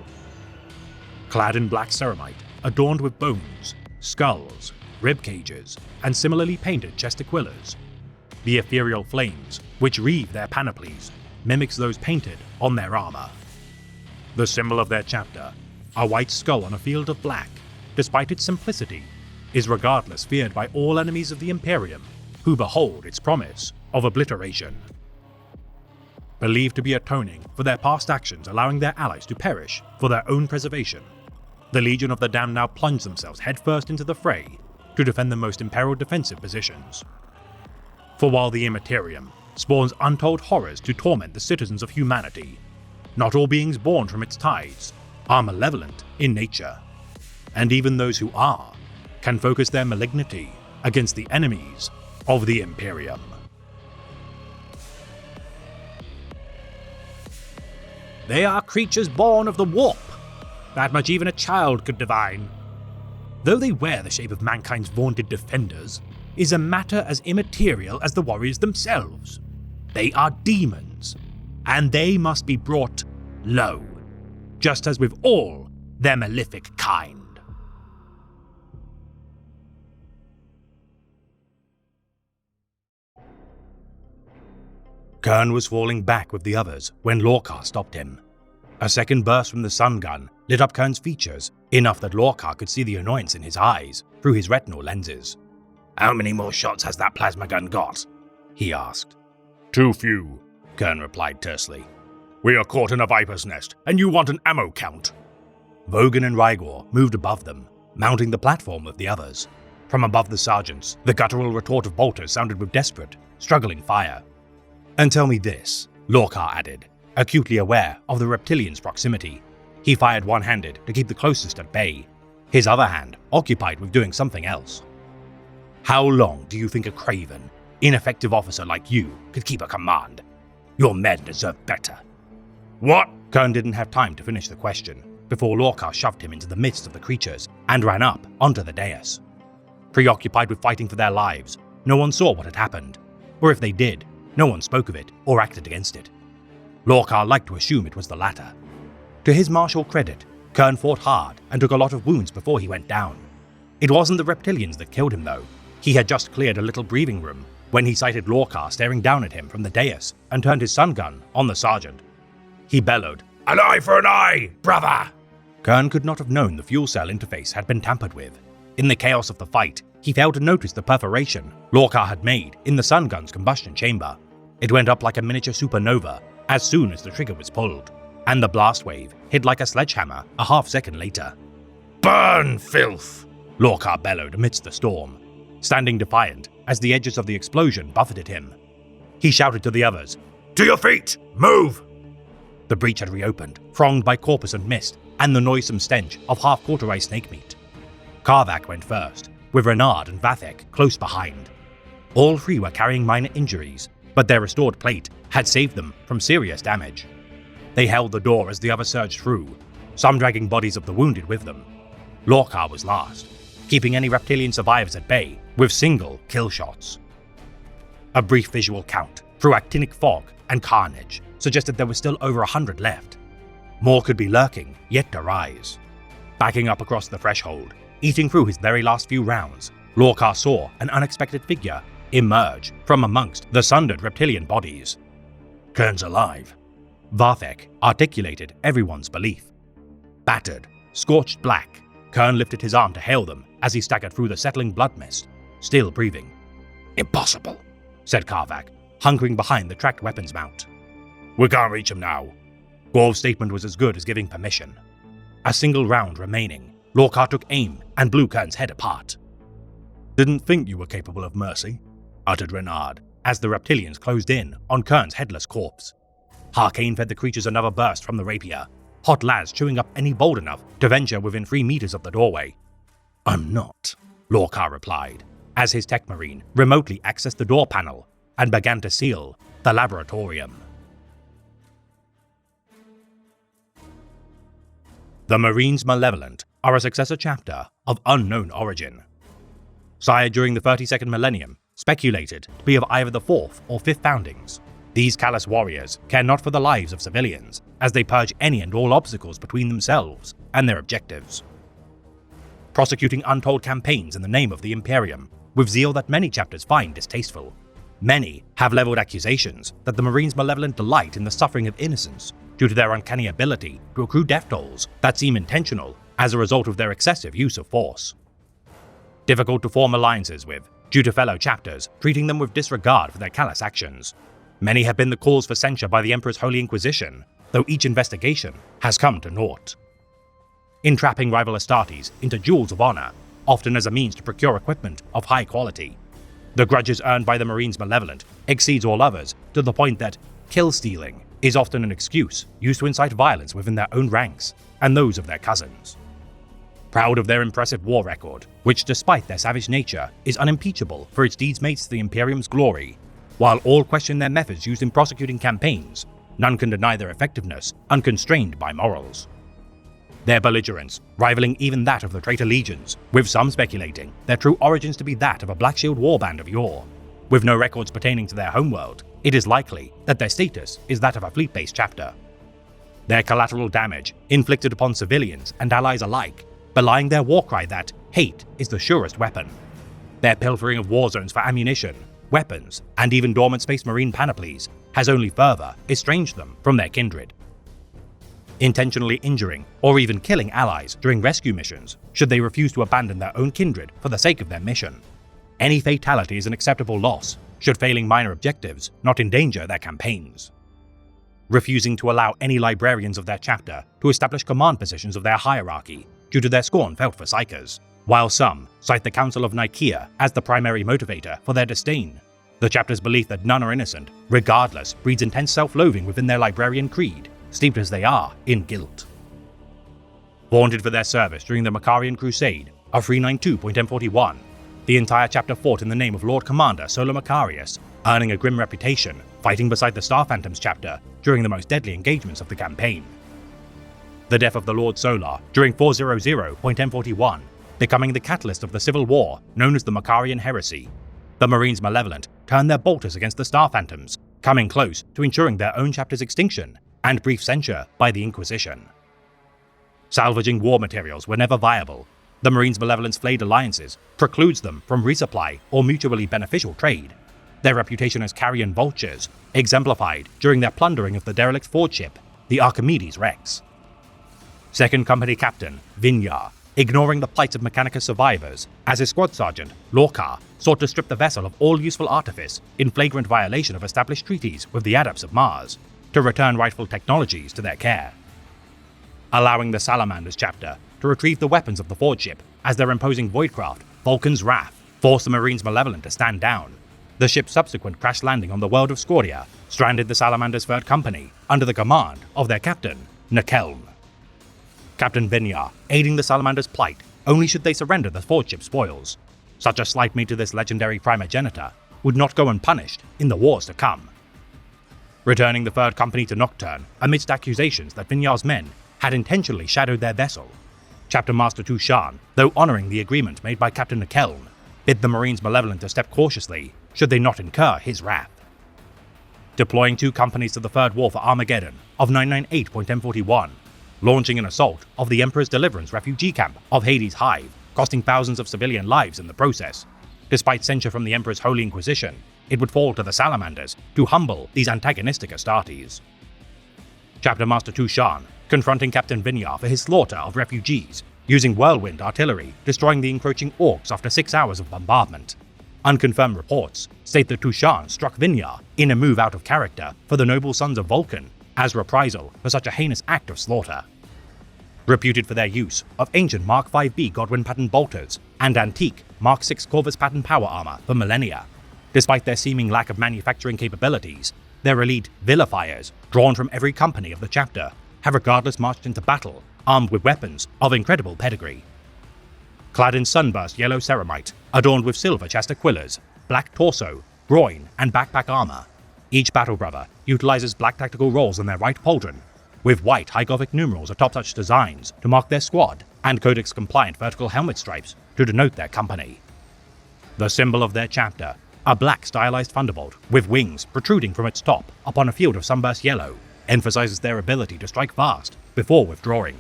Clad in black ceramite, adorned with bones, skulls, rib cages, and similarly painted chestiquillers, the ethereal flames which wreathe their panoplies mimics those painted on their armor. The symbol of their chapter, a white skull on a field of black, despite its simplicity, is regardless feared by all enemies of the Imperium who behold its promise of obliteration. Believed to be atoning for their past actions allowing their allies to perish for their own preservation, the Legion of the Damned now plunge themselves headfirst into the fray to defend the most imperiled defensive positions. For while the Immaterium spawns untold horrors to torment the citizens of humanity, not all beings born from its tides are malevolent in nature, and even those who are can focus their malignity against the enemies of the Imperium. They are creatures born of the warp, that much even a child could divine. Though they wear the shape of mankind's vaunted defenders, is a matter as immaterial as the warriors themselves. They are demons, and they must be brought low, just as with all their malefic kind. Kern was falling back with the others when Lorcar stopped him. A second burst from the sun gun lit up Kern's features, enough that Lorcar could see the annoyance in his eyes through his retinal lenses. "How many more shots has that plasma gun got?" he asked. "Too few," Kern replied tersely. "We are caught in a viper's nest, and you want an ammo count." Vogan and Rygor moved above them, mounting the platform with the others. From above the sergeants, the guttural retort of bolters sounded with desperate, struggling fire. "And tell me this," Lorcar added, acutely aware of the reptilian's proximity. He fired one-handed to keep the closest at bay, his other hand occupied with doing something else. "How long do you think a craven, ineffective officer like you could keep a command? Your men deserve better." "What?" Kern didn't have time to finish the question before Lorcar shoved him into the midst of the creatures and ran up onto the dais. Preoccupied with fighting for their lives, no one saw what had happened, or if they did, no one spoke of it or acted against it. Lorcar liked to assume it was the latter. To his martial credit, Kern fought hard and took a lot of wounds before he went down. It wasn't the reptilians that killed him though. He had just cleared a little breathing room when he sighted Lorcar staring down at him from the dais and turned his sun gun on the sergeant. He bellowed, "An eye for an eye, brother!" Kern could not have known the fuel cell interface had been tampered with. In the chaos of the fight, he failed to notice the perforation Lorcar had made in the sun gun's combustion chamber. It went up like a miniature supernova as soon as the trigger was pulled, and the blast wave hit like a sledgehammer a half-second later. "Burn, filth!" Lorcar bellowed amidst the storm, standing defiant as the edges of the explosion buffeted him. He shouted to the others, "To your feet! Move!" The breach had reopened, thronged by corpus and mist and the noisome stench of half-cauterized snake meat. Karvak went first, with Renard and Vathek close behind. All three were carrying minor injuries, but their restored plate had saved them from serious damage. They held the door as the others surged through, some dragging bodies of the wounded with them. Lorcar was last, keeping any reptilian survivors at bay with single kill shots. A brief visual count through actinic fog and carnage suggested there were still over 100 left. More could be lurking, yet to rise. Backing up across the threshold, eating through his very last few rounds, Lorcar saw an unexpected figure emerge from amongst the sundered reptilian bodies. "Kern's alive," Vathek articulated everyone's belief. Battered, scorched black, Kern lifted his arm to hail them as he staggered through the settling blood mist, still breathing. "Impossible," said Karvak, hunkering behind the tracked weapons mount. "We can't reach him now." Gorv's statement was as good as giving permission. A single round remaining, Lorcar took aim and blew Kern's head apart. "Didn't think you were capable of mercy," uttered Renard, as the reptilians closed in on Kern's headless corpse. Harkane fed the creatures another burst from the rapier, hot lads chewing up any bold enough to venture within 3 meters of the doorway. "I'm not," Lorcar replied, as his tech marine remotely accessed the door panel and began to seal the laboratorium. The Marine's Malevolent are a successor chapter of unknown origin. Sired during the 32nd millennium, speculated to be of either the 4th or 5th foundings, these callous warriors care not for the lives of civilians as they purge any and all obstacles between themselves and their objectives. Prosecuting untold campaigns in the name of the Imperium, with zeal that many chapters find distasteful. Many have leveled accusations that the Marines' malevolent delight in the suffering of innocents due to their uncanny ability to accrue death tolls that seem intentional as a result of their excessive use of force. Difficult to form alliances with, due to fellow chapters treating them with disregard for their callous actions. Many have been the cause for censure by the Emperor's Holy Inquisition, though each investigation has come to naught. Entrapping rival Astartes into jewels of honor, often as a means to procure equipment of high quality. The grudges earned by the Marines' malevolent exceeds all others to the point that kill-stealing is often an excuse used to incite violence within their own ranks and those of their cousins. Proud of their impressive war record, which despite their savage nature is unimpeachable for its deeds made to the Imperium's glory, while all question their methods used in prosecuting campaigns, none can deny their effectiveness unconstrained by morals. Their belligerence rivaling even that of the traitor legions, with some speculating their true origins to be that of a Black Shield warband of yore. With no records pertaining to their homeworld, it is likely that their status is that of a fleet-based chapter. Their collateral damage inflicted upon civilians and allies alike, belying their war cry that hate is the surest weapon. Their pilfering of war zones for ammunition, weapons, and even dormant Space Marine panoplies has only further estranged them from their kindred. Intentionally injuring or even killing allies during rescue missions should they refuse to abandon their own kindred for the sake of their mission. Any fatality is an acceptable loss should failing minor objectives not endanger their campaigns. Refusing to allow any librarians of their chapter to establish command positions of their hierarchy due to their scorn felt for psychers, while some cite the Council of Nicaea as the primary motivator for their disdain. The chapter's belief that none are innocent, regardless, breeds intense self-loathing within their librarian creed, steeped as they are in guilt. Vaunted for their service during the Macarian Crusade of 392.M41, the entire chapter fought in the name of Lord Commander Solar Macarius, earning a grim reputation fighting beside the Star Phantoms chapter during the most deadly engagements of the campaign. The death of the Lord Solar during 400.M41, becoming the catalyst of the civil war known as the Macarian Heresy. The Marines' malevolent turned their bolters against the Star Phantoms, coming close to ensuring their own chapter's extinction and brief censure by the Inquisition. Salvaging war materials whenever viable, the Marines' malevolent's flayed alliances precludes them from resupply or mutually beneficial trade. Their reputation as carrion vultures, exemplified during their plundering of the derelict forge ship, the Archimedes Rex. Second Company Captain Vinyar, ignoring the plights of Mechanicus survivors, as his squad sergeant, Lorcar, sought to strip the vessel of all useful artifice in flagrant violation of established treaties with the Adepts of Mars, to return rightful technologies to their care. Allowing the Salamanders chapter to retrieve the weapons of the forge ship as their imposing voidcraft, Vulcan's Wrath, forced the Marines' malevolent to stand down. The ship's subsequent crash landing on the world of Scoria stranded the Salamanders' Third Company under the command of their captain, Nakeln. Captain Vinyar aiding the Salamanders' plight only should they surrender the forge ship spoils. Such a slight made to this legendary primogenitor would not go unpunished in the wars to come. Returning the Third Company to Nocturne amidst accusations that Vinyar's men had intentionally shadowed their vessel, Chapter Master Tushan, though honoring the agreement made by Captain Nakeln, bid the Marines' malevolent to step cautiously should they not incur his wrath. Deploying 2 companies to the Third War for Armageddon of 998.M41, launching an assault of the Emperor's Deliverance refugee camp of Hades Hive, costing thousands of civilian lives in the process. Despite censure from the Emperor's Holy Inquisition, it would fall to the Salamanders to humble these antagonistic Astartes. Chapter Master Tushan, confronting Captain Vinyar for his slaughter of refugees, using whirlwind artillery, destroying the encroaching orcs after 6 hours of bombardment. Unconfirmed reports state that Tushan struck Vinyar in a move out of character for the noble sons of Vulcan, as reprisal for such a heinous act of slaughter. Reputed for their use of ancient Mark 5B Godwin pattern bolters and antique Mark 6 Corvus pattern power armor for millennia. Despite their seeming lack of manufacturing capabilities, their elite vilifiers, drawn from every company of the chapter, have regardless marched into battle, armed with weapons of incredible pedigree. Clad in sunburst yellow ceramite, adorned with silver chest aquillas, black torso, groin, and backpack armor, each battle brother utilizes black tactical rolls on their right pauldron, with white high Gothic numerals atop such designs to mark their squad, and Codex-compliant vertical helmet stripes to denote their company. The symbol of their chapter, a black stylized thunderbolt with wings protruding from its top upon a field of sunburst yellow, emphasizes their ability to strike fast before withdrawing.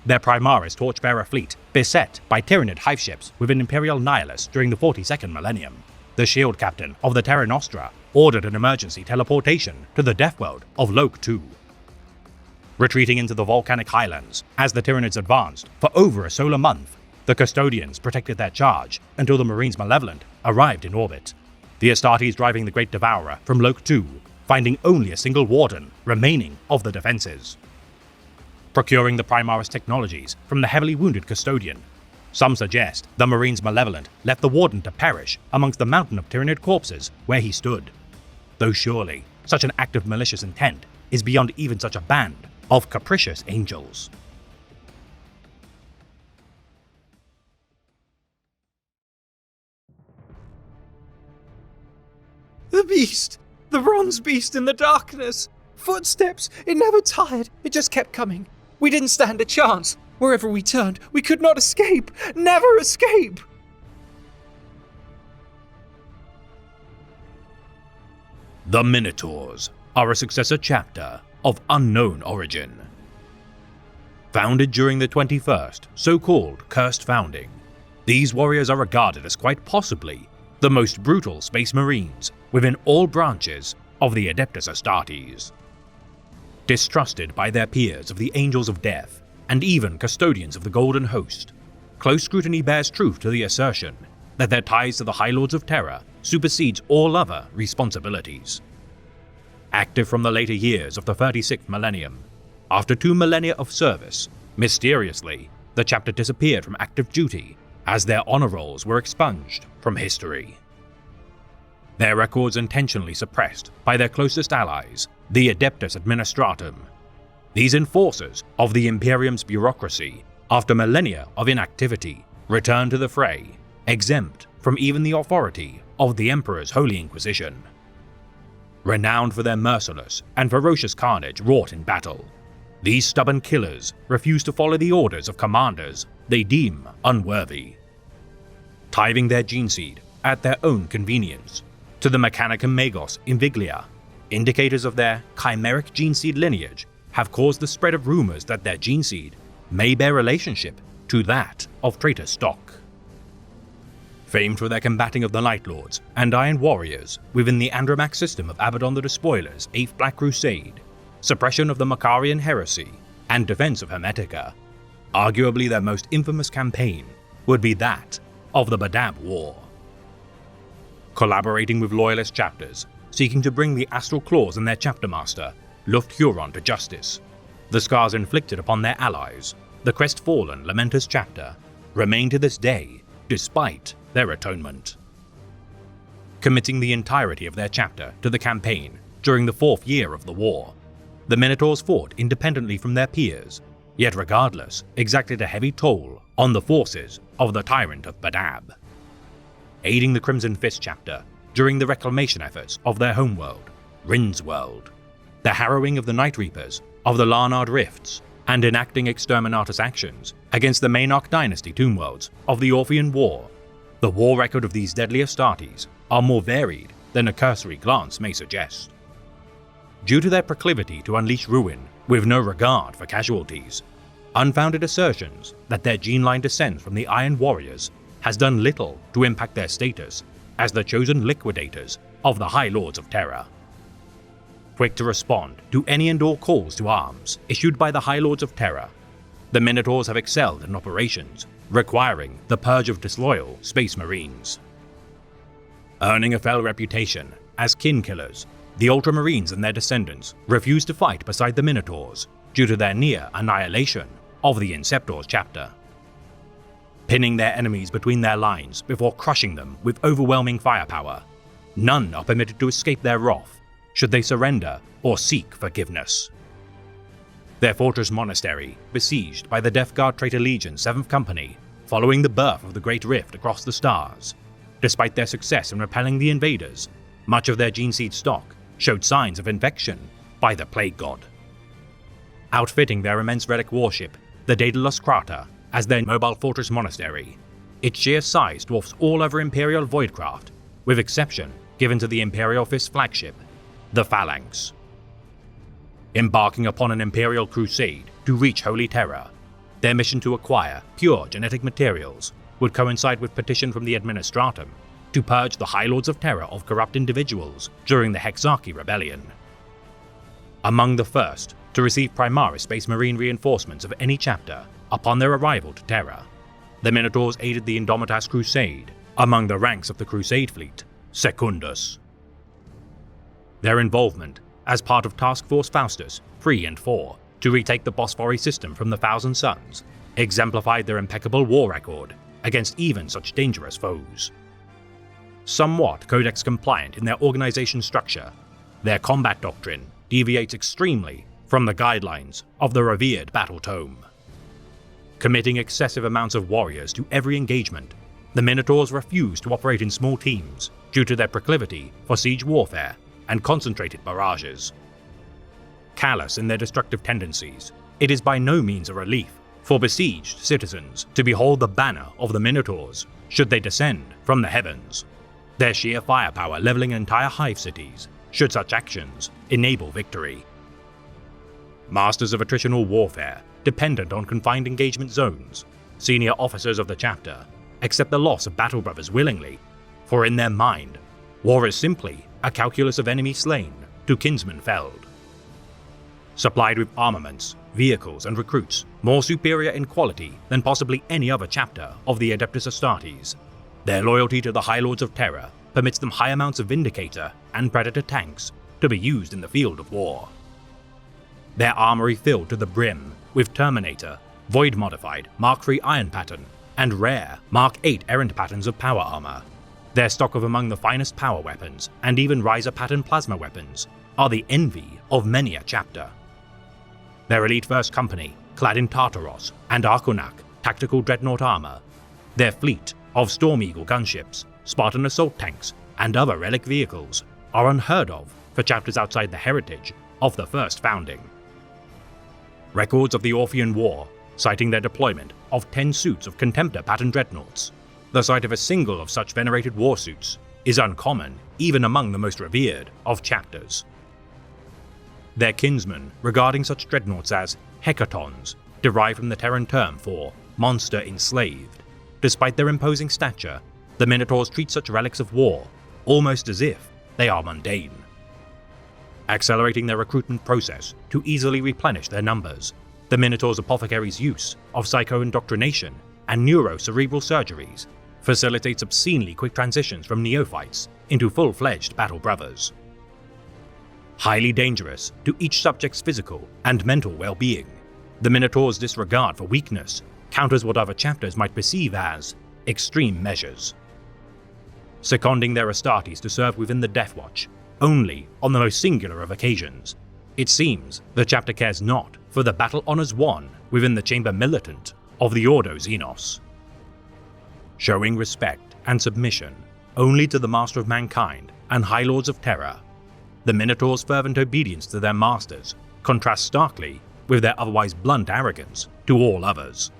Their Primaris torchbearer fleet, beset by Tyranid hive ships with an Imperial Nihilus during the 42nd millennium, the shield captain of the Terra Nostra ordered an emergency teleportation to the death world of Loke II. Retreating into the volcanic highlands as the Tyranids advanced for over a solar month, the Custodians protected their charge until the Marines Malevolent arrived in orbit, the Astartes driving the Great Devourer from Loke II, finding only a single Warden remaining of the defenses. Procuring the Primaris technologies from the heavily wounded Custodian, some suggest the Marines Malevolent left the Warden to perish amongst the mountain of Tyranid corpses where he stood, though surely such an act of malicious intent is beyond even such a band of capricious angels. The beast! The bronze beast in the darkness! Footsteps! It never tired, it just kept coming. We didn't stand a chance. Wherever we turned, we could not escape! Never escape! The Minotaurs are a successor chapter of unknown origin. Founded during the 21st, so-called Cursed Founding, these warriors are regarded as quite possibly the most brutal Space Marines within all branches of the Adeptus Astartes. Distrusted by their peers of the Angels of Death, and even custodians of the Golden Host, close scrutiny bears truth to the assertion that their ties to the High Lords of Terra supersedes all other responsibilities. Active from the later years of the 36th millennium, after 2 millennia of service, mysteriously, the chapter disappeared from active duty as their honor rolls were expunged from history. Their records intentionally suppressed by their closest allies, the Adeptus Administratum. These enforcers of the Imperium's bureaucracy, after millennia of inactivity, returned to the fray, exempt from even the authority of the Emperor's Holy Inquisition. Renowned for their merciless and ferocious carnage wrought in battle, these stubborn killers refuse to follow the orders of commanders they deem unworthy. Tithing their gene seed at their own convenience to the Mechanicum Magos Inviglia, indicators of their chimeric gene seed lineage have caused the spread of rumors that their gene seed may bear relationship to that of traitor stock. Famed for their combating of the Night Lords and Iron Warriors within the Andromaque system of Abaddon the Despoiler's 8th Black Crusade, suppression of the Macarian heresy, and defense of Hermetica, arguably their most infamous campaign would be that of the Badab War. Collaborating with loyalist chapters, seeking to bring the Astral Claws and their chapter master, Luft Huron, to justice, the scars inflicted upon their allies, the crestfallen Lamentus chapter, remain to this day despite their atonement. Committing the entirety of their chapter to the campaign during the 4th year of the war, the Minotaurs fought independently from their peers, yet regardless exacted a heavy toll on the forces of the Tyrant of Badab. Aiding the Crimson Fist chapter during the reclamation efforts of their homeworld, Rin's world, the harrowing of the Night Reapers of the Larnard Rifts, and enacting exterminatus actions against the Maynarch dynasty tombworlds of the Orphean War, the war record of these deadly Astartes are more varied than a cursory glance may suggest. Due to their proclivity to unleash ruin with no regard for casualties, unfounded assertions that their gene line descends from the Iron Warriors has done little to impact their status as the chosen liquidators of the High Lords of Terra. Quick to respond to any and all calls to arms issued by the High Lords of Terra, the Minotaurs have excelled in operations requiring the purge of disloyal Space Marines. Earning a fell reputation as kin killers, the Ultramarines and their descendants refused to fight beside the Minotaurs due to their near annihilation of the Inceptors chapter. Pinning their enemies between their lines before crushing them with overwhelming firepower, none are permitted to escape their wrath should they surrender or seek forgiveness. Their fortress monastery, besieged by the Death Guard Traitor Legion 7th Company following the birth of the Great Rift across the stars, despite their success in repelling the invaders, much of their gene seed stock showed signs of infection by the Plague God. outfitting their immense relic warship, the Daedalus Crater, as their mobile fortress monastery. Its sheer size dwarfs all other Imperial voidcraft, with exception given to the Imperial Fist flagship, the Phalanx. Embarking upon an Imperial crusade to reach Holy Terra, their mission to acquire pure genetic materials would coincide with petition from the Administratum to purge the High Lords of Terra of corrupt individuals during the Hexarchy Rebellion. Among the first to receive Primaris Space Marine reinforcements of any chapter upon their arrival to Terra, the Minotaurs aided the Indomitas Crusade among the ranks of the Crusade fleet, Secundus. Their involvement as part of Task Force Faustus 3 and 4 to retake the Bosphori system from the Thousand Suns exemplified their impeccable war record against even such dangerous foes. Somewhat Codex compliant in their organization structure, their combat doctrine deviates extremely from the guidelines of the revered Battle Tome. Committing excessive amounts of warriors to every engagement, the Minotaurs refuse to operate in small teams due to their proclivity for siege warfare and concentrated barrages. Callous in their destructive tendencies, it is by no means a relief for besieged citizens to behold the banner of the Minotaurs should they descend from the heavens, their sheer firepower leveling entire hive cities should such actions enable victory. Masters of attritional warfare, dependent on confined engagement zones, senior officers of the chapter accept the loss of battle brothers willingly, for in their mind, war is simply a calculus of enemy slain to kinsmen felled. Supplied with armaments, vehicles, and recruits more superior in quality than possibly any other chapter of the Adeptus Astartes, their loyalty to the High Lords of Terra permits them high amounts of Vindicator and Predator tanks to be used in the field of war. Their armory filled to the brim with Terminator, Void-modified Mark III iron pattern, and rare Mark VIII errant patterns of power armor. Their stock of among the finest power weapons and even Riser pattern plasma weapons are the envy of many a chapter. Their elite first company, clad in Tartaros and Arkonak tactical dreadnought armor, their fleet of Storm Eagle gunships, Spartan assault tanks, and other relic vehicles are unheard of for chapters outside the heritage of the first founding. Records of the Orphean War, citing their deployment of 10 suits of Contemptor pattern dreadnoughts, the sight of a single of such venerated war suits is uncommon even among the most revered of chapters. Their kinsmen regarding such dreadnoughts as hecatons, derived from the Terran term for monster enslaved. Despite their imposing stature, the Minotaurs treat such relics of war almost as if they are mundane. Accelerating their recruitment process to easily replenish their numbers, the Minotaurs' apothecaries' use of psycho-indoctrination and neurocerebral surgeries facilitates obscenely quick transitions from neophytes into full-fledged battle brothers. Highly dangerous to each subject's physical and mental well-being, the Minotaurs' disregard for weakness counters what other chapters might perceive as extreme measures. Seconding their Astartes to serve within the Death Watch only on the most singular of occasions, it seems the chapter cares not for the battle honors won within the chamber militant of the Ordo Xenos. Showing respect and submission only to the Master of Mankind and High Lords of Terra, the Minotaurs' fervent obedience to their masters contrasts starkly with their otherwise blunt arrogance to all others.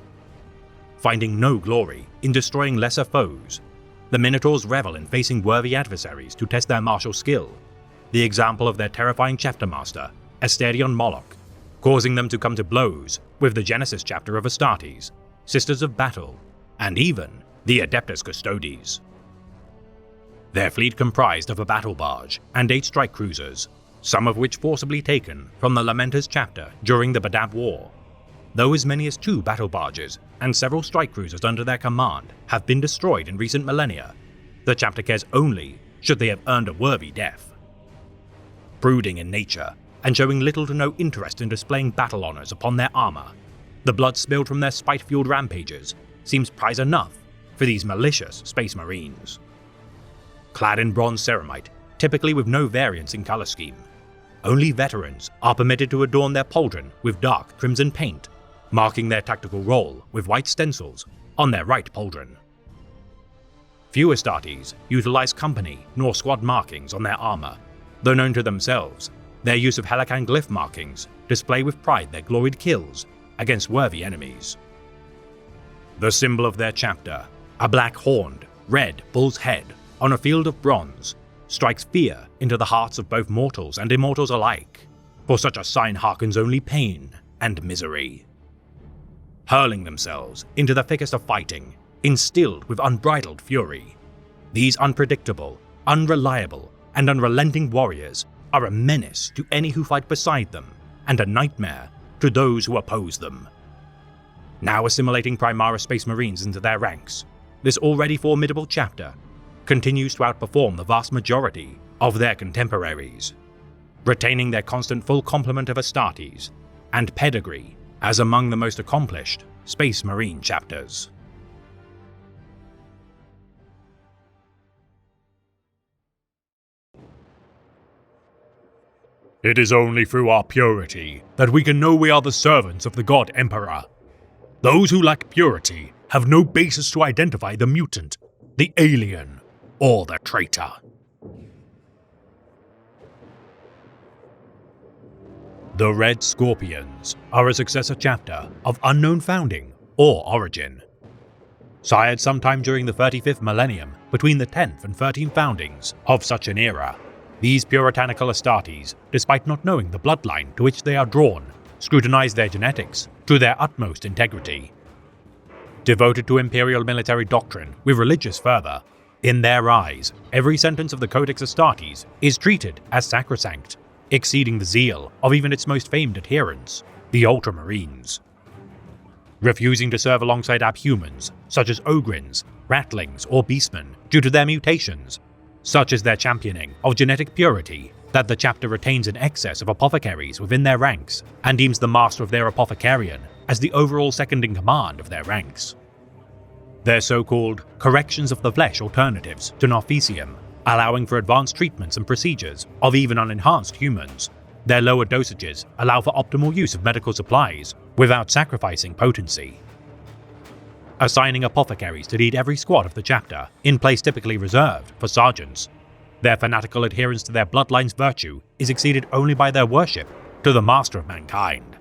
Finding no glory in destroying lesser foes, the Minotaurs revel in facing worthy adversaries to test their martial skill, the example of their terrifying chapter master, Asterion Moloch, causing them to come to blows with the Genesis chapter of Astartes, Sisters of Battle, and even the Adeptus Custodes. Their fleet comprised of a battle barge and 8 strike cruisers, some of which forcibly taken from the Lamenters chapter during the Badab War, though as many as 2 battle barges and several strike cruisers under their command have been destroyed in recent millennia. The chapter cares only should they have earned a worthy death. Brooding in nature and showing little to no interest in displaying battle honors upon their armor, the blood spilled from their spite-fueled rampages seems prize enough for these malicious space marines. Clad in bronze ceramite, typically with no variance in color scheme, only veterans are permitted to adorn their pauldron with dark crimson paint, marking their tactical role with white stencils on their right pauldron. Few Astartes utilize company nor squad markings on their armor, though known to themselves, their use of Helican glyph markings display with pride their gloried kills against worthy enemies. The symbol of their chapter, a black-horned, red bull's head on a field of bronze, strikes fear into the hearts of both mortals and immortals alike, for such a sign harkens only pain and misery. Hurling themselves into the thickest of fighting, instilled with unbridled fury, these unpredictable, unreliable, and unrelenting warriors are a menace to any who fight beside them, and a nightmare to those who oppose them. Now assimilating Primaris Space Marines into their ranks, this already formidable chapter continues to outperform the vast majority of their contemporaries, retaining their constant full complement of Astartes and pedigree as among the most accomplished Space Marine chapters. It is only through our purity that we can know we are the servants of the God Emperor. Those who lack purity have no basis to identify the mutant, the alien, or the traitor. The Red Scorpions are a successor chapter of unknown founding or origin. Sired sometime during the 35th millennium between the 10th and 13th foundings of such an era, these puritanical Astartes, despite not knowing the bloodline to which they are drawn, scrutinize their genetics to their utmost integrity. Devoted to imperial military doctrine with religious fervor, in their eyes, every sentence of the Codex Astartes is treated as sacrosanct, exceeding the zeal of even its most famed adherents, the Ultramarines. Refusing to serve alongside abhumans, such as Ogryns, Ratlings, or Beastmen, due to their mutations, such as their championing of genetic purity, that the chapter retains an excess of apothecaries within their ranks, and deems the master of their apothecarian as the overall second-in-command of their ranks. Their so-called corrections of the flesh alternatives to Narthecium, allowing for advanced treatments and procedures of even unenhanced humans, their lower dosages allow for optimal use of medical supplies without sacrificing potency. Assigning apothecaries to lead every squad of the chapter, in place typically reserved for sergeants. Their fanatical adherence to their bloodline's virtue is exceeded only by their worship to the master of mankind.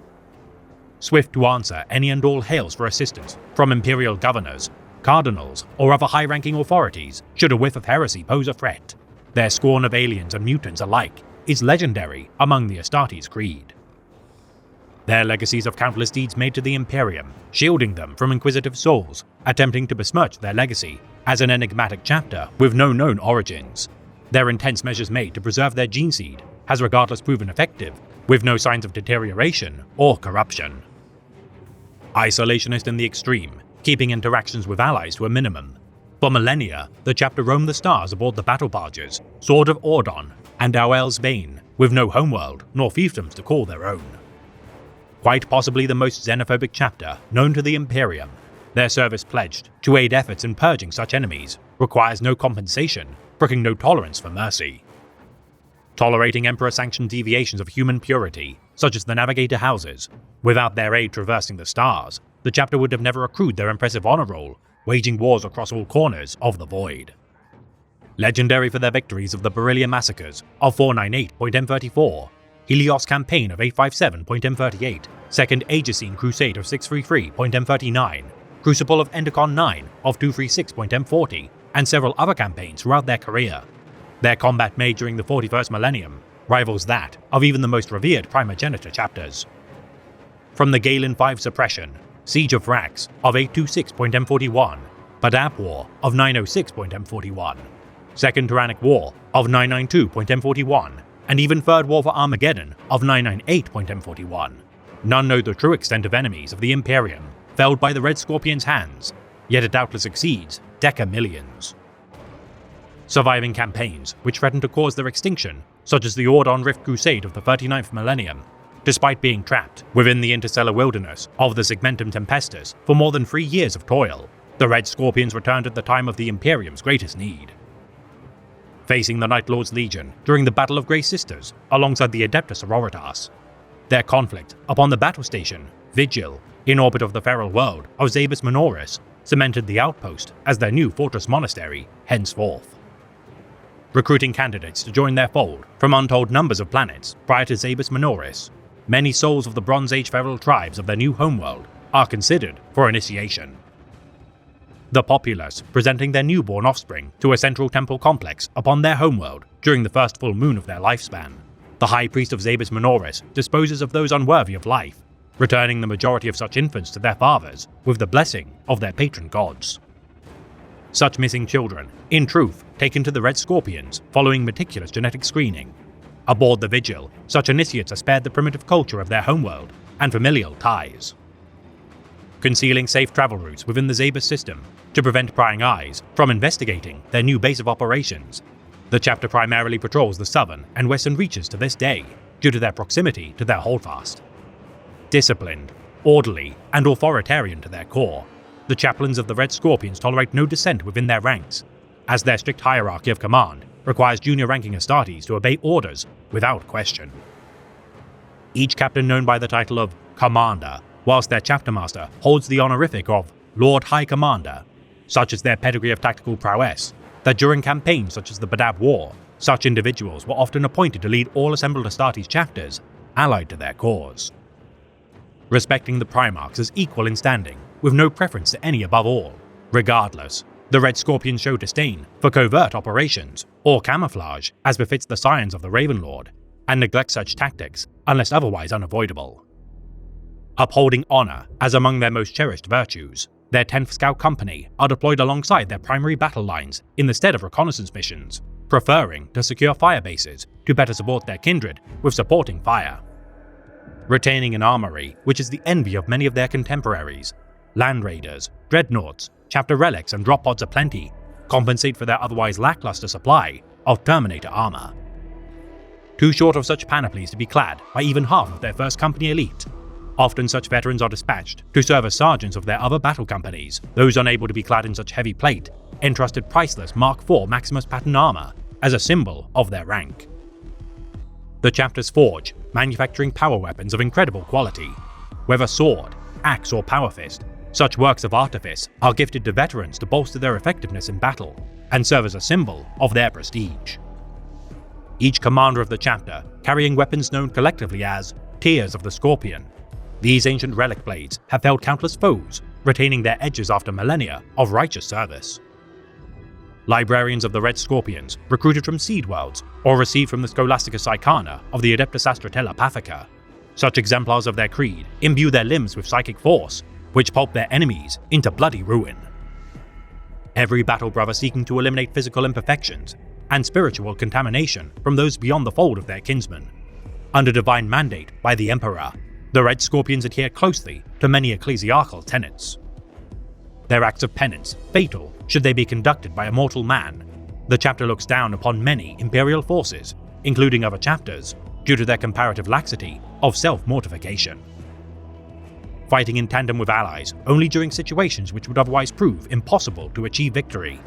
Swift to answer any and all hails for assistance from imperial governors, cardinals, or other high-ranking authorities should a whiff of heresy pose a threat, their scorn of aliens and mutants alike is legendary among the Astartes creed. Their legacies of countless deeds made to the Imperium, shielding them from inquisitive souls, attempting to besmirch their legacy as an enigmatic chapter with no known origins. Their intense measures made to preserve their gene seed has regardless proven effective, with no signs of deterioration or corruption. Isolationist in the extreme, keeping interactions with allies to a minimum. For millennia, the chapter roamed the stars aboard the battle barges, Sword of Ordon, and Auel's Bane, with no homeworld nor fiefdoms to call their own. Quite possibly the most xenophobic chapter known to the Imperium, their service pledged to aid efforts in purging such enemies requires no compensation, brooking no tolerance for mercy. Tolerating Emperor-sanctioned deviations of human purity, such as the Navigator houses, without their aid traversing the stars, the chapter would have never accrued their impressive honor roll, waging wars across all corners of the void. Legendary for their victories of the Beryllium massacres of 498.M34, Helios campaign of 857.M38, Second Aegissene Crusade of 633.M39, Crucible of Endicon 9 of 236.M40, and several other campaigns throughout their career. Their combat made during the 41st millennium rivals that of even the most revered Primogenitor chapters. From the Galen 5 suppression, Siege of Vrax of 826.M41, Badab War of 906.M41, Second Tyrannic War of 992.M41, and even Third War for Armageddon of 998.M41. None know the true extent of enemies of the Imperium, felled by the Red Scorpion's hands, yet it doubtless exceeds decamillions. Surviving campaigns which threatened to cause their extinction, such as the Ordon Rift Crusade of the 39th millennium, despite being trapped within the interstellar wilderness of the Segmentum Tempestus for more than 3 years of toil, the Red Scorpions returned at the time of the Imperium's greatest need. Facing the Night Lord's Legion during the Battle of Grey Sisters alongside the Adeptus Auroritas, their conflict upon the battle station, Vigil, in orbit of the feral world of Zabus Minoris, cemented the outpost as their new fortress monastery henceforth. Recruiting candidates to join their fold from untold numbers of planets prior to Zabus Minoris, many souls of the Bronze Age feral tribes of their new homeworld are considered for initiation. The populace presenting their newborn offspring to a central temple complex upon their homeworld during the first full moon of their lifespan. The High Priest of Zabus Minoris disposes of those unworthy of life, returning the majority of such infants to their fathers with the blessing of their patron gods. Such missing children, in truth, taken to the Red Scorpions following meticulous genetic screening. Aboard the Vigil, such initiates are spared the primitive culture of their homeworld and familial ties. Concealing safe travel routes within the Zabus system to prevent prying eyes from investigating their new base of operations, the chapter primarily patrols the southern and western reaches to this day due to their proximity to their holdfast. Disciplined, orderly, and authoritarian to their core, the chaplains of the Red Scorpions tolerate no dissent within their ranks, as their strict hierarchy of command requires junior-ranking Astartes to obey orders without question. Each captain known by the title of Commander, whilst their chapter master holds the honorific of Lord High Commander. Such is their pedigree of tactical prowess, that during campaigns such as the Badab War, such individuals were often appointed to lead all assembled Astartes chapters allied to their cause. Respecting the Primarchs as equal in standing, with no preference to any above all. Regardless, the Red Scorpions show disdain for covert operations or camouflage as befits the scions of the Ravenlord, and neglect such tactics unless otherwise unavoidable. Upholding honor as among their most cherished virtues, their 10th Scout Company are deployed alongside their primary battle lines in the stead of reconnaissance missions, preferring to secure fire bases to better support their kindred with supporting fire. Retaining an armory which is the envy of many of their contemporaries, Land Raiders, Dreadnoughts, chapter relics and drop pods aplenty compensate for their otherwise lackluster supply of Terminator armor. Too short of such panoplies to be clad by even half of their first company elite, often such veterans are dispatched to serve as sergeants of their other battle companies. Those unable to be clad in such heavy plate entrusted priceless Mark IV Maximus pattern armor as a symbol of their rank. The chapters forge, manufacturing power weapons of incredible quality. Whether sword, axe or power fist, such works of artifice are gifted to veterans to bolster their effectiveness in battle and serve as a symbol of their prestige. Each commander of the chapter carrying weapons known collectively as Tears of the Scorpion. These ancient relic blades have felled countless foes, retaining their edges after millennia of righteous service. Librarians of the Red Scorpions, recruited from seed worlds or received from the Scholastica Psychana of the Adeptus Astratella Pathica. Such exemplars of their creed imbue their limbs with psychic force, which pulp their enemies into bloody ruin. Every battle brother seeking to eliminate physical imperfections and spiritual contamination from those beyond the fold of their kinsmen. Under divine mandate by the Emperor, the Red Scorpions adhere closely to many ecclesiarchal tenets. Their acts of penance, fatal should they be conducted by a mortal man, the chapter looks down upon many Imperial forces, including other chapters, due to their comparative laxity of self-mortification. Fighting in tandem with allies only during situations which would otherwise prove impossible to achieve victory.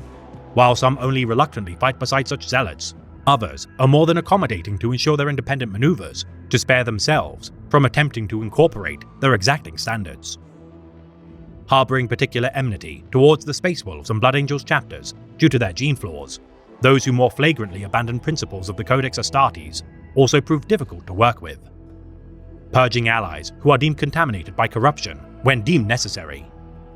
While some only reluctantly fight beside such zealots, others are more than accommodating to ensure their independent maneuvers to spare themselves from attempting to incorporate their exacting standards. Harboring particular enmity towards the Space Wolves and Blood Angels chapters due to their gene flaws, those who more flagrantly abandon principles of the Codex Astartes also prove difficult to work with. Purging allies who are deemed contaminated by corruption when deemed necessary.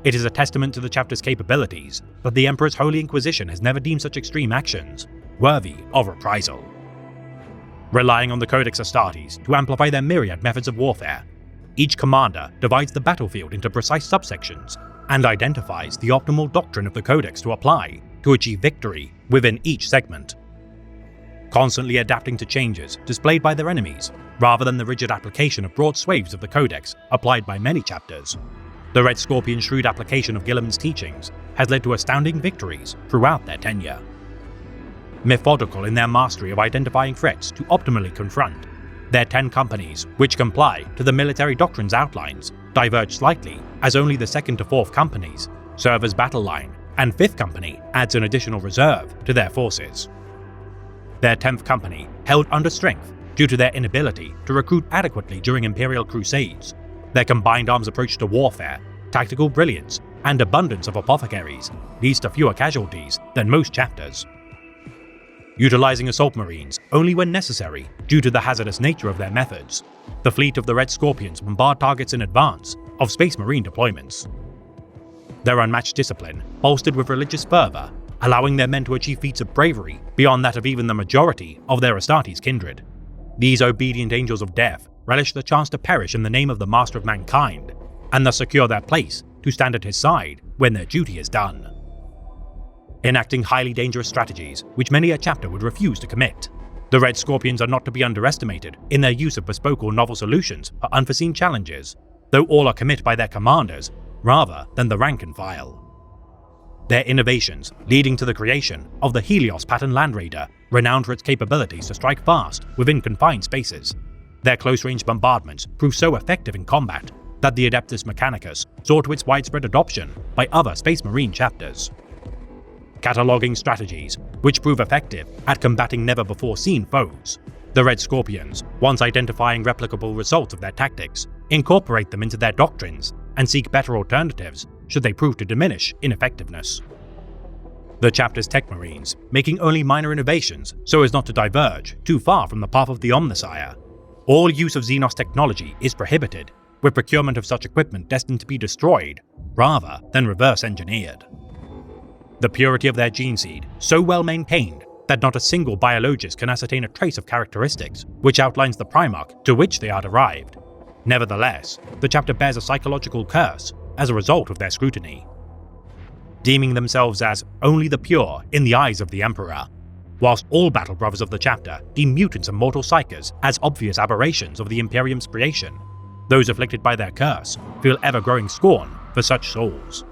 It is a testament to the chapter's capabilities that the Emperor's Holy Inquisition has never deemed such extreme actions worthy of reprisal. Relying on the Codex Astartes to amplify their myriad methods of warfare, each commander divides the battlefield into precise subsections and identifies the optimal doctrine of the Codex to apply to achieve victory within each segment. Constantly adapting to changes displayed by their enemies, rather than the rigid application of broad swathes of the Codex applied by many chapters, the Red Scorpion's shrewd application of Guilliman's teachings has led to astounding victories throughout their tenure. Methodical in their mastery of identifying threats to optimally confront, their 10 companies, which comply to the military doctrine's outlines, diverge slightly as only the 2nd to 4th companies serve as battle line, and 5th company adds an additional reserve to their forces. Their 10th company held under strength due to their inability to recruit adequately during Imperial crusades. Their combined arms approach to warfare, tactical brilliance, and abundance of apothecaries leads to fewer casualties than most chapters. utilizing assault marines only when necessary due to the hazardous nature of their methods. The fleet of the Red Scorpions bombard targets in advance of Space Marine deployments. Their unmatched discipline, bolstered with religious fervor, allowing their men to achieve feats of bravery beyond that of even the majority of their Astartes kindred. These obedient angels of death relish the chance to perish in the name of the Master of Mankind, and thus secure their place to stand at his side when their duty is done. Enacting highly dangerous strategies which many a chapter would refuse to commit, the Red Scorpions are not to be underestimated in their use of bespoke or novel solutions for unforeseen challenges, though all are commit by their commanders rather than the rank and file. Their innovations leading to the creation of the Helios pattern Land Raider, renowned for its capabilities to strike fast within confined spaces. Their close-range bombardments prove so effective in combat that the Adeptus Mechanicus saw to its widespread adoption by other Space Marine chapters. Cataloging strategies which prove effective at combating never-before-seen foes, the Red Scorpions, once identifying replicable results of their tactics, incorporate them into their doctrines and seek better alternatives should they prove to diminish in effectiveness. The chapter's tech marines making only minor innovations so as not to diverge too far from the path of the Omnissiah. All use of Xenos technology is prohibited, with procurement of such equipment destined to be destroyed rather than reverse engineered. The purity of their gene seed so well maintained that not a single biologist can ascertain a trace of characteristics which outlines the Primarch to which they are derived. Nevertheless, the chapter bears a psychological curse as a result of their scrutiny. Deeming themselves as only the pure in the eyes of the Emperor, whilst all battle brothers of the chapter deem mutants and mortal psychers as obvious aberrations of the Imperium's creation, those afflicted by their curse feel ever-growing scorn for such souls.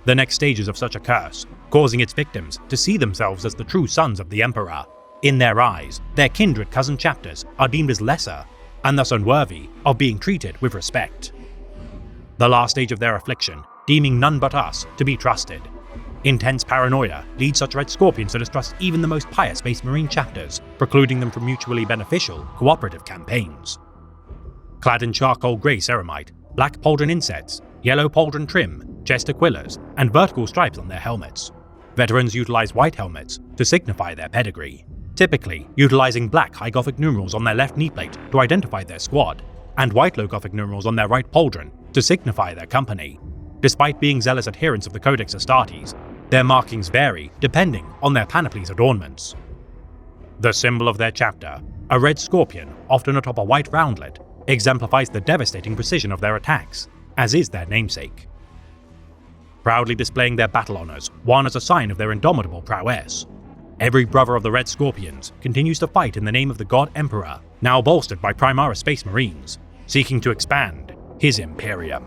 The next stages of such a curse, causing its victims to see themselves as the true sons of the Emperor. In their eyes, their kindred cousin chapters are deemed as lesser, and thus unworthy of being treated with respect. The last stage of their affliction, deeming none but us to be trusted. Intense paranoia leads such Red Scorpions to distrust even the most pious Space Marine chapters, precluding them from mutually beneficial, cooperative campaigns. Clad in charcoal grey ceramite, black pauldron insets, yellow pauldron trim, chest aquillas, and vertical stripes on their helmets, veterans utilize white helmets to signify their pedigree, typically utilizing black High Gothic numerals on their left knee plate to identify their squad, and white Low Gothic numerals on their right pauldron to signify their company. Despite being zealous adherents of the Codex Astartes, their markings vary depending on their panoply's adornments. The symbol of their chapter, a red scorpion often atop a white roundlet, exemplifies the devastating precision of their attacks, as is their namesake. Proudly displaying their battle honors, one as a sign of their indomitable prowess, every brother of the Red Scorpions continues to fight in the name of the God Emperor, now bolstered by Primaris Space Marines, seeking to expand his Imperium.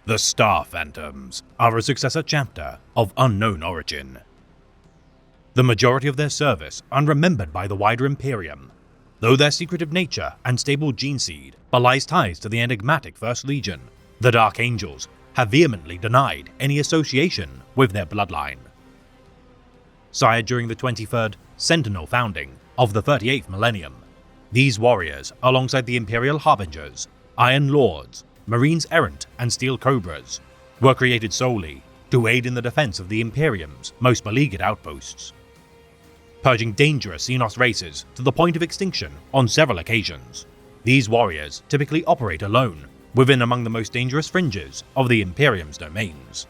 The Star Phantoms are a successor chapter of unknown origin. The majority of their service unremembered by the wider Imperium, though their secretive nature and stable gene seed belies ties to the enigmatic First Legion. The Dark Angels have vehemently denied any association with their bloodline. Sired during the 23rd Sentinel founding of the 38th millennium, these warriors, alongside the Imperial Harbingers, Iron Lords, Marines Errant, and Steel Cobras, were created solely to aid in the defense of the Imperium's most beleaguered outposts, purging dangerous Xenos races to the point of extinction on several occasions. These warriors typically operate alone within among the most dangerous fringes of the Imperium's domains.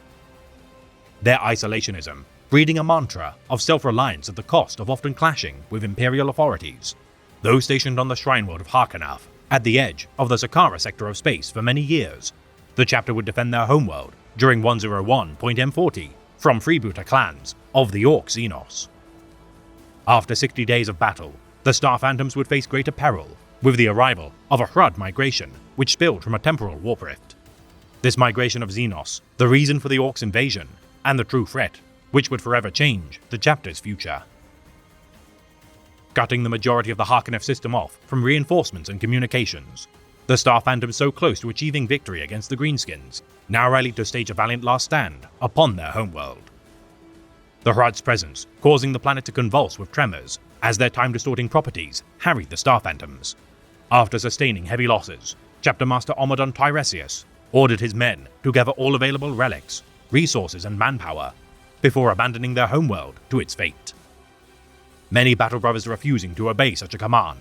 Their isolationism breeding a mantra of self-reliance at the cost of often clashing with Imperial authorities. Though stationed on the shrine world of Harkanath, at the edge of the Sakara sector of space for many years, the chapter would defend their homeworld during 101.M40 from freebooter clans of the Orc Xenos. After 60 days of battle, the Star Phantoms would face greater peril with the arrival of a Hrud migration which spilled from a temporal warp rift. This migration of Xenos, the reason for the Orcs' invasion, and the true threat which would forever change the chapter's future. Cutting the majority of the Harkanath system off from reinforcements and communications, the Star Phantoms so close to achieving victory against the Greenskins now rallied to stage a valiant last stand upon their homeworld. The Hrud's presence causing the planet to convulse with tremors as their time-distorting properties harried the Star Phantoms. After sustaining heavy losses, Chapter Master Ommodon Tiresias ordered his men to gather all available relics, resources, and manpower before abandoning their homeworld to its fate. Many Battle Brothers refusing to obey such a command,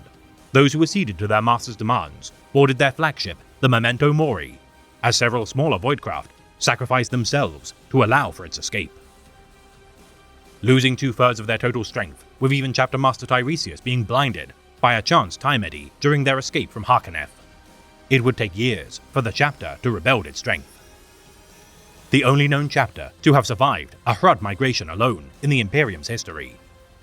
those who acceded to their master's demands boarded their flagship, the Memento Mori, as several smaller Voidcraft sacrificed themselves to allow for its escape. Losing 2/3 of their total strength, with even Chapter Master Tiresias being blinded by a chance time eddy during their escape from Harkonneth, it would take years for the chapter to rebuild its strength. The only known chapter to have survived a Hrud migration alone in the Imperium's history,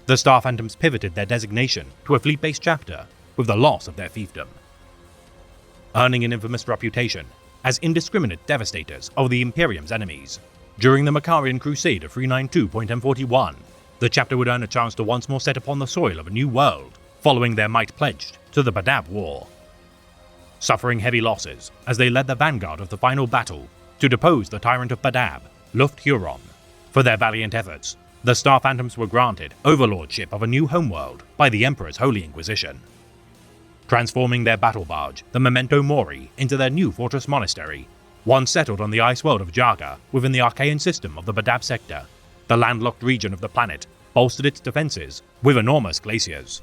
the Star Phantoms pivoted their designation to a fleet-based chapter with the loss of their fiefdom. Earning an infamous reputation as indiscriminate devastators of the Imperium's enemies, during the Makarian Crusade of 392.M41, the chapter would earn a chance to once more set upon the soil of a new world following their might pledged to the Badab War. Suffering heavy losses as they led the vanguard of the final battle to depose the tyrant of Badab, Luft Huron. For their valiant efforts, the Star Phantoms were granted overlordship of a new homeworld by the Emperor's Holy Inquisition, transforming their battle barge, the Memento Mori, into their new fortress monastery. Once settled on the ice world of Jaga within the Archaean system of the Badab sector, the landlocked region of the planet bolstered its defenses with enormous glaciers.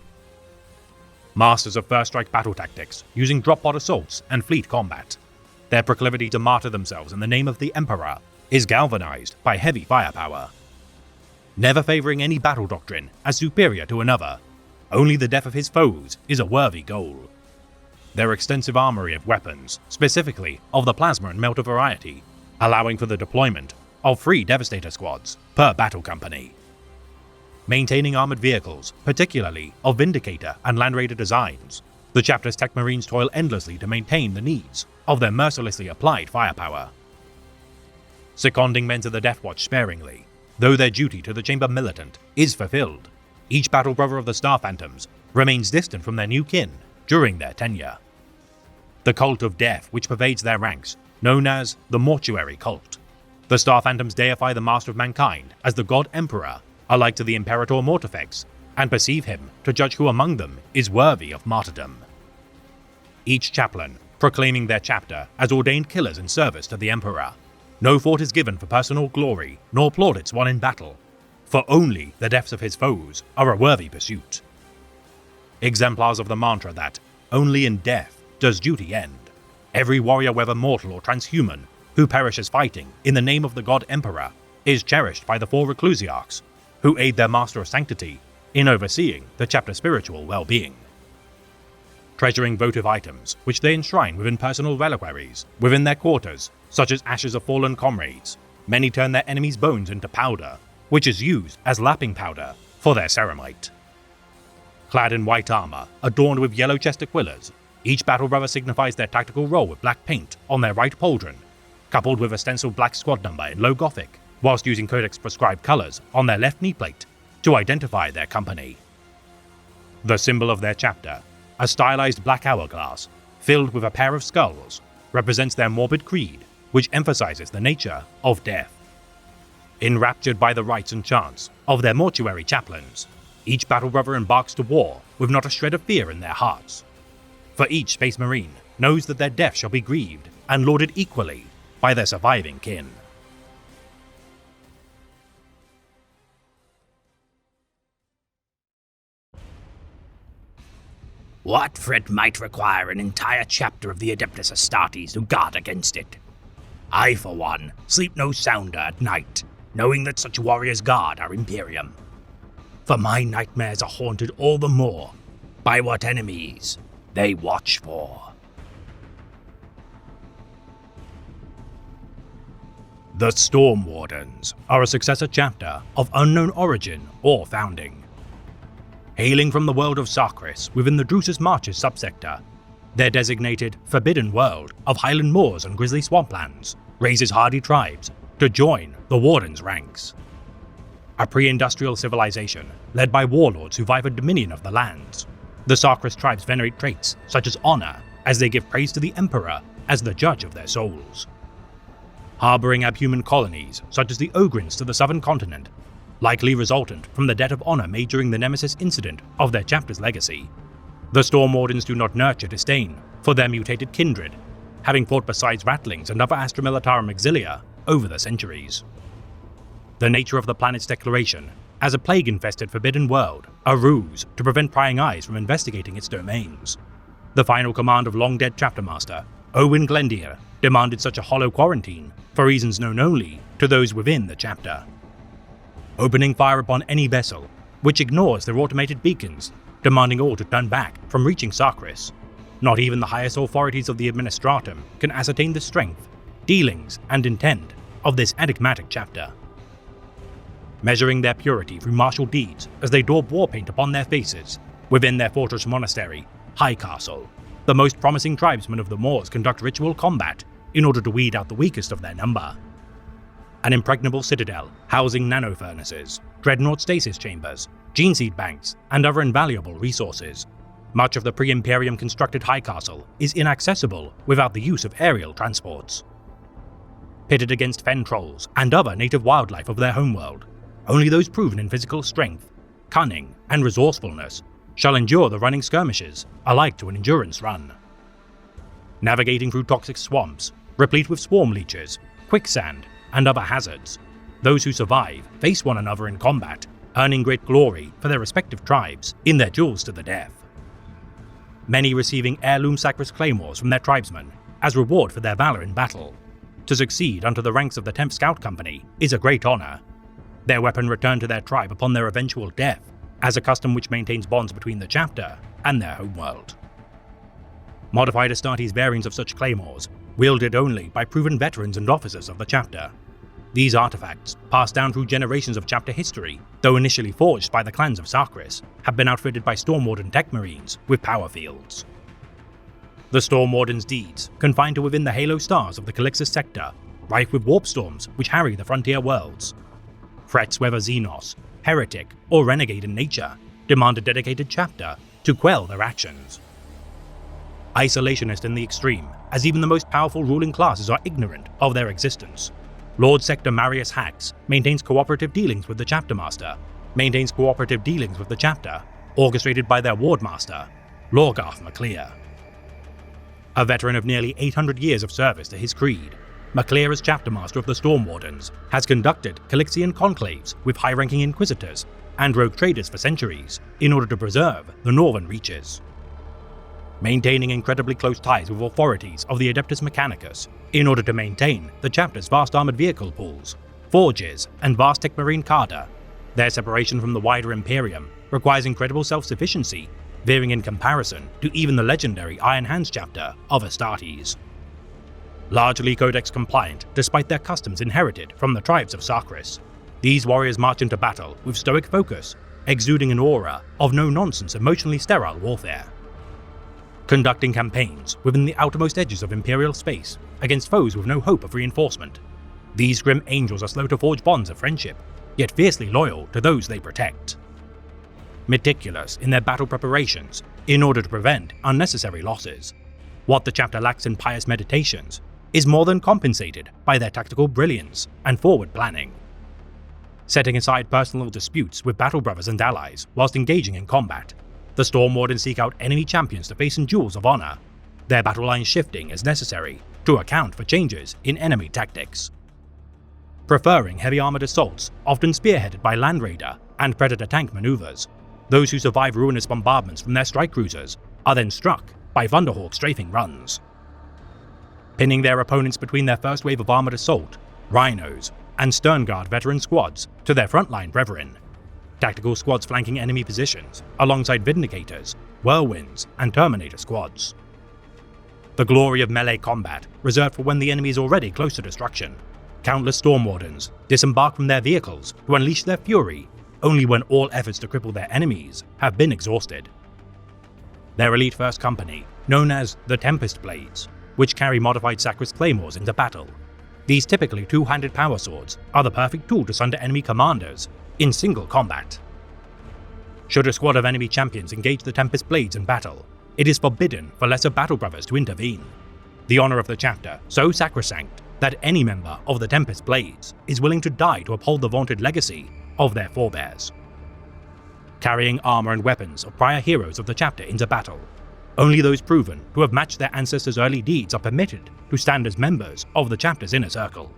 Masters of first strike battle tactics, using drop pod assaults and fleet combat, their proclivity to martyr themselves in the name of the Emperor is galvanized by heavy firepower. Never favoring any battle doctrine as superior to another, only the death of his foes is a worthy goal. Their extensive armory of weapons, specifically of the plasma and melter variety, allowing for the deployment of 3 Devastator squads per battle company. Maintaining armored vehicles, particularly of Vindicator and Land Raider designs, the chapter's tech marines toil endlessly to maintain the needs of their mercilessly applied firepower. Seconding men to the Death Watch sparingly, though their duty to the Chamber Militant is fulfilled, each Battle Brother of the Star Phantoms remains distant from their new kin during their tenure. The cult of death which pervades their ranks, known as the Mortuary Cult. The Star Phantoms deify the Master of Mankind as the God Emperor, alike to the Imperator Mortifex, and perceive him to judge who among them is worthy of martyrdom. Each chaplain proclaiming their chapter as ordained killers in service to the Emperor. No thought is given for personal glory, nor plaudits won in battle, for only the deaths of his foes are a worthy pursuit. Exemplars of the mantra that only in death does duty end. Every warrior, whether mortal or transhuman, who perishes fighting in the name of the God Emperor is cherished by the 4 Reclusiarchs, who aid their Master of Sanctity in overseeing the chapter's spiritual well-being. Treasuring votive items, which they enshrine within personal reliquaries within their quarters, such as ashes of fallen comrades, many turn their enemies' bones into powder, which is used as lapping powder for their ceramite. Clad in white armor, adorned with yellow chest aquillas, each battle brother signifies their tactical role with black paint on their right pauldron, coupled with a stenciled black squad number in low Gothic, whilst using Codex-prescribed colors on their left knee plate to identify their company. The symbol of their chapter, a stylized black hourglass filled with a pair of skulls, represents their morbid creed, which emphasizes the nature of death. Enraptured by the rites and chants of their mortuary chaplains, each battle brother embarks to war with not a shred of fear in their hearts. For each Space Marine knows that their death shall be grieved and lauded equally by their surviving kin. What threat might require an entire chapter of the Adeptus Astartes to guard against it? I, for one, sleep no sounder at night, knowing that such warriors guard our Imperium. For my nightmares are haunted all the more by what enemies they watch for. The Storm Wardens are a successor chapter of unknown origin or founding. Hailing from the world of Sarkris within the Drusus Marches subsector, their designated Forbidden World of highland moors and grisly swamplands raises hardy tribes to join the Wardens' ranks. A pre-industrial civilization led by warlords who vie for dominion of the lands, the Sarkris tribes venerate traits such as honor as they give praise to the Emperor as the judge of their souls. Harboring abhuman colonies such as the Ogrins to the southern continent, likely resultant from the debt of honor made during the Nemesis incident of their chapter's legacy, the Storm Wardens do not nurture disdain for their mutated kindred having fought besides Ratlings and other Astra Militarum Auxilia over the centuries. The nature of the planet's declaration as a plague-infested forbidden world, a ruse to prevent prying eyes from investigating its domains. The final command of long-dead Chapter Master Owen Glendier demanded such a hollow quarantine for reasons known only to those within the chapter. Opening fire upon any vessel which ignores their automated beacons, demanding all to turn back from reaching Sarkris. Not even the highest authorities of the Administratum can ascertain the strength, dealings, and intent of this enigmatic chapter. Measuring their purity through martial deeds as they daub war paint upon their faces, within their fortress monastery, High Castle, the most promising tribesmen of the Moors conduct ritual combat in order to weed out the weakest of their number. An impregnable citadel housing nano-furnaces, dreadnought stasis chambers, gene seed banks, and other invaluable resources. Much of the pre-Imperium constructed High Castle is inaccessible without the use of aerial transports. Pitted against fen trolls and other native wildlife of their homeworld, only those proven in physical strength, cunning, and resourcefulness shall endure the running skirmishes, alike to an endurance run. Navigating through toxic swamps, replete with swarm leeches, quicksand, and other hazards, those who survive face one another in combat, earning great glory for their respective tribes in their duels to the death. Many receiving heirloom Sakris claymores from their tribesmen as reward for their valor in battle. To succeed under the ranks of the 10th Scout Company is a great honor. Their weapon returned to their tribe upon their eventual death, as a custom which maintains bonds between the chapter and their homeworld. Modified Astartes variants of such claymores, wielded only by proven veterans and officers of the chapter. These artifacts, passed down through generations of chapter history, though initially forged by the clans of Sarkris, have been outfitted by Storm Warden tech marines with power fields. The Storm Warden's deeds, confined to within the halo stars of the Calixis sector, rife with warp storms which harry the frontier worlds. Threats whether Xenos, heretic, or renegade in nature, demand a dedicated chapter to quell their actions. Isolationist in the extreme, as even the most powerful ruling classes are ignorant of their existence. Lord Sector Marius Hax maintains cooperative dealings with the Chapter Master, orchestrated by their Ward Master, Lorgarth MacLear. A veteran of nearly 800 years of service to his creed, MacLear as Chapter Master of the Storm Wardens has conducted Calixian conclaves with high-ranking inquisitors and rogue traders for centuries in order to preserve the northern reaches. Maintaining incredibly close ties with authorities of the Adeptus Mechanicus in order to maintain the chapter's vast armored vehicle pools, forges, and vast tech marine cadre, their separation from the wider Imperium requires incredible self-sufficiency, veering in comparison to even the legendary Iron Hands chapter of Astartes. Largely Codex compliant despite their customs inherited from the tribes of Sarkris, these warriors march into battle with stoic focus, exuding an aura of no-nonsense emotionally sterile warfare. Conducting campaigns within the outermost edges of Imperial space against foes with no hope of reinforcement, these grim angels are slow to forge bonds of friendship, yet fiercely loyal to those they protect. Meticulous in their battle preparations in order to prevent unnecessary losses, what the chapter lacks in pious meditations is more than compensated by their tactical brilliance and forward planning. Setting aside personal disputes with battle brothers and allies whilst engaging in combat, the Storm Wardens seek out enemy champions to face in duels of honor, their battle lines shifting as necessary to account for changes in enemy tactics. Preferring heavy armored assaults, often spearheaded by Land Raider and Predator tank maneuvers, those who survive ruinous bombardments from their strike cruisers are then struck by Thunderhawk strafing runs. Pinning their opponents between their first wave of armored assault, Rhinos, and Sternguard veteran squads to their frontline brethren. Tactical squads flanking enemy positions, alongside Vindicators, Whirlwinds, and Terminator squads. The glory of melee combat, reserved for when the enemy is already close to destruction. Countless Storm Wardens disembark from their vehicles to unleash their fury, only when all efforts to cripple their enemies have been exhausted. Their elite first company, known as the Tempest Blades, which carry modified Sakris claymores into battle. These typically two-handed power swords are the perfect tool to sunder enemy commanders in single combat. Should a squad of enemy champions engage the Tempest Blades in battle, it is forbidden for lesser battle brothers to intervene. The honor of the chapter so sacrosanct that any member of the Tempest Blades is willing to die to uphold the vaunted legacy of their forebears. Carrying armor and weapons of prior heroes of the chapter into battle, Only those proven to have matched their ancestors' early deeds are permitted to stand as members of the chapter's inner circle.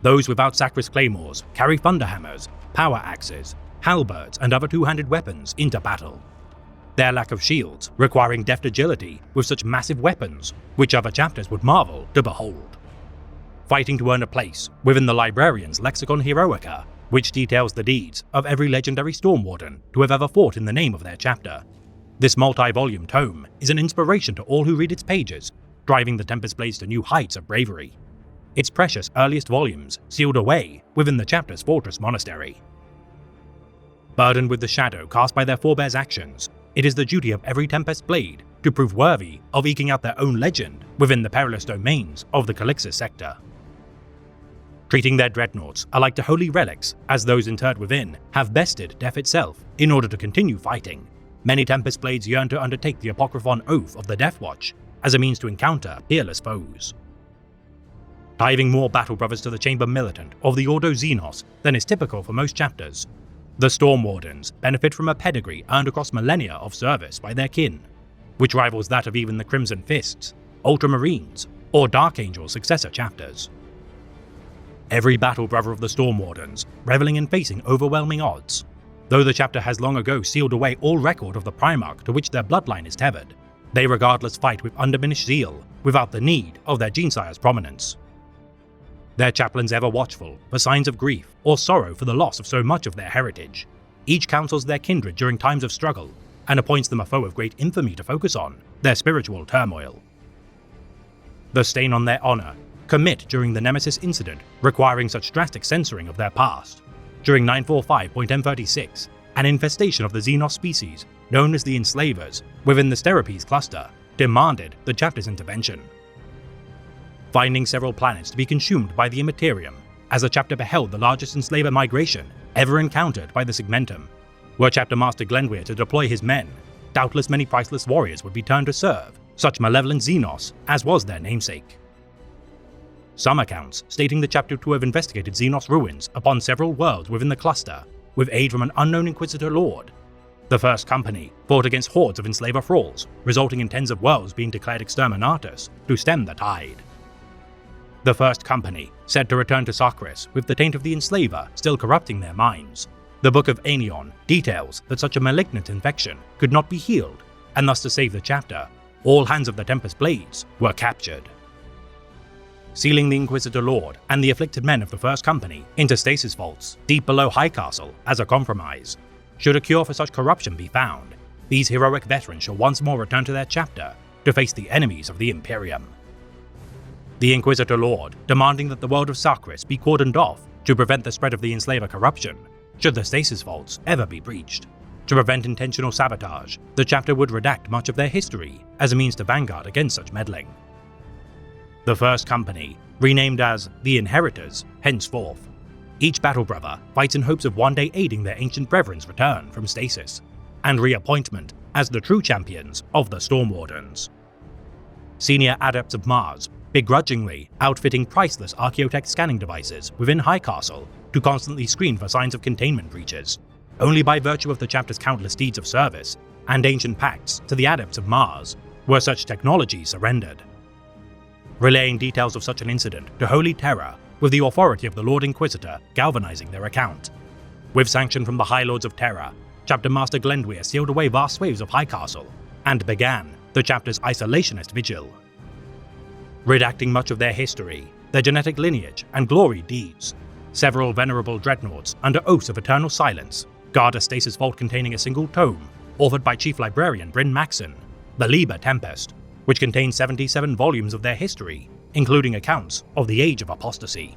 Those without Sacris claymores carry thunderhammers, power axes, halberds, and other two-handed weapons into battle. Their lack of shields, requiring deft agility with such massive weapons, which other chapters would marvel to behold. Fighting to earn a place within the librarian's Lexicon Heroica, which details the deeds of every legendary Stormwarden to have ever fought in the name of their chapter. This multi-volume tome is an inspiration to all who read its pages, driving the Tempest Blades to new heights of bravery. Its precious earliest volumes sealed away within the chapter's fortress monastery. Burdened with the shadow cast by their forebears' actions, it is the duty of every Tempest Blade to prove worthy of eking out their own legend within the perilous domains of the Calixis sector. Treating their dreadnoughts alike to holy relics, as those interred within have bested death itself in order to continue fighting, many Tempest Blades yearn to undertake the Apocryphon Oath of the Death Watch as a means to encounter peerless foes. Diving more battle brothers to the Chamber Militant of the Ordo Xenos than is typical for most chapters, the Stormwardens benefit from a pedigree earned across millennia of service by their kin, which rivals that of even the Crimson Fists, Ultramarines, or Dark Angel successor chapters. Every battle brother of the Stormwardens reveling in facing overwhelming odds, though the chapter has long ago sealed away all record of the Primarch to which their bloodline is tethered, they regardless fight with undiminished zeal without the need of their genesire's prominence. Their chaplains ever watchful for signs of grief or sorrow for the loss of so much of their heritage, each counsels their kindred during times of struggle and appoints them a foe of great infamy to focus on their spiritual turmoil. The stain on their honor commit during the Nemesis incident requiring such drastic censoring of their past. During 945.M36, an infestation of the Xenos species, known as the Enslavers, within the Sterapes cluster, demanded the chapter's intervention. Finding several planets to be consumed by the Immaterium, as the chapter beheld the largest enslaver migration ever encountered by the Segmentum, were Chapter Master Glenweir to deploy his men, doubtless many priceless warriors would be turned to serve such malevolent Xenos as was their namesake. Some accounts stating the chapter to have investigated Xenos ruins upon several worlds within the cluster, with aid from an unknown Inquisitor Lord. The First Company fought against hordes of enslaver thralls, resulting in tens of worlds being declared exterminatus to stem the tide. The First Company, said to return to Sacris with the taint of the enslaver still corrupting their minds. The Book of Aeneon details that such a malignant infection could not be healed, and thus to save the chapter, all hands of the Tempest Blades were captured. Sealing the Inquisitor Lord and the afflicted men of the First Company into stasis vaults deep below High Castle as a compromise. Should a cure for such corruption be found, these heroic veterans shall once more return to their chapter to face the enemies of the Imperium. The Inquisitor Lord demanding that the world of Sacris be cordoned off to prevent the spread of the enslaver corruption, should the stasis vaults ever be breached. To prevent intentional sabotage, the chapter would redact much of their history as a means to vanguard against such meddling. The First Company, renamed as the Inheritors henceforth, each battle brother fights in hopes of one day aiding their ancient brethren's return from stasis, and reappointment as the true champions of the Stormwardens. Senior adepts of Mars begrudgingly outfitting priceless Archaeotech scanning devices within High Castle to constantly screen for signs of containment breaches, only by virtue of the chapter's countless deeds of service and ancient pacts to the adepts of Mars were such technology surrendered. Relaying details of such an incident to Holy Terror with the authority of the Lord Inquisitor galvanizing their account. With sanction from the High Lords of Terror, Chapter Master Glenweir sealed away vast swathes of High Castle and began the chapter's isolationist vigil. Redacting much of their history, their genetic lineage and gloried deeds, several venerable dreadnoughts under oaths of eternal silence guard a stasis vault containing a single tome authored by Chief Librarian Bryn Maxon, the Liber Tempest, which contains 77 volumes of their history, including accounts of the Age of Apostasy.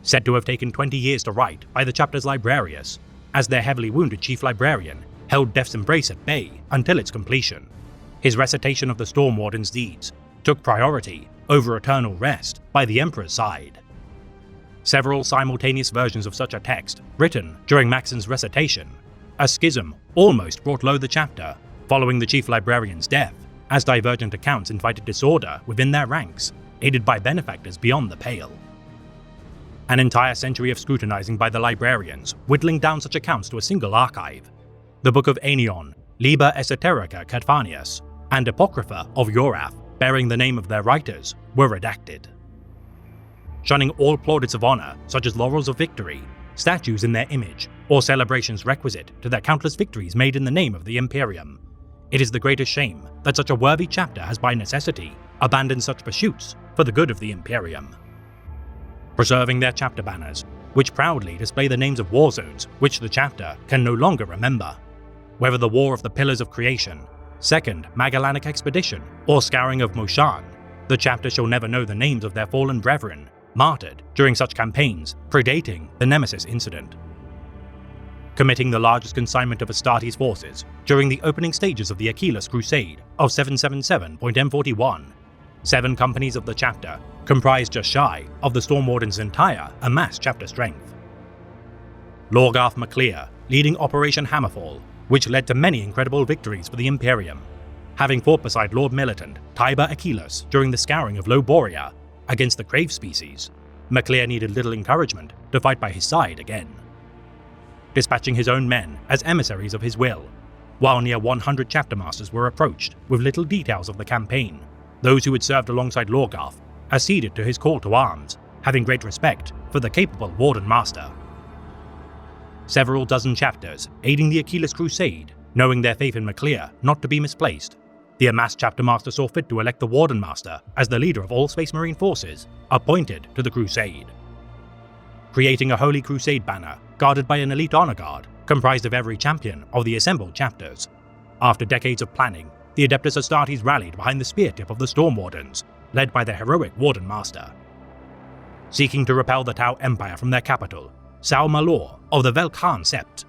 Said to have taken 20 years to write by the chapter's librarius, as their heavily wounded Chief Librarian held Death's embrace at bay until its completion. His recitation of the Stormwarden's deeds took priority over eternal rest by the Emperor's side. Several simultaneous versions of such a text, written during Maxon's recitation, a schism almost brought low the chapter following the Chief Librarian's death, as divergent accounts invited disorder within their ranks, aided by benefactors beyond the pale. An entire century of scrutinizing by the librarians, whittling down such accounts to a single archive. The Book of Aeneon Liber Esoterica Cadfanius, and Apocrypha of Yorath, bearing the name of their writers, were redacted. Shunning all plaudits of honor, such as laurels of victory, statues in their image, or celebrations requisite to their countless victories made in the name of the Imperium, it is the greatest shame that such a worthy chapter has by necessity abandoned such pursuits for the good of the Imperium. Preserving their chapter banners, which proudly display the names of war zones which the chapter can no longer remember, whether the War of the Pillars of Creation, Second Magellanic Expedition, or Scouring of Moshan, the chapter shall never know the names of their fallen brethren, martyred during such campaigns predating the Nemesis incident. Committing the largest consignment of Astartes forces during the opening stages of the Achilles Crusade of 777.M41, 7 companies of the chapter comprised just shy of the Stormwarden's entire amassed chapter strength. Lorgarth MacLear leading Operation Hammerfall, which led to many incredible victories for the Imperium, having fought beside Lord Militant Tiber Achilles during the scouring of Low Borea against the Crave species, MacLear needed little encouragement to fight by his side again. Dispatching his own men as emissaries of his will, while near 100 chapter masters were approached with little details of the campaign, those who had served alongside Lorgarth acceded to his call to arms, having great respect for the capable Warden Master. Several dozen chapters aiding the Achilles Crusade, knowing their faith in MacLear not to be misplaced, the amassed chapter master saw fit to elect the Warden Master as the leader of all Space Marine forces appointed to the crusade. Creating a Holy Crusade banner guarded by an elite honor guard comprised of every champion of the assembled chapters. After decades of planning, the Adeptus Astartes rallied behind the spear tip of the Stormwardens, led by their heroic Warden Master. Seeking to repel the Tau Empire from their capital, Sal Malor of the Velkhan Sept,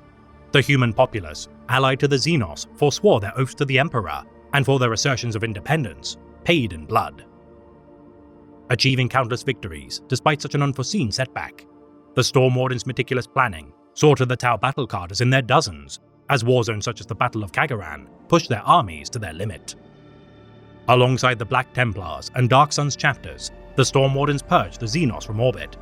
the human populace, allied to the Xenos, forswore their oaths to the Emperor, and for their assertions of independence, paid in blood. Achieving countless victories despite such an unforeseen setback, the Stormwardens' meticulous planning saw to the Tau battle carders in their dozens, as war zones such as the Battle of Kagaran pushed their armies to their limit. Alongside the Black Templars and Dark Suns chapters, the Stormwardens purged the Xenos from orbit,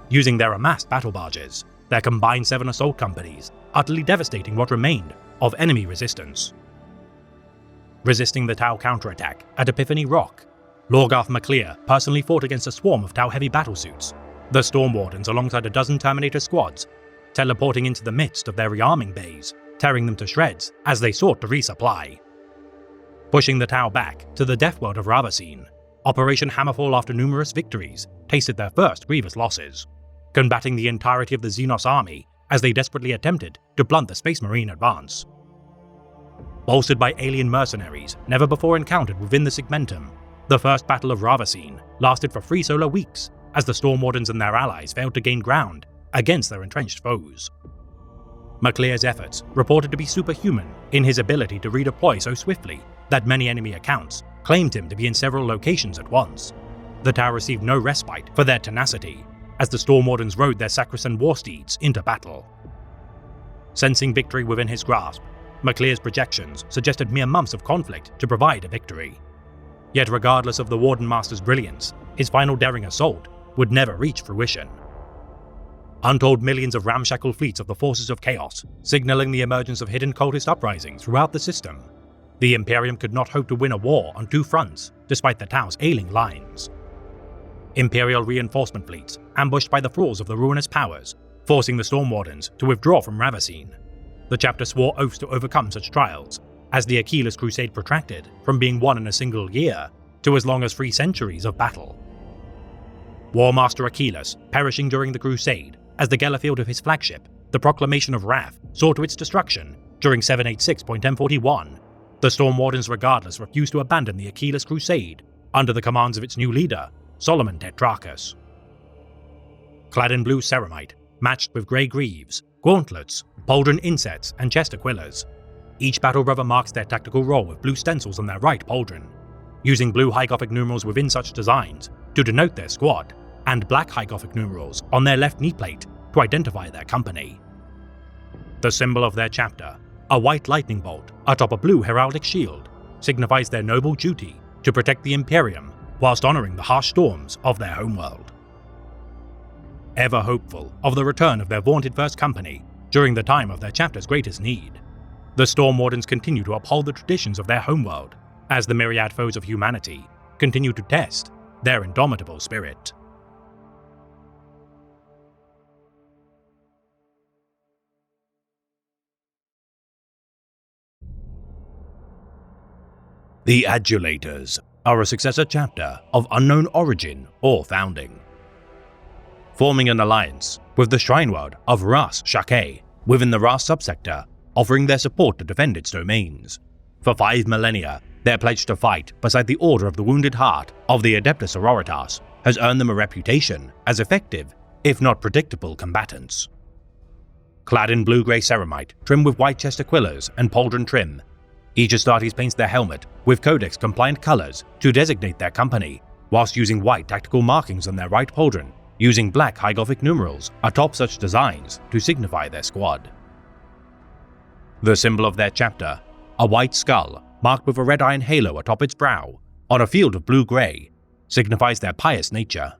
using their amassed battle barges, their combined 7 assault companies, utterly devastating what remained of enemy resistance. Resisting the Tau counterattack at Epiphany Rock, Lorgarth MacLear personally fought against a swarm of Tau heavy battlesuits, the Stormwardens alongside a dozen Terminator squads, teleporting into the midst of their rearming bays, tearing them to shreds as they sought to resupply. Pushing the Tau back to the death world of Ravaseen, Operation Hammerfall, after numerous victories, tasted their first grievous losses, combating the entirety of the Xenos army as they desperately attempted to blunt the Space Marine advance. Bolstered by alien mercenaries never before encountered within the Segmentum, the First Battle of Ravaseen lasted for 3 solar weeks as the Stormwardens and their allies failed to gain ground against their entrenched foes. MacLear's efforts reported to be superhuman in his ability to redeploy so swiftly that many enemy accounts claimed him to be in several locations at once. The Tau received no respite for their tenacity as the Stormwardens rode their Sacrosanct war steeds into battle. Sensing victory within his grasp, MacLear's projections suggested mere months of conflict to provide a victory. Yet regardless of the Warden Master's brilliance, his final daring assault would never reach fruition. Untold millions of ramshackle fleets of the forces of chaos, signaling the emergence of hidden cultist uprisings throughout the system, the Imperium could not hope to win a war on 2 fronts despite the Tau's ailing lines. Imperial reinforcement fleets ambushed by the thralls of the ruinous powers, forcing the Stormwardens to withdraw from Ravaseen. The chapter swore oaths to overcome such trials, as the Achilles Crusade protracted from being won in a single year to as long as 3 centuries of battle. War Master Achilles perishing during the Crusade as the Gellerfield of his flagship, the Proclamation of Wrath, saw to its destruction during 786.M41, the Stormwardens regardless refused to abandon the Achilles Crusade under the commands of its new leader, Solomon Tetrarchus. Clad in blue ceramite, matched with grey greaves, gauntlets, pauldron insets, and chest aquillas, each battle brother marks their tactical role with blue stencils on their right pauldron, using blue High Gothic numerals within such designs to denote their squad, and black High Gothic numerals on their left knee plate to identify their company. The symbol of their chapter, a white lightning bolt atop a blue heraldic shield, signifies their noble duty to protect the Imperium whilst honouring the harsh storms of their homeworld. Ever hopeful of the return of their vaunted first company during the time of their chapter's greatest need, the Storm Wardens continue to uphold the traditions of their homeworld as the myriad foes of humanity continue to test their indomitable spirit. The Adulators are a successor chapter of unknown origin or founding, forming an alliance with the shrine world of Ras Shakeh within the Ras subsector, offering their support to defend its domains. For 5 millennia, their pledge to fight beside the Order of the Wounded Heart of the Adeptus Sororitas has earned them a reputation as effective, if not predictable, combatants. Clad in blue-grey ceramite trimmed with white chest aquillas and pauldron trim, each Astartes paints their helmet with Codex-compliant colors to designate their company, whilst using white tactical markings on their right pauldron, using black High Gothic numerals atop such designs to signify their squad. The symbol of their chapter, a white skull marked with a red iron halo atop its brow, on a field of blue-grey, signifies their pious nature.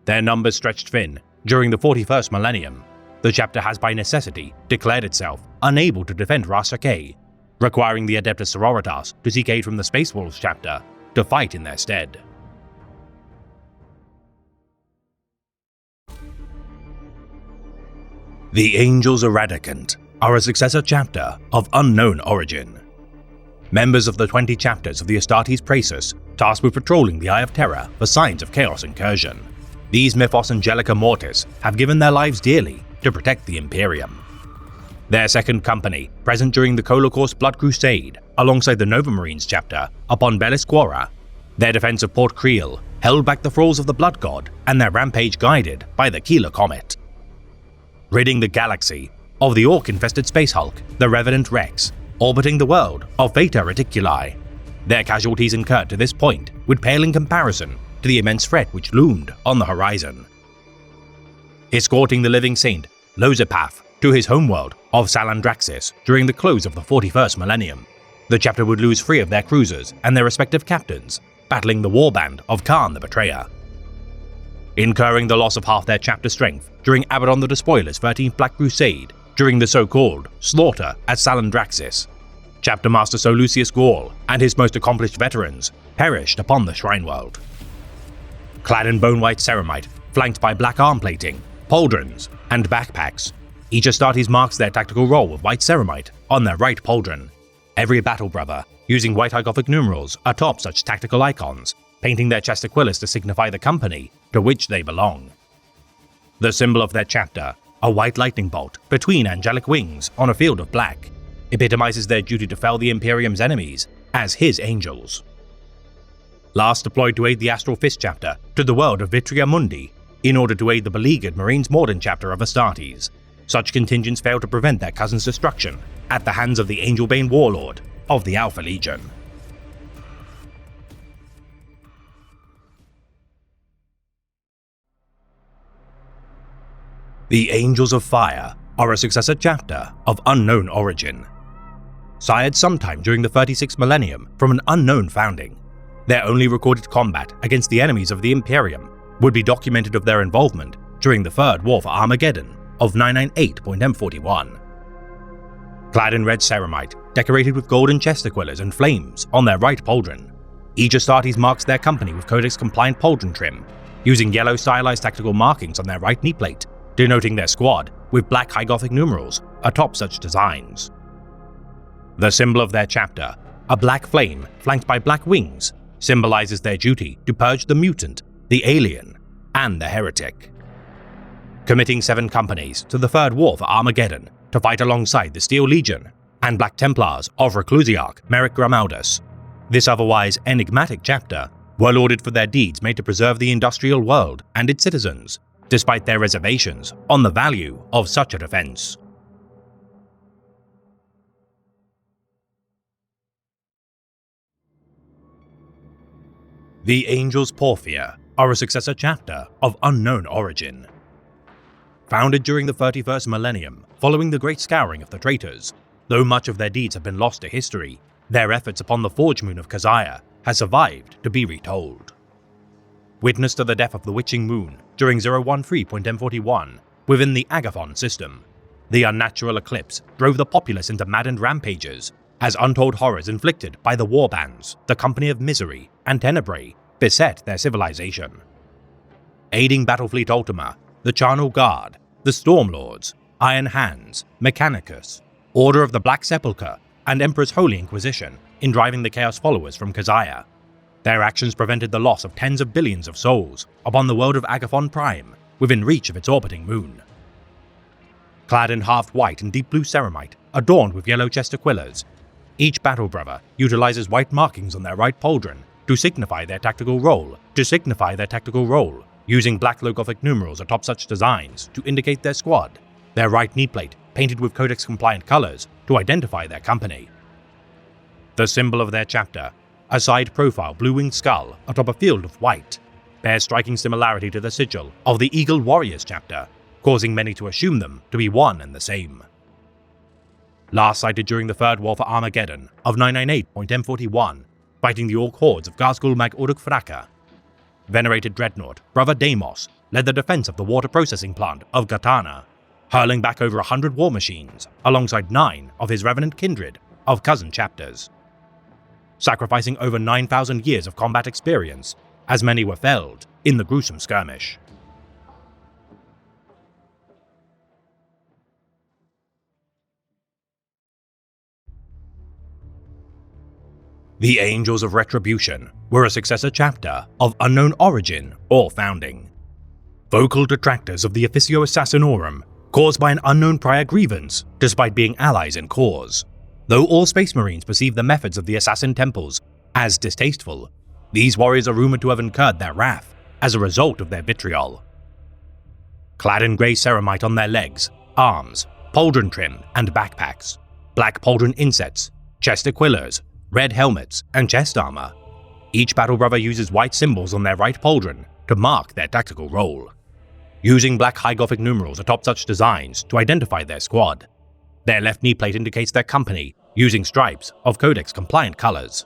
Their numbers stretched thin during the 41st millennium, the chapter has by necessity declared itself unable to defend Ras Shakeh, requiring the Adeptus Sororitas to seek aid from the Space Wolves chapter to fight in their stead. The Angels Eradicant are a successor chapter of unknown origin. Members of the 20 chapters of the Astartes Praesus tasked with patrolling the Eye of Terror for signs of chaos incursion. These Mythos Angelica Mortis have given their lives dearly to protect the Imperium. Their second company, present during the Kolokos Blood Crusade, alongside the Nova Marines chapter upon Bellis Quora, their defense of Port Creel held back the thralls of the Blood God and their rampage guided by the Keeler Comet. Ridding the galaxy of the orc-infested space hulk, the Revenant Rex, orbiting the world of Veta Reticuli, their casualties incurred to this point would pale in comparison to the immense threat which loomed on the horizon. Escorting the living saint, Lozipath, to his homeworld of Salandraxis during the close of the 41st millennium, the chapter would lose 3 of their cruisers and their respective captains, battling the warband of Khan the Betrayer. Incurring the loss of half their chapter strength during Abaddon the Despoiler's 13th Black Crusade during the so-called slaughter at Salandraxis, Chapter Master Solucius Gaul and his most accomplished veterans perished upon the Shrine World. Clad in bone-white ceramite, flanked by black arm plating, pauldrons, and backpacks, each Astartes marks their tactical role with white ceramite on their right pauldron, every battle brother using white High Gothic numerals atop such tactical icons, painting their chest aquillas to signify the company to which they belong. The symbol of their chapter, a white lightning bolt between angelic wings on a field of black, epitomizes their duty to fell the Imperium's enemies as his angels. Last deployed to aid the Astral Fist chapter to the world of Vitria Mundi in order to aid the beleaguered Marines Morden chapter of Astartes, such contingents failed to prevent their cousin's destruction at the hands of the Angelbane warlord of the Alpha Legion. The Angels of Fire are a successor chapter of unknown origin. Sired sometime during the 36th millennium from an unknown founding, their only recorded combat against the enemies of the Imperium would be documented of their involvement during the Third War for Armageddon of 998.M41. Clad in red ceramite, decorated with golden chest aquillas and flames on their right pauldron, each Astartes marks their company with Codex-compliant pauldron trim, using yellow stylized tactical markings on their right knee plate, denoting their squad with black High Gothic numerals atop such designs. The symbol of their chapter, a black flame flanked by black wings, symbolizes their duty to purge the mutant, the alien, and the heretic. Committing 7 companies to the Third War for Armageddon to fight alongside the Steel Legion and Black Templars of Reclusiarch Merrick Gramaldus, this otherwise enigmatic chapter were lauded for their deeds made to preserve the industrial world and its citizens, despite their reservations on the value of such a defense. The Angels Porphia are a successor chapter of unknown origin. Founded during the 31st millennium following the Great Scouring of the Traitors, though much of their deeds have been lost to history, their efforts upon the Forge Moon of Kazaya has survived to be retold. Witness to the death of the Witching Moon during 013.M41 within the Agathon system, The unnatural eclipse drove the populace into maddened rampages, as untold horrors inflicted by the warbands, the Company of Misery, and Tenebrae beset their civilization. Aiding Battlefleet Ultima, the Charnel Guard, the Stormlords, Iron Hands, Mechanicus, Order of the Black Sepulchre, and Emperor's Holy Inquisition in driving the Chaos Followers from Kazaya. Their actions prevented the loss of tens of billions of souls upon the world of Agathon Prime, within reach of its orbiting moon. Clad in half white and deep blue ceramite, adorned with yellow chest aquillas, each battle brother utilizes white markings on their right pauldron to signify their tactical role, using black logothic numerals atop such designs to indicate their squad, their right knee plate painted with Codex-compliant colors to identify their company. The symbol of their chapter, a side-profile blue-winged skull atop a field of white, bears striking similarity to the sigil of the Eagle Warriors chapter, causing many to assume them to be one and the same. Last sighted during the Third War for Armageddon of 998.M41, fighting the Orc hordes of Ghazghul Mag Uruk Thraka. Venerated Dreadnought Brother Deimos led the defense of the water processing plant of Gatana, hurling back over 100 war machines alongside 9 of his revenant kindred of cousin chapters, sacrificing over 9,000 years of combat experience, as many were felled in the gruesome skirmish. The Angels of Retribution were a successor chapter of unknown origin or founding. Vocal detractors of the Officio Assassinorum, caused by an unknown prior grievance despite being allies in cause. Though all Space Marines perceive the methods of the Assassin Temples as distasteful, these warriors are rumored to have incurred their wrath as a result of their vitriol. Clad in grey ceramite on their legs, arms, pauldron trim, and backpacks, black pauldron insets, chest aquillas, red helmets, and chest armor, each battle brother uses white symbols on their right pauldron to mark their tactical role, using black high Gothic numerals atop such designs to identify their squad. Their left knee plate indicates their company, using stripes of Codex-compliant colors.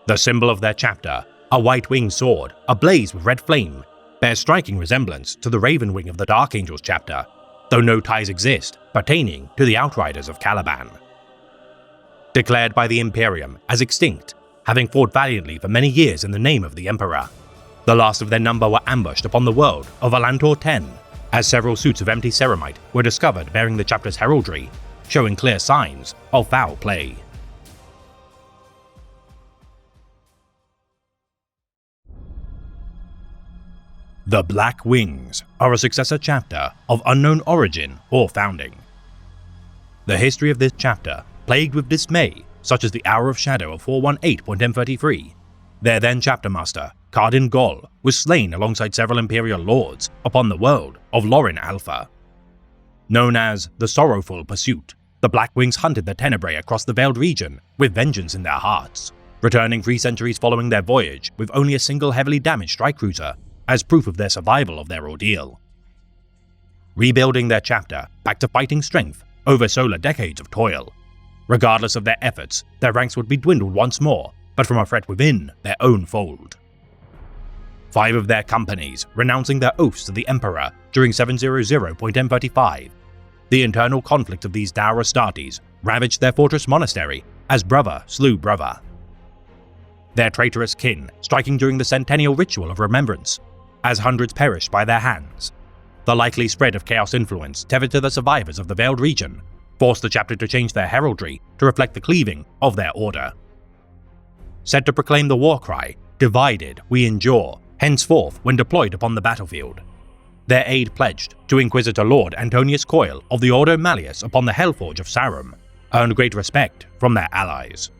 The symbol of their chapter, a white winged sword ablaze with red flame, bears striking resemblance to the Raven Wing of the Dark Angels chapter, though no ties exist pertaining to the Outriders of Caliban. Declared by the Imperium as extinct, having fought valiantly for many years in the name of the Emperor, the last of their number were ambushed upon the world of Alantor 10, as several suits of empty ceramite were discovered bearing the chapter's heraldry, showing clear signs of foul play. The Black Wings are a successor chapter of unknown origin or founding. The history of this chapter, plagued with dismay, such as the Hour of Shadow of 418.M33, their then chapter master, Cardin Gol, was slain alongside several Imperial lords upon the world of Lorin Alpha. Known as the Sorrowful Pursuit, the Black Wings hunted the Tenebrae across the Veiled region with vengeance in their hearts, returning 3 centuries following their voyage with only a single heavily damaged strike cruiser as proof of their survival of their ordeal. Rebuilding their chapter back to fighting strength over solar decades of toil. Regardless of their efforts, their ranks would be dwindled once more, but from a threat within their own fold. 5 of their companies renouncing their oaths to the Emperor during 700.M35. The internal conflict of these dour Astartes ravaged their fortress monastery as brother slew brother. Their traitorous kin striking during the centennial ritual of remembrance, as hundreds perished by their hands. The likely spread of chaos influence tethered to the survivors of the Veiled region forced the chapter to change their heraldry to reflect the cleaving of their order. Set to proclaim the war cry, "Divided we endure," henceforth when deployed upon the battlefield. Their aid pledged to Inquisitor Lord Antonius Coil of the Ordo Malleus upon the Hellforge of Sarum, earned great respect from their allies.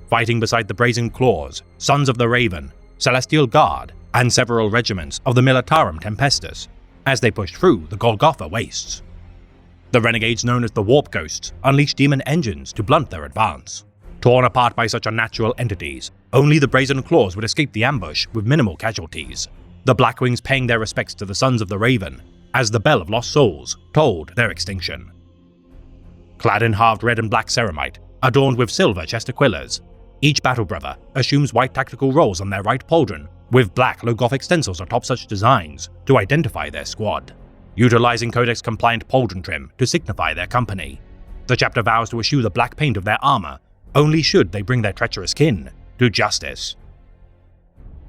Fighting beside the Brazen Claws, Sons of the Raven, Celestial Guard, and several regiments of the Militarum Tempestus, as they pushed through the Golgotha wastes. The renegades known as the Warp Ghosts unleashed demon engines to blunt their advance. Torn apart by such unnatural entities, only the Brazen Claws would escape the ambush with minimal casualties, the Blackwings paying their respects to the Sons of the Raven, as the Bell of Lost Souls tolled their extinction. Clad in halved red and black ceramite, adorned with silver chest aquillas, each battle brother assumes white tactical roles on their right pauldron with black low Gothic stencils atop such designs to identify their squad. utilizing Codex-compliant pauldron trim to signify their company. The chapter vows to eschew the black paint of their armor only should they bring their treacherous kin to justice.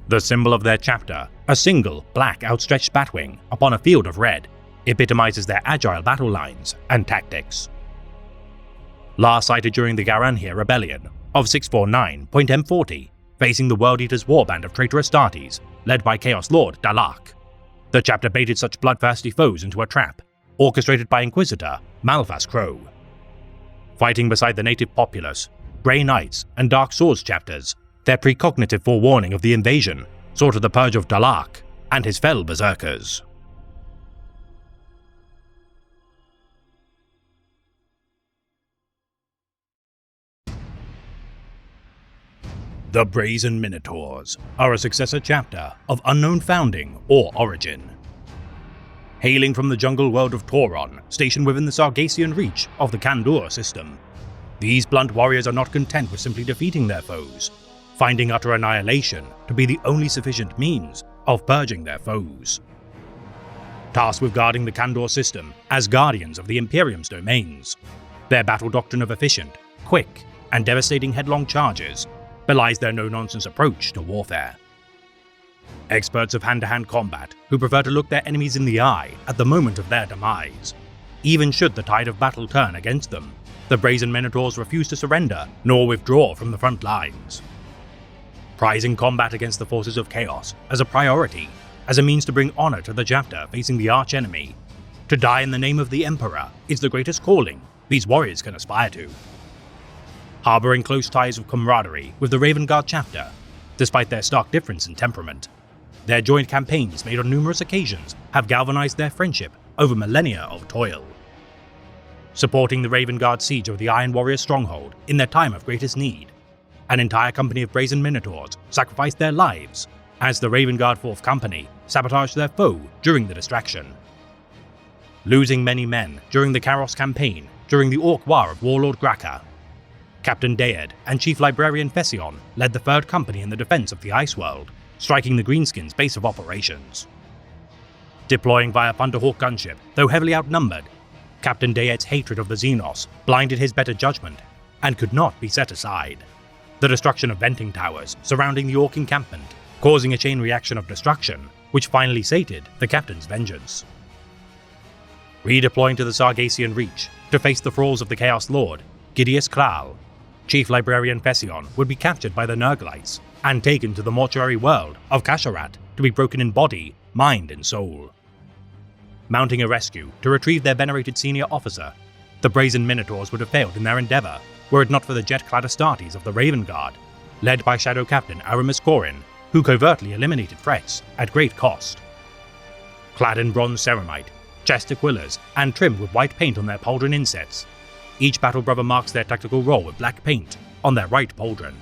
The symbol of their chapter, a single black outstretched batwing upon a field of red, epitomizes their agile battle lines and tactics. Last sighted during the Garanhir Rebellion of 649.M40, facing the World Eaters' warband of traitorous Astartes, led by Chaos Lord Dalak. The chapter baited such bloodthirsty foes into a trap, orchestrated by Inquisitor Malphas Crow. Fighting beside the native populace, Grey Knights and Dark Swords chapters, their precognitive forewarning of the invasion saw to the purge of Dalak and his fell berserkers. The Brazen Minotaurs are a successor chapter of unknown founding or origin. Hailing from the jungle world of Tauron, stationed within the Sargassian reach of the Kandor system, these blunt warriors are not content with simply defeating their foes, finding utter annihilation to be the only sufficient means of purging their foes. Tasked with guarding the Kandor system as guardians of the Imperium's domains, their battle doctrine of efficient, quick, and devastating headlong charges belies their no-nonsense approach to warfare. Experts of hand-to-hand combat who prefer to look their enemies in the eye at the moment of their demise. Even should the tide of battle turn against them, the Brazen Minotaurs refuse to surrender nor withdraw from the front lines. Prizing combat against the forces of chaos as a priority, as a means to bring honor to the chapter facing the arch-enemy, to die in the name of the Emperor is the greatest calling these warriors can aspire to. Harboring close ties of camaraderie with the Raven Guard chapter, despite their stark difference in temperament, their joint campaigns made on numerous occasions have galvanized their friendship over millennia of toil. Supporting the Raven Guard siege of the Iron Warrior stronghold in their time of greatest need, an entire company of Brazen Minotaurs sacrificed their lives as the Raven Guard 4th Company sabotaged their foe during the distraction. Losing many men during the Karos campaign during the Orc War of Warlord Graka, Captain Daed and Chief Librarian Fession led the 3rd Company in the defense of the Ice World, striking the Greenskins' base of operations. Deploying via Thunderhawk gunship, though heavily outnumbered, Captain Daed's hatred of the Xenos blinded his better judgment and could not be set aside. The destruction of venting towers surrounding the Orc encampment, causing a chain reaction of destruction, which finally sated the captain's vengeance. Redeploying to the Sargassian Reach to face the thralls of the Chaos Lord, Gideus Kral, Chief Librarian Fession would be captured by the Nurglites and taken to the mortuary world of Kasharat to be broken in body, mind, and soul. Mounting a rescue to retrieve their venerated senior officer, the Brazen Minotaurs would have failed in their endeavor were it not for the jet-clad Astartes of the Raven Guard, led by Shadow Captain Aramis Corin, who covertly eliminated threats at great cost. Clad in bronze ceramite, chest aquillas, and trimmed with white paint on their pauldron insets, each battle brother marks their tactical role with black paint on their right pauldron,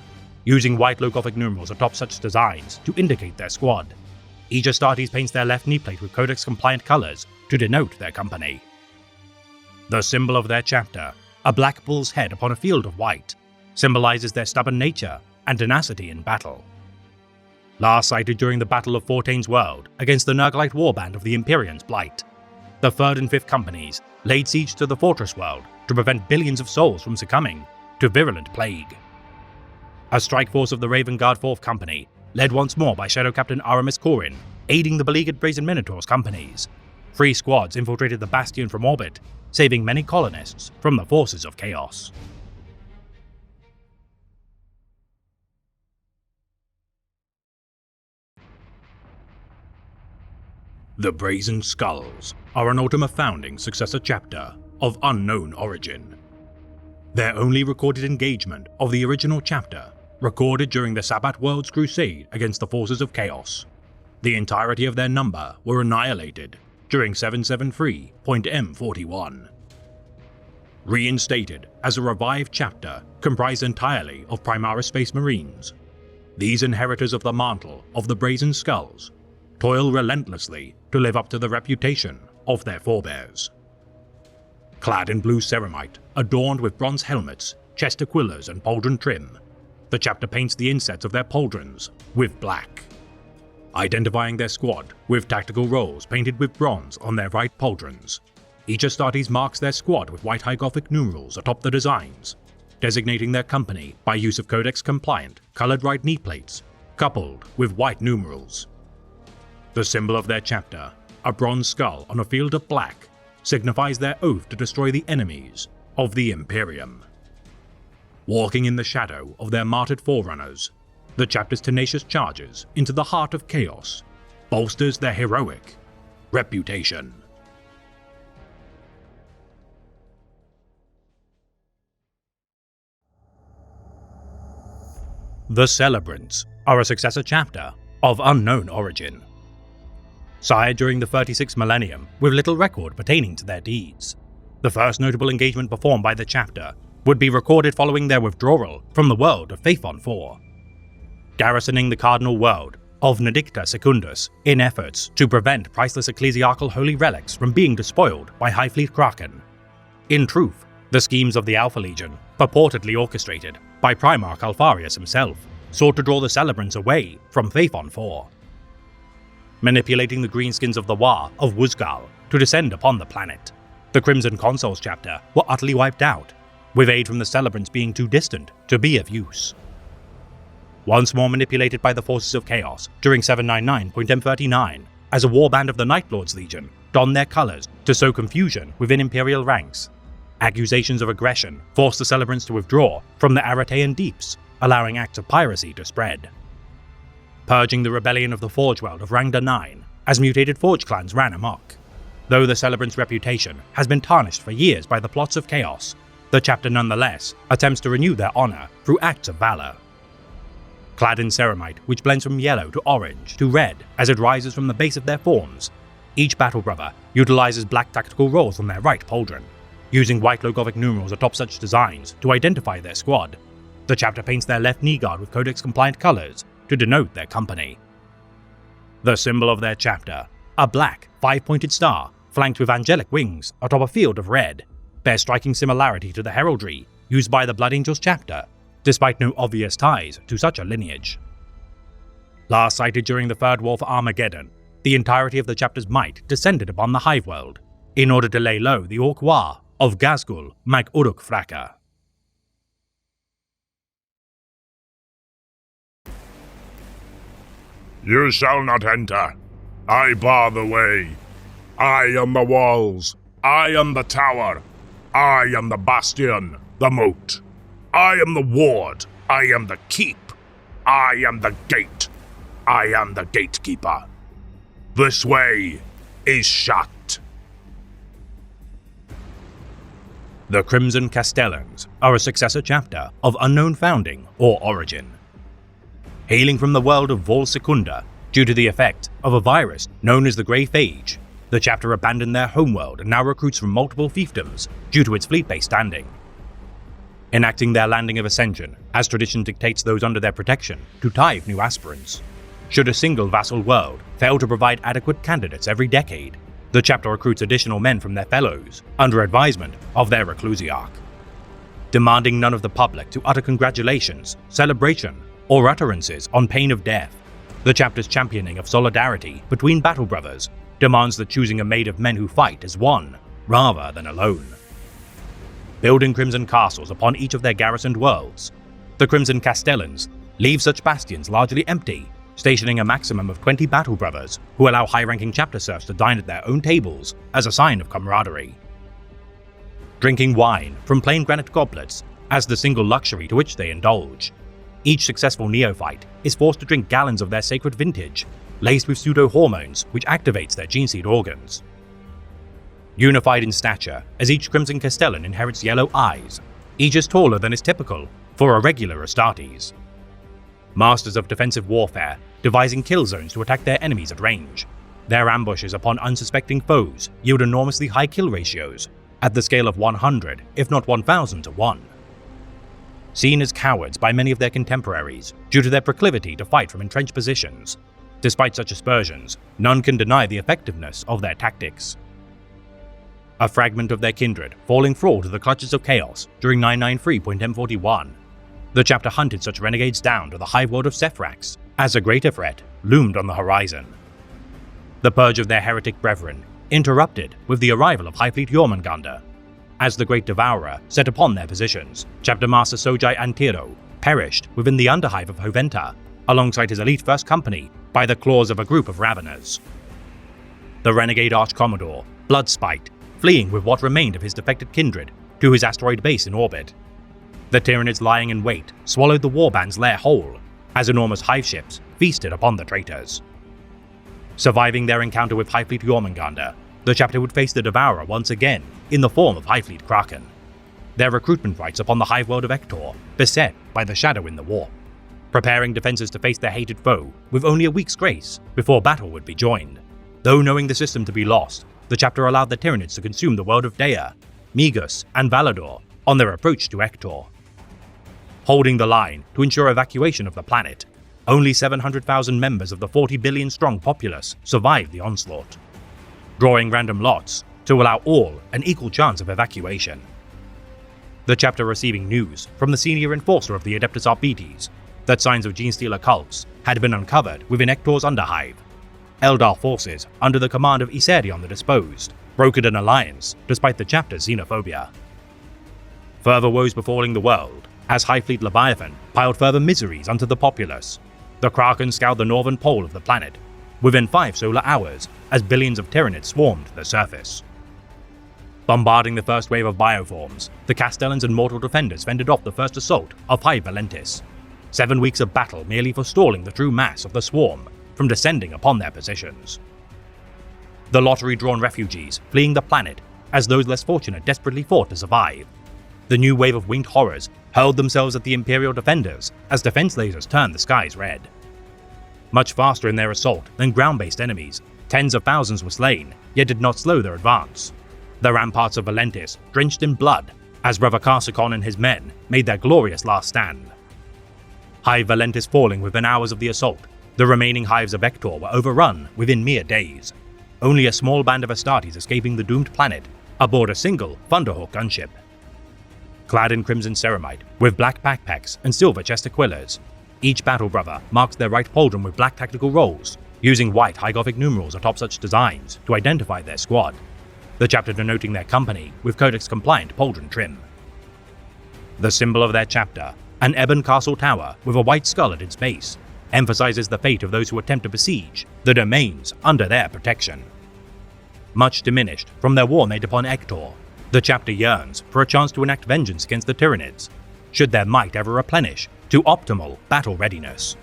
using white logothic numerals atop such designs to indicate their squad. Each Astartes paints their left knee plate with Codex-compliant colors to denote their company. The symbol of their chapter, a black bull's head upon a field of white, symbolizes their stubborn nature and tenacity in battle. Last sighted during the Battle of Fortain's World against the Nurglite warband of the Empyrean's Blight, the 3rd and 5th Companies laid siege to the Fortress World to prevent billions of souls from succumbing to virulent plague. A strike force of the Raven Guard 4th Company, led once more by Shadow Captain Aramis Corin, aiding the beleaguered Brazen Minotaurs companies. 3 squads infiltrated the Bastion from orbit, saving many colonists from the forces of chaos. The Brazen Skulls are an Ultima Founding successor chapter of unknown origin. Their only recorded engagement of the original chapter recorded during the Sabbat World's crusade against the forces of chaos. The entirety of their number were annihilated during 773.M41. Reinstated as a revived chapter comprised entirely of Primaris Space Marines, these inheritors of the mantle of the Brazen Skulls toil relentlessly to live up to the reputation of their forebears. Clad in blue ceramite, adorned with bronze helmets, chest aquillas, and pauldron trim, the chapter paints the insets of their pauldrons with black. identifying their squad with tactical roles painted with bronze on their right pauldrons. Each Astartes marks their squad with white high Gothic numerals atop the designs, designating their company by use of Codex-compliant colored right knee plates, coupled with white numerals. The symbol of their chapter, a bronze skull on a field of black, signifies their oath to destroy the enemies of the Imperium. Walking in the shadow of their martyred forerunners, the chapter's tenacious charges into the heart of chaos bolsters their heroic reputation. The Celebrants are a successor chapter of unknown origin. Sired during the 36th millennium with little record pertaining to their deeds, the first notable engagement performed by the chapter would be recorded following their withdrawal from the world of Phaethon IV, garrisoning the cardinal world of Nedicta Secundus in efforts to prevent priceless ecclesiarchal holy relics from being despoiled by High Fleet Kraken. In truth, the schemes of the Alpha Legion, purportedly orchestrated by Primarch Alpharius himself, sought to draw the Celebrants away from Phaethon IV, manipulating the greenskins of the War of Wuzgal to descend upon the planet. The Crimson Consuls chapter were utterly wiped out, with aid from the Celebrants being too distant to be of use. Once more manipulated by the forces of chaos during 799.M39, as a warband of the Night Lord's Legion donned their colors to sow confusion within Imperial ranks, accusations of aggression forced the Celebrants to withdraw from the Aratean deeps, allowing acts of piracy to spread. Purging the rebellion of the Forge World of Rangda 9 as mutated Forge clans ran amok. Though the Celebrants' reputation has been tarnished for years by the plots of chaos, the chapter nonetheless attempts to renew their honor through acts of valor. Clad in ceramite, which blends from yellow to orange to red as it rises from the base of their forms, each battle brother utilizes black tactical rolls on their right pauldron, using white Logothic numerals atop such designs to identify their squad. The chapter paints their left knee guard with Codex-compliant colors to denote their company. The symbol of their chapter, a black, five-pointed star flanked with angelic wings atop a field of red, bears striking similarity to the heraldry used by the Blood Angels chapter, despite no obvious ties to such a lineage. Last sighted during the Third War for Armageddon, the entirety of the chapter's might descended upon the Hive World, in order to lay low the Orc War of Ghazghkull Mag Uruk Thraka. You shall not enter. I bar the way. I am the walls. I am the tower. I am the bastion, the moat. I am the ward. I am the keep. I am the gate. I am the gatekeeper. This way is shut. The Crimson Castellans are a successor chapter of unknown founding or origin. Hailing from the world of Vol Secunda, due to the effect of a virus known as the Grey Phage, the chapter abandoned their homeworld and now recruits from multiple fiefdoms due to its fleet-based standing. Enacting their landing of ascension, as tradition dictates those under their protection to tithe new aspirants. Should a single vassal world fail to provide adequate candidates every decade, the chapter recruits additional men from their fellows under advisement of their Reclusiarch. Demanding none of the public to utter congratulations, celebration, or utterances on pain of death, the chapter's championing of solidarity between battle brothers demands the choosing a maid of men who fight as one, rather than alone. Building crimson castles upon each of their garrisoned worlds, the Crimson Castellans leave such bastions largely empty, stationing a maximum of 20 battle brothers who allow high-ranking chapter serfs to dine at their own tables as a sign of camaraderie. Drinking wine from plain granite goblets as the single luxury to which they indulge, each successful neophyte is forced to drink gallons of their sacred vintage, laced with pseudo-hormones which activates their gene seed organs. Unified in stature, as each Crimson Castellan inherits yellow eyes, each is taller than is typical for a regular Astartes. Masters of defensive warfare, devising kill zones to attack their enemies at range. Their ambushes upon unsuspecting foes yield enormously high kill ratios, at the scale of 100, if not 1,000 to 1. Seen as cowards by many of their contemporaries due to their proclivity to fight from entrenched positions, despite such aspersions, none can deny the effectiveness of their tactics. A fragment of their kindred falling thrall to the clutches of chaos during 993.M41, the chapter hunted such renegades down to the hive world of Sethrax as a greater threat loomed on the horizon. The purge of their heretic brethren interrupted with the arrival of High Fleet Jormungandr. As the Great Devourer set upon their positions, Chapter Master Sojai Antiro perished within the Underhive of Hoventa, alongside his elite First Company, by the claws of a group of Raveners. The renegade Arch-Commodore, Bloodspite, fleeing with what remained of his defected kindred to his asteroid base in orbit. The Tyranids lying in wait swallowed the Warband's lair whole, as enormous hive ships feasted upon the traitors. Surviving their encounter with High Fleet Jormungandr, the chapter would face the Devourer once again in the form of High Fleet Kraken. Their recruitment rites upon the hive world of Ektor beset by the Shadow in the Warp, preparing defenses to face their hated foe with only a week's grace before battle would be joined. Though knowing the system to be lost, the chapter allowed the Tyranids to consume the world of Dea, Migus, and Valador on their approach to Ektor. Holding the line to ensure evacuation of the planet, only 700,000 members of the 40 billion strong populace survived the onslaught, drawing random lots to allow all an equal chance of evacuation. The chapter receiving news from the senior enforcer of the Adeptus Arbites that signs of Genestealer cults had been uncovered within Ektor's Underhive. Eldar forces, under the command of Iserion the Disposed, brokered an alliance despite the chapter's xenophobia. Further woes befalling the world, as High Fleet Leviathan piled further miseries onto the populace. The Kraken scoured the northern pole of the planet within 5 solar hours as billions of Tyranids swarmed the surface. Bombarding the first wave of bioforms, the Castellans and Mortal Defenders fended off the first assault of Hive Valentis. 7 weeks of battle merely forestalling the true mass of the swarm from descending upon their positions. The lottery-drawn refugees fleeing the planet as those less fortunate desperately fought to survive. The new wave of winged horrors hurled themselves at the Imperial defenders as defense lasers turned the skies red. Much faster in their assault than ground-based enemies, tens of thousands were slain, yet did not slow their advance. The ramparts of Valentis drenched in blood as Brother Karsakon and his men made their glorious last stand. Hive Valentis falling within hours of the assault, the remaining hives of Ektor were overrun within mere days. Only a small band of Astartes escaping the doomed planet aboard a single Thunderhawk gunship. Clad in crimson ceramite, with black backpacks and silver chest aquillas, each battle brother marks their right pauldron with black tactical rolls, using white High Gothic numerals atop such designs to identify their squad, the chapter denoting their company with Codex-compliant pauldron trim. The symbol of their chapter, an ebon castle tower with a white skull at its base, emphasizes the fate of those who attempt to besiege the domains under their protection. Much diminished from their war made upon Ektor, the chapter yearns for a chance to enact vengeance against the Tyranids, should their might ever replenish to optimal battle readiness.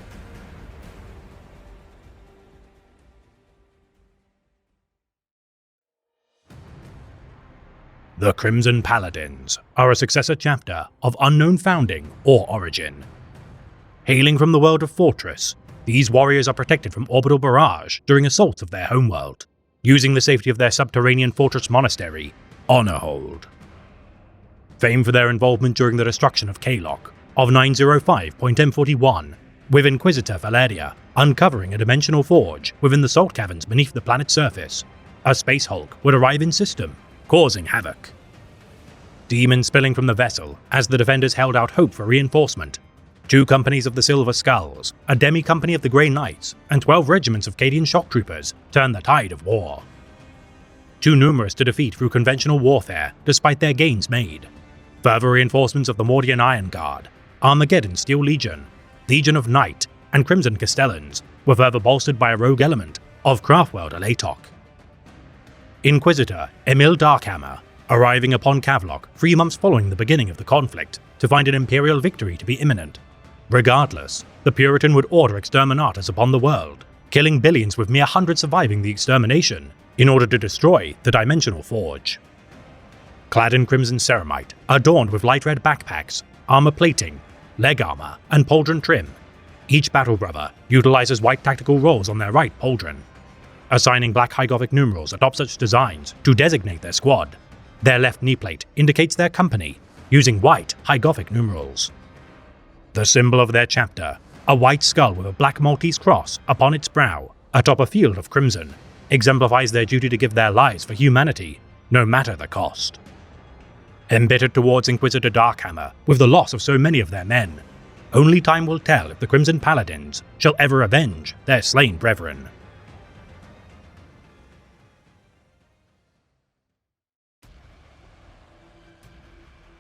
The Crimson Paladins are a successor chapter of unknown founding or origin. Hailing from the world of Fortress, these warriors are protected from orbital barrage during assaults of their homeworld, using the safety of their subterranean fortress monastery, Honorhold. Famed for their involvement during the destruction of Kalok of 905.M41, with Inquisitor Valeria uncovering a dimensional forge within the salt caverns beneath the planet's surface, a Space Hulk would arrive in system, causing havoc. Demons spilling from the vessel as the defenders held out hope for reinforcement. 2 companies of the Silver Skulls, a demi-company of the Grey Knights, and 12 regiments of Cadian shock troopers turned the tide of war. Too numerous to defeat through conventional warfare despite their gains made. Further reinforcements of the Mordian Iron Guard, Armageddon Steel Legion, Legion of Night, and Crimson Castellans were further bolstered by a rogue element of Craftworld Alatok. Inquisitor Emil Darkhammer, arriving upon Kavlok 3 months following the beginning of the conflict to find an Imperial victory to be imminent. Regardless, the Puritan would order exterminatus upon the world, killing billions with mere hundreds surviving the extermination in order to destroy the Dimensional Forge. Clad in crimson ceramite, adorned with light red backpacks, armor plating, leg armor, and pauldron trim, each battle brother utilizes white tactical rolls on their right pauldron, assigning black High Gothic numerals atop such designs to designate their squad. Their left knee plate indicates their company, using white High Gothic numerals. The symbol of their chapter, a white skull with a black Maltese cross upon its brow atop a field of crimson, exemplifies their duty to give their lives for humanity, no matter the cost. Embittered towards Inquisitor Darkhammer with the loss of so many of their men, only time will tell if the Crimson Paladins shall ever avenge their slain brethren.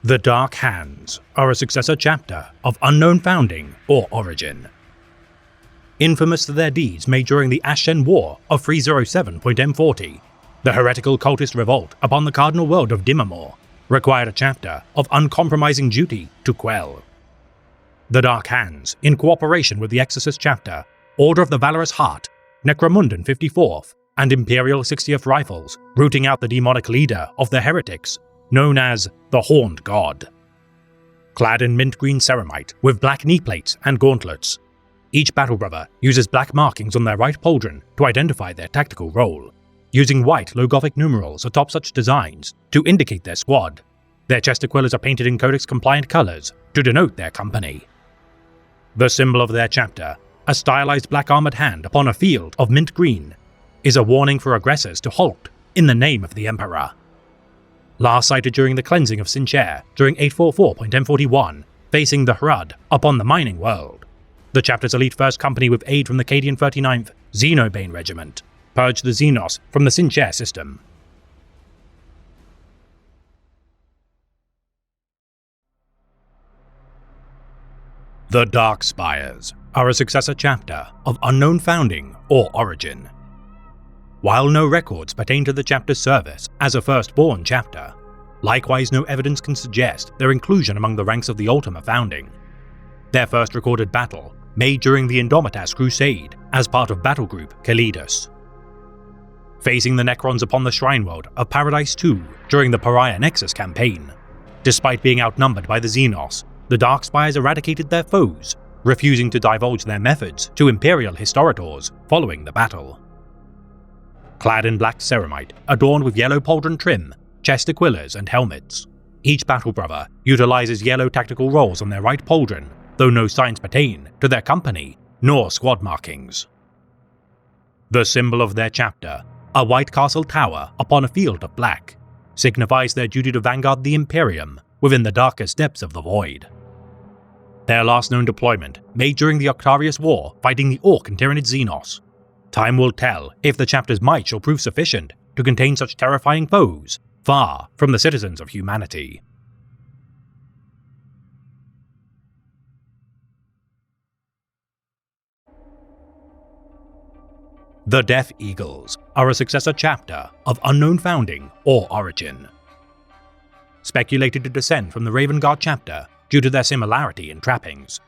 The Dark Hands are a successor chapter of unknown founding or origin. Infamous for their deeds made during the Ashen War of 307.M40, the heretical cultist revolt upon the cardinal world of Dimmermore required a chapter of uncompromising duty to quell. The Dark Hands, in cooperation with the Exorcist chapter, Order of the Valorous Heart, Necromundan 54th, and Imperial 60th Rifles, rooting out the demonic leader of the heretics, known as the Horned God. Clad in mint green ceramite with black knee plates and gauntlets, each battle brother uses black markings on their right pauldron to identify their tactical role, using white low Gothic numerals atop such designs to indicate their squad. Their chest aquillas are painted in Codex-compliant colours to denote their company. The symbol of their chapter, a stylized black armoured hand upon a field of mint green, is a warning for aggressors to halt in the name of the Emperor. Last sighted during the cleansing of Sincher during 844.M41, facing the Hrud upon the mining world, the chapter's elite first company with aid from the Cadian 39th Xenobane Regiment purged the Xenos from the Sincher system. The Dark Spires are a successor chapter of unknown founding or origin. While no records pertain to the chapter's service as a firstborn chapter, likewise no evidence can suggest their inclusion among the ranks of the Ultima founding. Their first recorded battle, made during the Indomitas Crusade as part of battle group Kalidus. Facing the Necrons upon the Shrine World of Paradise II during the Pariah Nexus campaign, despite being outnumbered by the Xenos, the Dark Spires eradicated their foes, refusing to divulge their methods to Imperial historitors following the battle. Clad in black ceramite, adorned with yellow pauldron trim, chest aquillas and helmets, each battle brother utilizes yellow tactical rolls on their right pauldron, though no signs pertain to their company nor squad markings. The symbol of their chapter, a white castle tower upon a field of black, signifies their duty to vanguard the Imperium within the darkest depths of the void. Their last known deployment, made during the Octarius War fighting the Orc and Tyranid Xenos. Time will tell if the chapter's might shall prove sufficient to contain such terrifying foes far from the citizens of humanity. The Death Eagles are a successor chapter of unknown founding or origin. Speculated to descend from the Raven Guard chapter due to their similarity in trappings,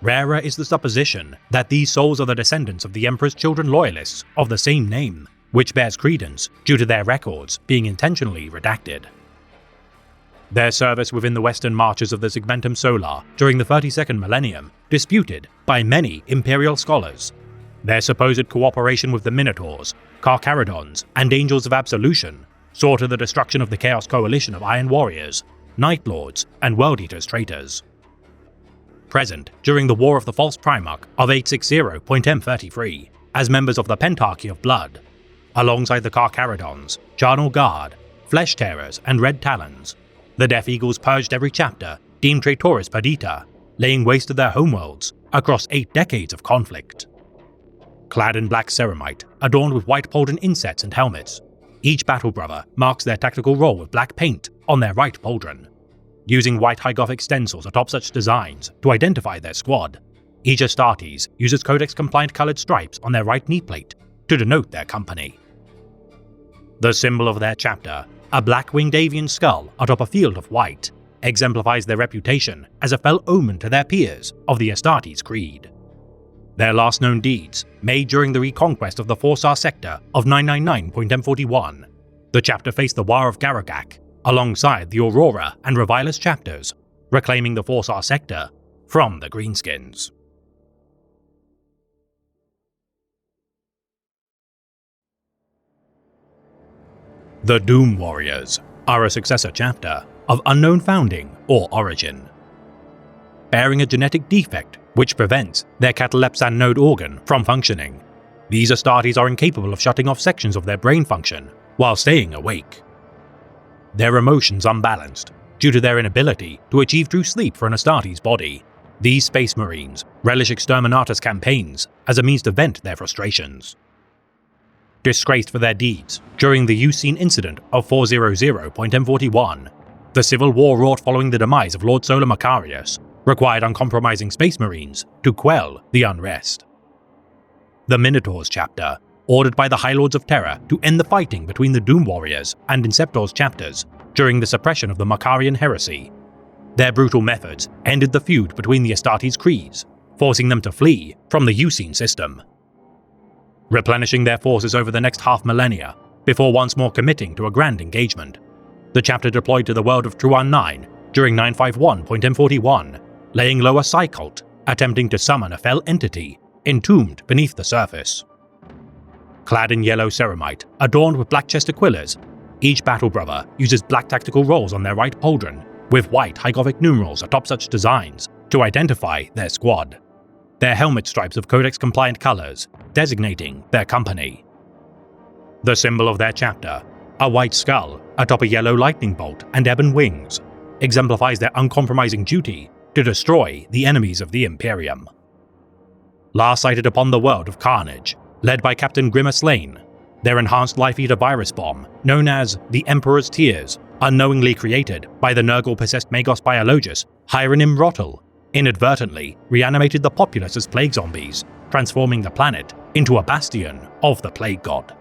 rarer is the supposition that these souls are the descendants of the Emperor's children loyalists of the same name, which bears credence due to their records being intentionally redacted. Their service within the western marches of the Segmentum Solar during the 32nd millennium disputed by many Imperial scholars. Their supposed cooperation with the Minotaurs, Carcharodons, and Angels of Absolution saw to the destruction of the Chaos Coalition of Iron Warriors, Night Lords, and World Eaters traitors. Present during the War of the False Primarch of 860.M33 as members of the Pentarchy of Blood, alongside the Carcharodons, Charnel Guard, Flesh Tearers, and Red Talons, the Death Eagles purged every chapter deemed Traitoris Perdita, laying waste to their homeworlds across 8 decades of conflict. Clad in black ceramite, adorned with white pauldron insets and helmets, each battle brother marks their tactical role with black paint on their right pauldron. Using white high Gothic stencils atop such designs to identify their squad, each Astartes uses Codex-compliant coloured stripes on their right knee plate to denote their company. The symbol of their chapter, a black-winged avian skull atop a field of white, exemplifies their reputation as a fell omen to their peers of the Astartes Creed. Their last known deeds, made during the reconquest of the Forsar sector of 999.M41, the chapter faced the War of Garagak, alongside the Aurora and Revilus chapters, reclaiming the Forsar sector from the Greenskins. The Doom Warriors are a successor chapter of unknown founding or origin. Bearing a genetic defect which prevents their catalepsan node organ from functioning, these Astartes are incapable of shutting off sections of their brain function while staying awake. Their emotions unbalanced due to their inability to achieve true sleep for an Astartes body, These Space Marines relish Exterminatus campaigns as a means to vent their frustrations. Disgraced for their deeds during the Eucene incident of 400.M41, the civil war wrought following the demise of Lord Solar Macarius required uncompromising Space Marines to quell the unrest. The Minotaurs chapter, ordered by the High Lords of Terror to end the fighting between the Doom Warriors and Inceptors chapters during the suppression of the Macarian heresy. Their brutal methods ended the feud between the Astartes Crees, forcing them to flee from the Eucene system. Replenishing their forces over the next half-millennia, before once more committing to a grand engagement, the chapter deployed to the world of Truan 9 during 951.M41, laying low a Psycult, attempting to summon a fell entity entombed beneath the surface. Clad in yellow ceramite, adorned with black chest aquillas, each battle brother uses black tactical rolls on their right pauldron, with white High Gothic numerals atop such designs to identify their squad. Their helmet stripes of Codex-compliant colors, designating their company. The symbol of their chapter, a white skull atop a yellow lightning bolt and ebon wings, exemplifies their uncompromising duty to destroy the enemies of the Imperium. Last sighted upon the world of Carnage, led by Captain Grimace Lane, their enhanced Life-Eater virus bomb, known as the Emperor's Tears, unknowingly created by the Nurgle-possessed Magos biologist Hieronym Rottel, inadvertently reanimated the populace as plague zombies, transforming the planet into a bastion of the Plague God.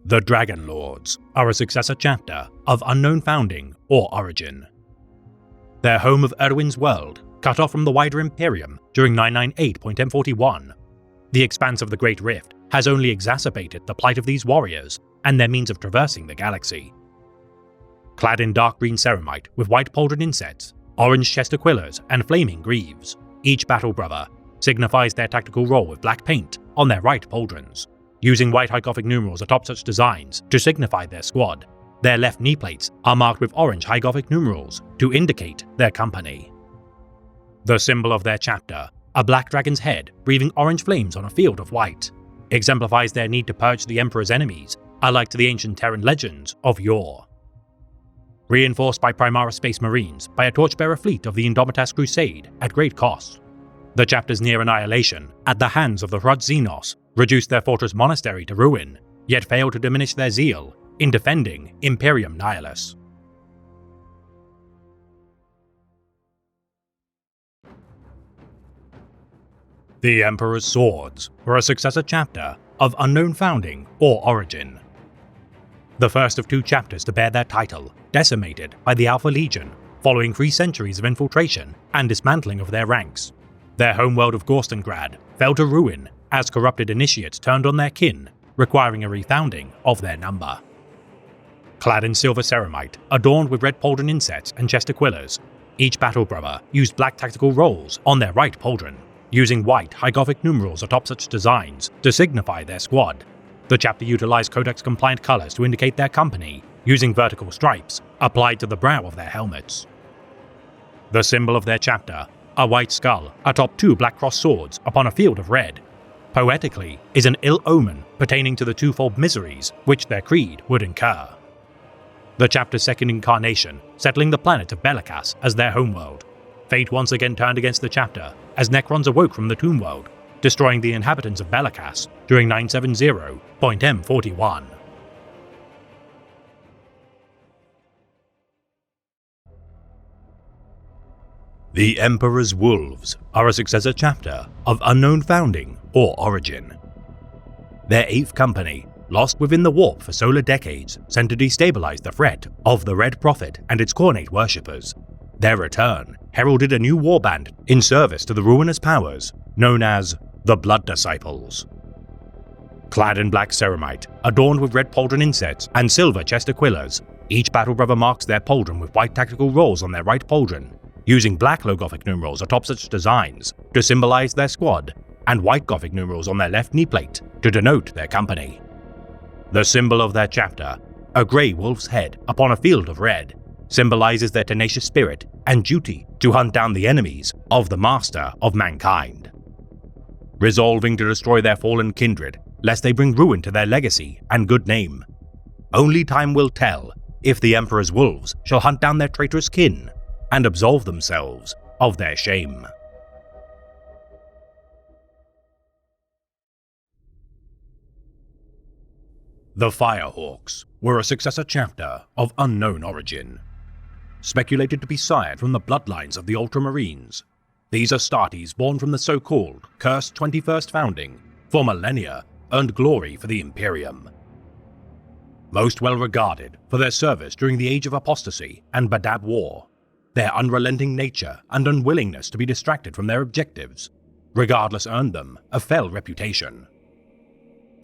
The Dragon Lords are a successor chapter of unknown founding or origin. Their home of Erwin's world, cut off from the wider Imperium during 998.M41, the expanse of the Great Rift has only exacerbated the plight of these warriors and their means of traversing the galaxy. Clad in dark green ceramite with white pauldron insets, orange chest aquillas, and flaming greaves, each battle brother signifies their tactical role with black paint on their right pauldrons, using white High Gothic numerals atop such designs to signify their squad. Their left knee plates are marked with orange High Gothic numerals to indicate their company. The symbol of their chapter, a black dragon's head breathing orange flames on a field of white, exemplifies their need to purge the Emperor's enemies, alike to the ancient Terran legends of yore. Reinforced by Primaris Space Marines by a torchbearer fleet of the Indomitas Crusade at great cost, the chapter's near annihilation at the hands of the Hrud Xenos reduced their fortress monastery to ruin, yet failed to diminish their zeal in defending Imperium Nihilus. The Emperor's Swords were a successor chapter of unknown founding or origin. The first of two chapters to bear their title, decimated by the Alpha Legion following 3 centuries of infiltration and dismantling of their ranks. Their homeworld of Gorstengrad fell to ruin as corrupted initiates turned on their kin, requiring a refounding of their number. Clad in silver ceramite, adorned with red pauldron insets and chest aquillas, each battle brother used black tactical rolls on their right pauldron, using white High Gothic numerals atop such designs to signify their squad. The chapter utilized Codex-compliant colors to indicate their company, using vertical stripes applied to the brow of their helmets. The symbol of their chapter, a white skull atop 2 black cross swords upon a field of red, poetically is an ill omen pertaining to the twofold miseries which their creed would incur. The chapter's second incarnation, settling the planet of Bellicas as their homeworld, fate once again turned against the chapter as Necrons awoke from the Tomb World, destroying the inhabitants of Bellicas during 970.M41. The Emperor's Wolves are a successor chapter of unknown founding or origin. Their 8th company, lost within the warp for solar decades, sent to destabilize the threat of the Red Prophet and its Khornate worshippers. Their return heralded a new warband in service to the ruinous powers known as the Blood Disciples. Clad in black ceramite, adorned with red pauldron insets and silver chest aquillas, each battle brother marks their pauldron with white tactical rolls on their right pauldron, using black low Gothic numerals atop such designs to symbolize their squad, and white Gothic numerals on their left knee plate to denote their company. The symbol of their chapter, a grey wolf's head upon a field of red, symbolizes their tenacious spirit and duty to hunt down the enemies of the master of mankind. Resolving to destroy their fallen kindred, lest they bring ruin to their legacy and good name, Only time will tell if the Emperor's wolves shall hunt down their traitorous kin and absolve themselves of their shame. The Firehawks were a successor chapter of unknown origin. Speculated to be sired from the bloodlines of the Ultramarines, these Astartes born from the so-called cursed 21st founding for millennia earned glory for the Imperium. Most well regarded for their service during the Age of Apostasy and Badab War, their unrelenting nature and unwillingness to be distracted from their objectives, regardless earned them a fell reputation.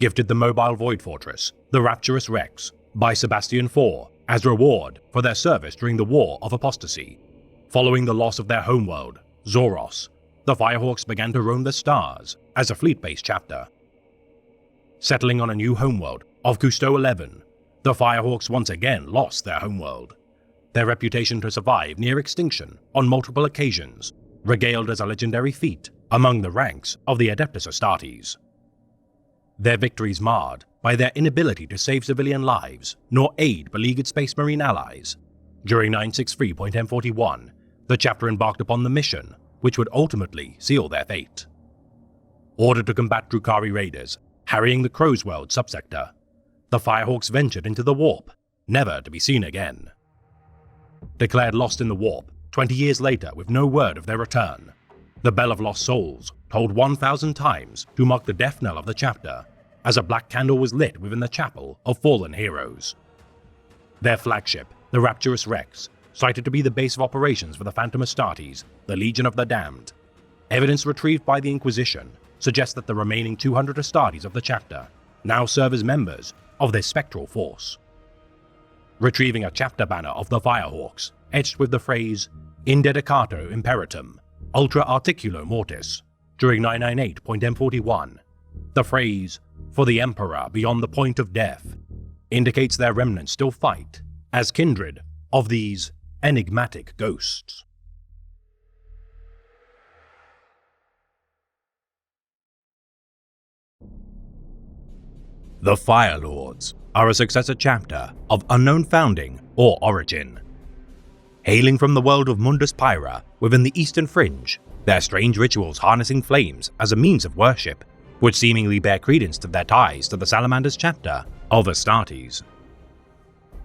Gifted the mobile Void Fortress, the Rapturous Rex, by Sebastian IV as reward for their service during the War of Apostasy. Following the loss of their homeworld, Zoros, the Firehawks began to roam the stars as a fleet-based chapter. Settling on a new homeworld of Cousteau 11, the Firehawks once again lost their homeworld. Their reputation to survive near extinction on multiple occasions, regaled as a legendary feat among the ranks of the Adeptus Astartes. Their victories marred by their inability to save civilian lives nor aid beleaguered Space Marine allies. During 963.M41, the chapter embarked upon the mission which would ultimately seal their fate. Ordered to combat Drukhari raiders harrying the Crowsworld subsector, the Firehawks ventured into the Warp, never to be seen again. Declared lost in the Warp 20 years later with no word of their return, the Bell of Lost Souls tolled 1,000 times to mark the death knell of the chapter, as a black candle was lit within the Chapel of Fallen Heroes. Their flagship, the Rapturous Rex, cited to be the base of operations for the Phantom Astartes, the Legion of the Damned. Evidence retrieved by the Inquisition suggests that the remaining 200 Astartes of the chapter now serve as members of this spectral force. Retrieving a chapter banner of the Firehawks, etched with the phrase, In dedicato imperatum, ultra articulo mortis, during 998.M41, the phrase, For the Emperor beyond the point of death, indicates their remnants still fight as kindred of these enigmatic ghosts. The Firelords are a successor chapter of unknown founding or origin. Hailing from the world of Mundus Pyra within the Eastern Fringe, their strange rituals harnessing flames as a means of worship would seemingly bear credence to their ties to the Salamanders chapter of Astartes.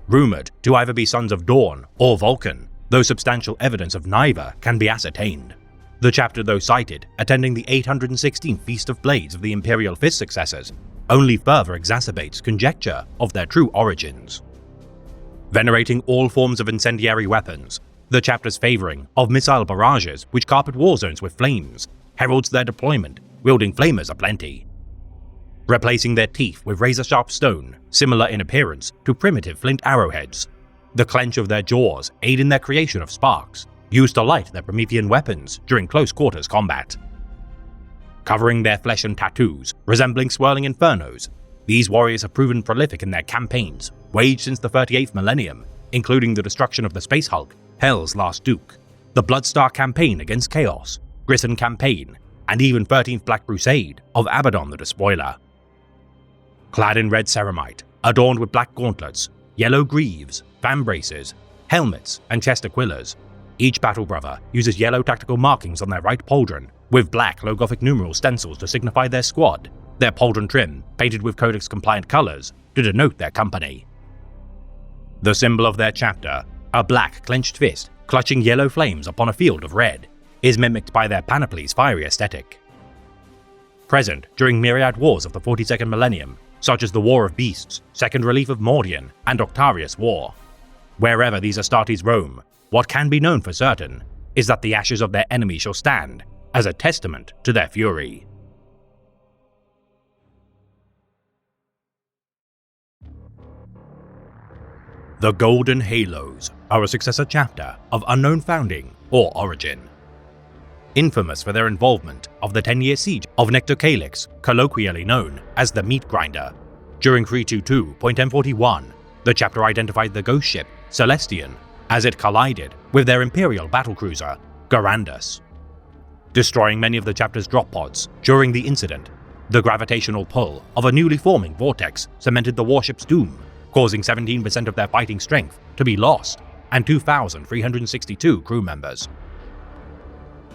Rumored to either be sons of Dawn or Vulcan, though substantial evidence of neither can be ascertained. The chapter, though cited attending the 816th Feast of Blades of the Imperial Fist successors, only further exacerbates conjecture of their true origins. Venerating all forms of incendiary weapons, the chapter's favoring of missile barrages which carpet war zones with flames heralds their deployment, wielding flamers aplenty. Replacing their teeth with razor-sharp stone, similar in appearance to primitive flint arrowheads, the clench of their jaws aid in their creation of sparks, used to light their Promethean weapons during close-quarters combat. Covering their flesh and tattoos, resembling swirling infernos, these warriors have proven prolific in their campaigns, waged since the 38th millennium, including the destruction of the Space Hulk, Hell's Last Duke, the Bloodstar campaign against Chaos, Grissom campaign, and even 13th Black Crusade of Abaddon the Despoiler. Clad in red ceramite, adorned with black gauntlets, yellow greaves, fan braces, helmets, and chest aquillas, each battle brother uses yellow tactical markings on their right pauldron, with black low-Gothic numeral stencils to signify their squad, their pauldron trim painted with Codex-compliant colors to denote their company. The symbol of their chapter, a black clenched fist clutching yellow flames upon a field of red, is mimicked by their panoply's fiery aesthetic. Present during myriad wars of the 42nd millennium, such as the War of Beasts, Second Relief of Mordian, and Octarius War. Wherever these Astartes roam, what can be known for certain is that the ashes of their enemy shall stand as a testament to their fury. The Golden Halos are a successor chapter of unknown founding or origin. Infamous for their involvement of the 10-year siege of Nectocalix, colloquially known as the Meat Grinder, during 322.M41, the chapter identified the ghost ship Celestian as it collided with their Imperial battlecruiser, Garandus. Destroying many of the chapter's drop pods during the incident, the gravitational pull of a newly forming vortex cemented the warship's doom, causing 17% of their fighting strength to be lost, and 2,362 crew members.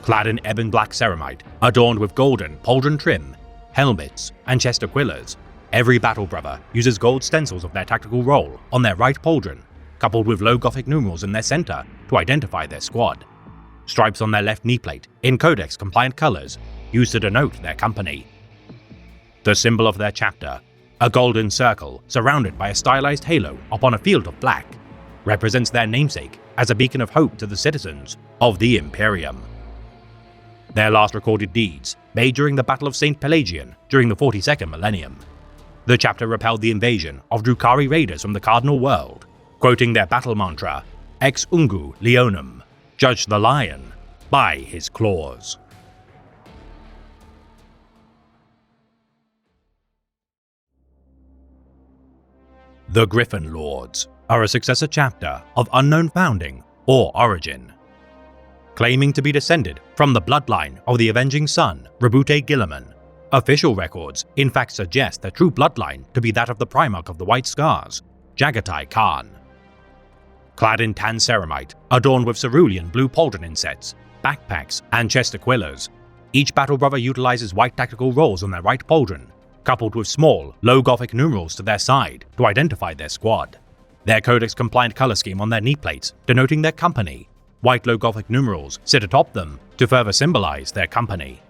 Clad in ebon black ceramite, adorned with golden pauldron trim, helmets, and chest aquillas, every battle brother uses gold stencils of their tactical role on their right pauldron, coupled with low Gothic numerals in their center to identify their squad. Stripes on their left knee plate in Codex-compliant colors, used to denote their company. The symbol of their chapter, a golden circle surrounded by a stylized halo upon a field of black, represents their namesake as a beacon of hope to the citizens of the Imperium. Their last recorded deeds, made during the Battle of St. Pelagian during the 42nd millennium. The chapter repelled the invasion of Drukhari raiders from the Cardinal World, quoting their battle mantra, Ex ungu leonum, judge the lion by his claws. The Griffin Lords are a successor chapter of unknown founding or origin. Claiming to be descended from the bloodline of the Avenging Sun, Rabute Gilliman, official records in fact suggest their true bloodline to be that of the Primarch of the White Scars, Jagatai Khan. Clad in tan ceramite, adorned with cerulean blue pauldron insets, backpacks, and chest aquillas, each battle brother utilizes white tactical rolls on their right pauldron, coupled with small, low Gothic numerals to their side to identify their squad. Their Codex-compliant color scheme on their knee plates denoting their company. White low Gothic numerals sit atop them to further symbolize their company.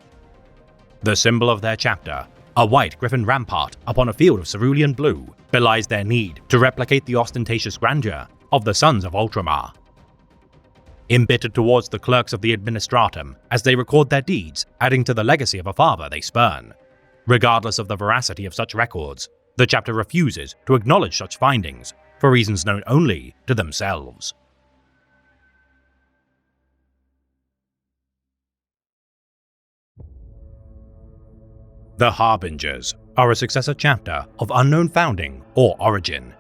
The symbol of their chapter, a white griffin rampart upon a field of cerulean blue, belies their need to replicate the ostentatious grandeur of the Sons of Ultramar. Embittered towards the clerks of the Administratum as they record their deeds, adding to the legacy of a father they spurn. Regardless of the veracity of such records, the chapter refuses to acknowledge such findings for reasons known only to themselves. The Harbingers are a successor chapter of unknown founding or origin.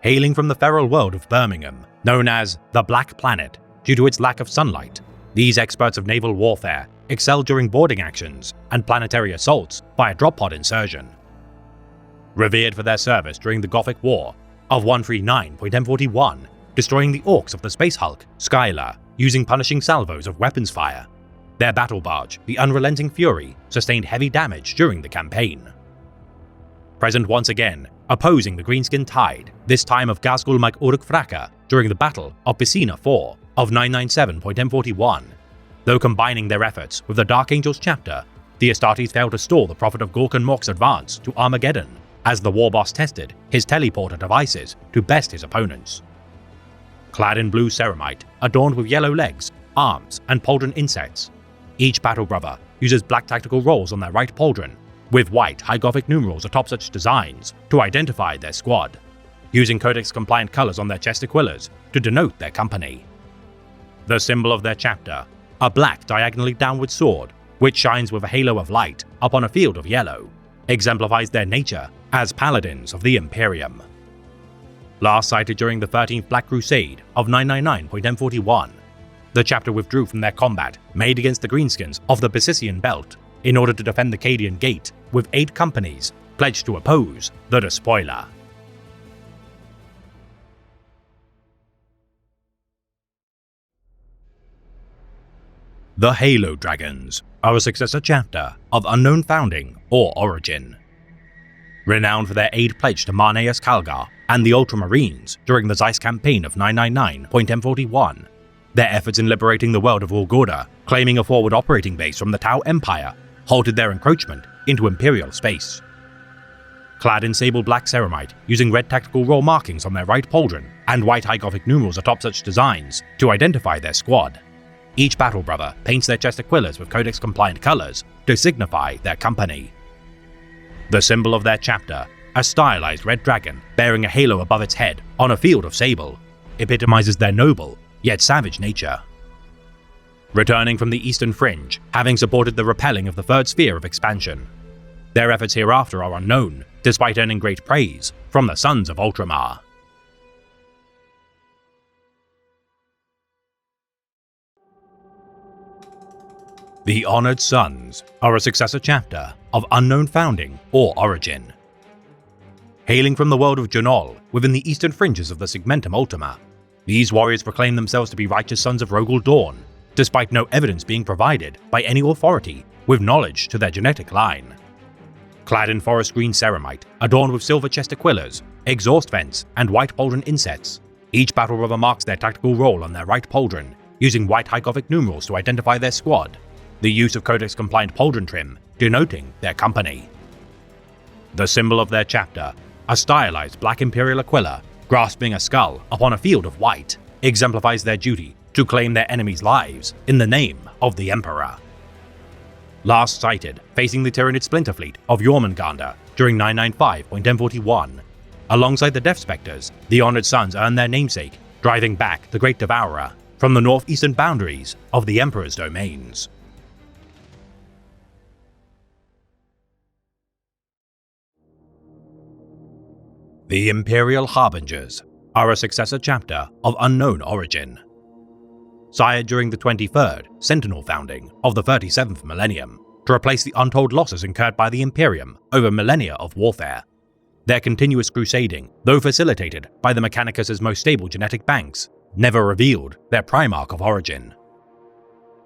Hailing from the feral world of Birmingham, known as the Black Planet due to its lack of sunlight, these experts of naval warfare excel during boarding actions and planetary assaults by a drop pod insertion. Revered for their service during the Gothic War of 139.M41, destroying the orcs of the Space Hulk, Skylar, using punishing salvos of weapons fire. Their battle barge, the Unrelenting Fury, sustained heavy damage during the campaign. Present once again, opposing the Greenskin Tide, this time of Gazgul Mike Uruk Fraka during the Battle of Piscina 4 of 997.M41. Though combining their efforts with the Dark Angels chapter, the Astartes failed to stall the Prophet of Gork and Mork's advance to Armageddon, as the war boss tested his teleporter devices to best his opponents. Clad in blue ceramite, adorned with yellow legs, arms, and pauldron insets, each battle brother uses black tactical rolls on their right pauldron, with white high Gothic numerals atop such designs to identify their squad, using Codex-compliant colors on their chest aquillas to denote their company. The symbol of their chapter, a black diagonally downward sword, which shines with a halo of light upon a field of yellow, exemplifies their nature as paladins of the Imperium. Last sighted during the 13th Black Crusade of 999.M41, the chapter withdrew from their combat made against the Greenskins of the Bessician Belt in order to defend the Cadian Gate with 8 companies pledged to oppose the Despoiler. The Halo Dragons are a successor chapter of unknown founding or origin. Renowned for their aid pledged to Marneus Calgar and the Ultramarines during the Zeiss campaign of 999.M41, their efforts in liberating the world of Ulgorda, claiming a forward operating base from the Tau Empire, halted their encroachment into Imperial space. Clad in sable black ceramite, using red tactical roll markings on their right pauldron and white high Gothic numerals atop such designs to identify their squad, each battle brother paints their chest aquillas with Codex-compliant colors to signify their company. The symbol of their chapter, a stylized red dragon bearing a halo above its head on a field of sable, epitomizes their noble yet savage nature. Returning from the Eastern Fringe, having supported the repelling of the Third Sphere of Expansion, their efforts hereafter are unknown, despite earning great praise from the Sons of Ultramar. The Honored Sons are a successor chapter of unknown founding or origin. Hailing from the world of Junol, within the eastern fringes of the Segmentum Ultima, these warriors proclaim themselves to be righteous sons of Rogel Dawn, despite no evidence being provided by any authority with knowledge to their genetic line. Clad in forest green ceramite, adorned with silver chest aquillas, exhaust vents, and white pauldron insets, each battle brother marks their tactical role on their right pauldron, using white high Gothic numerals to identify their squad, the use of Codex-compliant pauldron trim denoting their company. The symbol of their chapter, a stylized black Imperial Aquila grasping a skull upon a field of white, exemplifies their duty to claim their enemies' lives in the name of the Emperor. Last sighted facing the Tyranid splinter fleet of Jormungandr during 995.M41, alongside the Death Spectres, the Honored Sons earn their namesake, driving back the Great Devourer from the northeastern boundaries of the Emperor's domains. The Imperial Harbingers are a successor chapter of unknown origin. Sired during the 23rd Sentinel founding of the 37th millennium to replace the untold losses incurred by the Imperium over millennia of warfare. Their continuous crusading, though facilitated by the Mechanicus' most stable genetic banks, never revealed their Primarch of origin.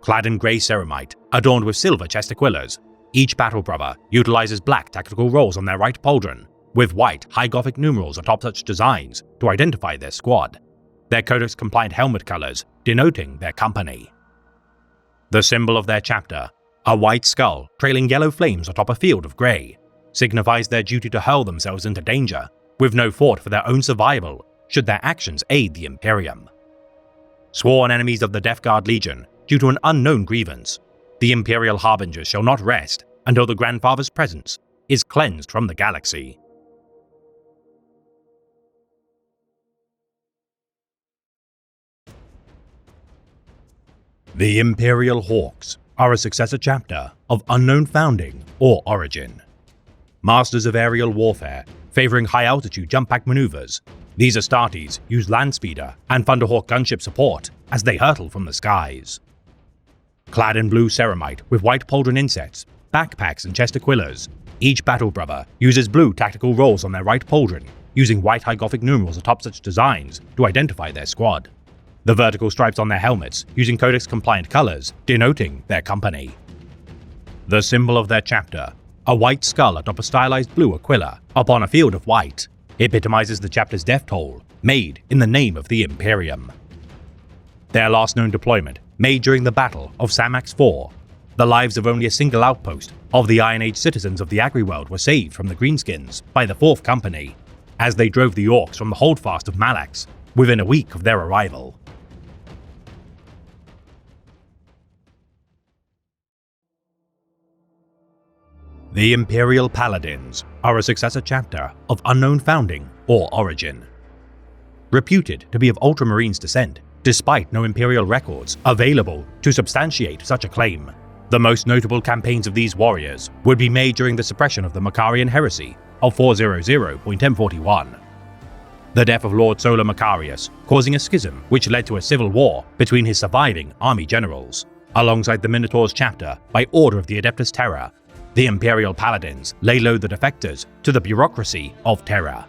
Clad in grey ceramite, adorned with silver chest aquillas, each battle brother utilizes black tactical rolls on their right pauldron, with white high Gothic numerals atop such designs to identify their squad, their Codex-compliant helmet colors denoting their company. The symbol of their chapter, a white skull trailing yellow flames atop a field of grey, signifies their duty to hurl themselves into danger, with no thought for their own survival should their actions aid the Imperium. Sworn enemies of the Death Guard Legion due to an unknown grievance, the Imperial Harbingers shall not rest until the Grandfather's presence is cleansed from the galaxy. The Imperial Hawks are a successor chapter of unknown founding or origin. Masters of aerial warfare, favoring high-altitude jump-pack maneuvers, these Astartes use Landspeeder and Thunderhawk gunship support as they hurtle from the skies. Clad in blue ceramite with white pauldron insets, backpacks and chest aquillas, each battle brother uses blue tactical rolls on their right pauldron, using white high Gothic numerals atop such designs to identify their squad. The vertical stripes on their helmets using Codex-compliant colors denoting their company. The symbol of their chapter, a white skull atop a stylized blue Aquila upon a field of white, epitomizes the chapter's death toll, made in the name of the Imperium. Their last known deployment, made during the Battle of Samax IV, the lives of only a single outpost of the Iron Age citizens of the Agriworld were saved from the Greenskins by the 4th Company, as they drove the Orcs from the holdfast of Malax within a week of their arrival. The Imperial Paladins are a successor chapter of unknown founding or origin. Reputed to be of Ultramarines descent, despite no Imperial records available to substantiate such a claim, the most notable campaigns of these warriors would be made during the suppression of the Macarian heresy of 400.M41. The death of Lord Solar Macarius causing a schism which led to a civil war between his surviving army generals, alongside the Minotaur's chapter by order of the Adeptus Terra. The Imperial Paladins lay low the defectors to the bureaucracy of Terra.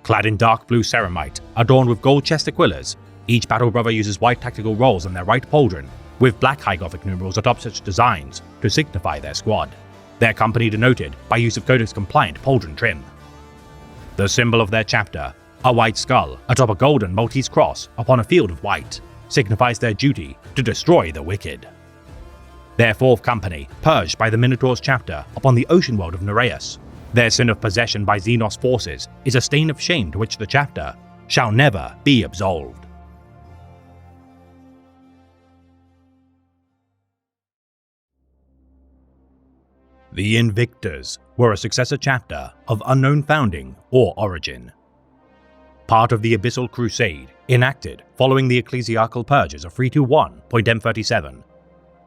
Clad in dark blue ceramite, adorned with gold chest aquillas, each battle brother uses white tactical rolls on their right pauldron, with black high Gothic numerals atop such designs to signify their squad, their company denoted by use of Codex-compliant pauldron trim. The symbol of their chapter, a white skull atop a golden Maltese cross upon a field of white, signifies their duty to destroy the wicked. Their 4th Company, purged by the Minotaur's chapter upon the ocean world of Nereus, their sin of possession by Xenos forces is a stain of shame to which the chapter shall never be absolved. The Invictors were a successor chapter of unknown founding or origin. Part of the Abyssal Crusade enacted following the ecclesiastical purges of 321.M37.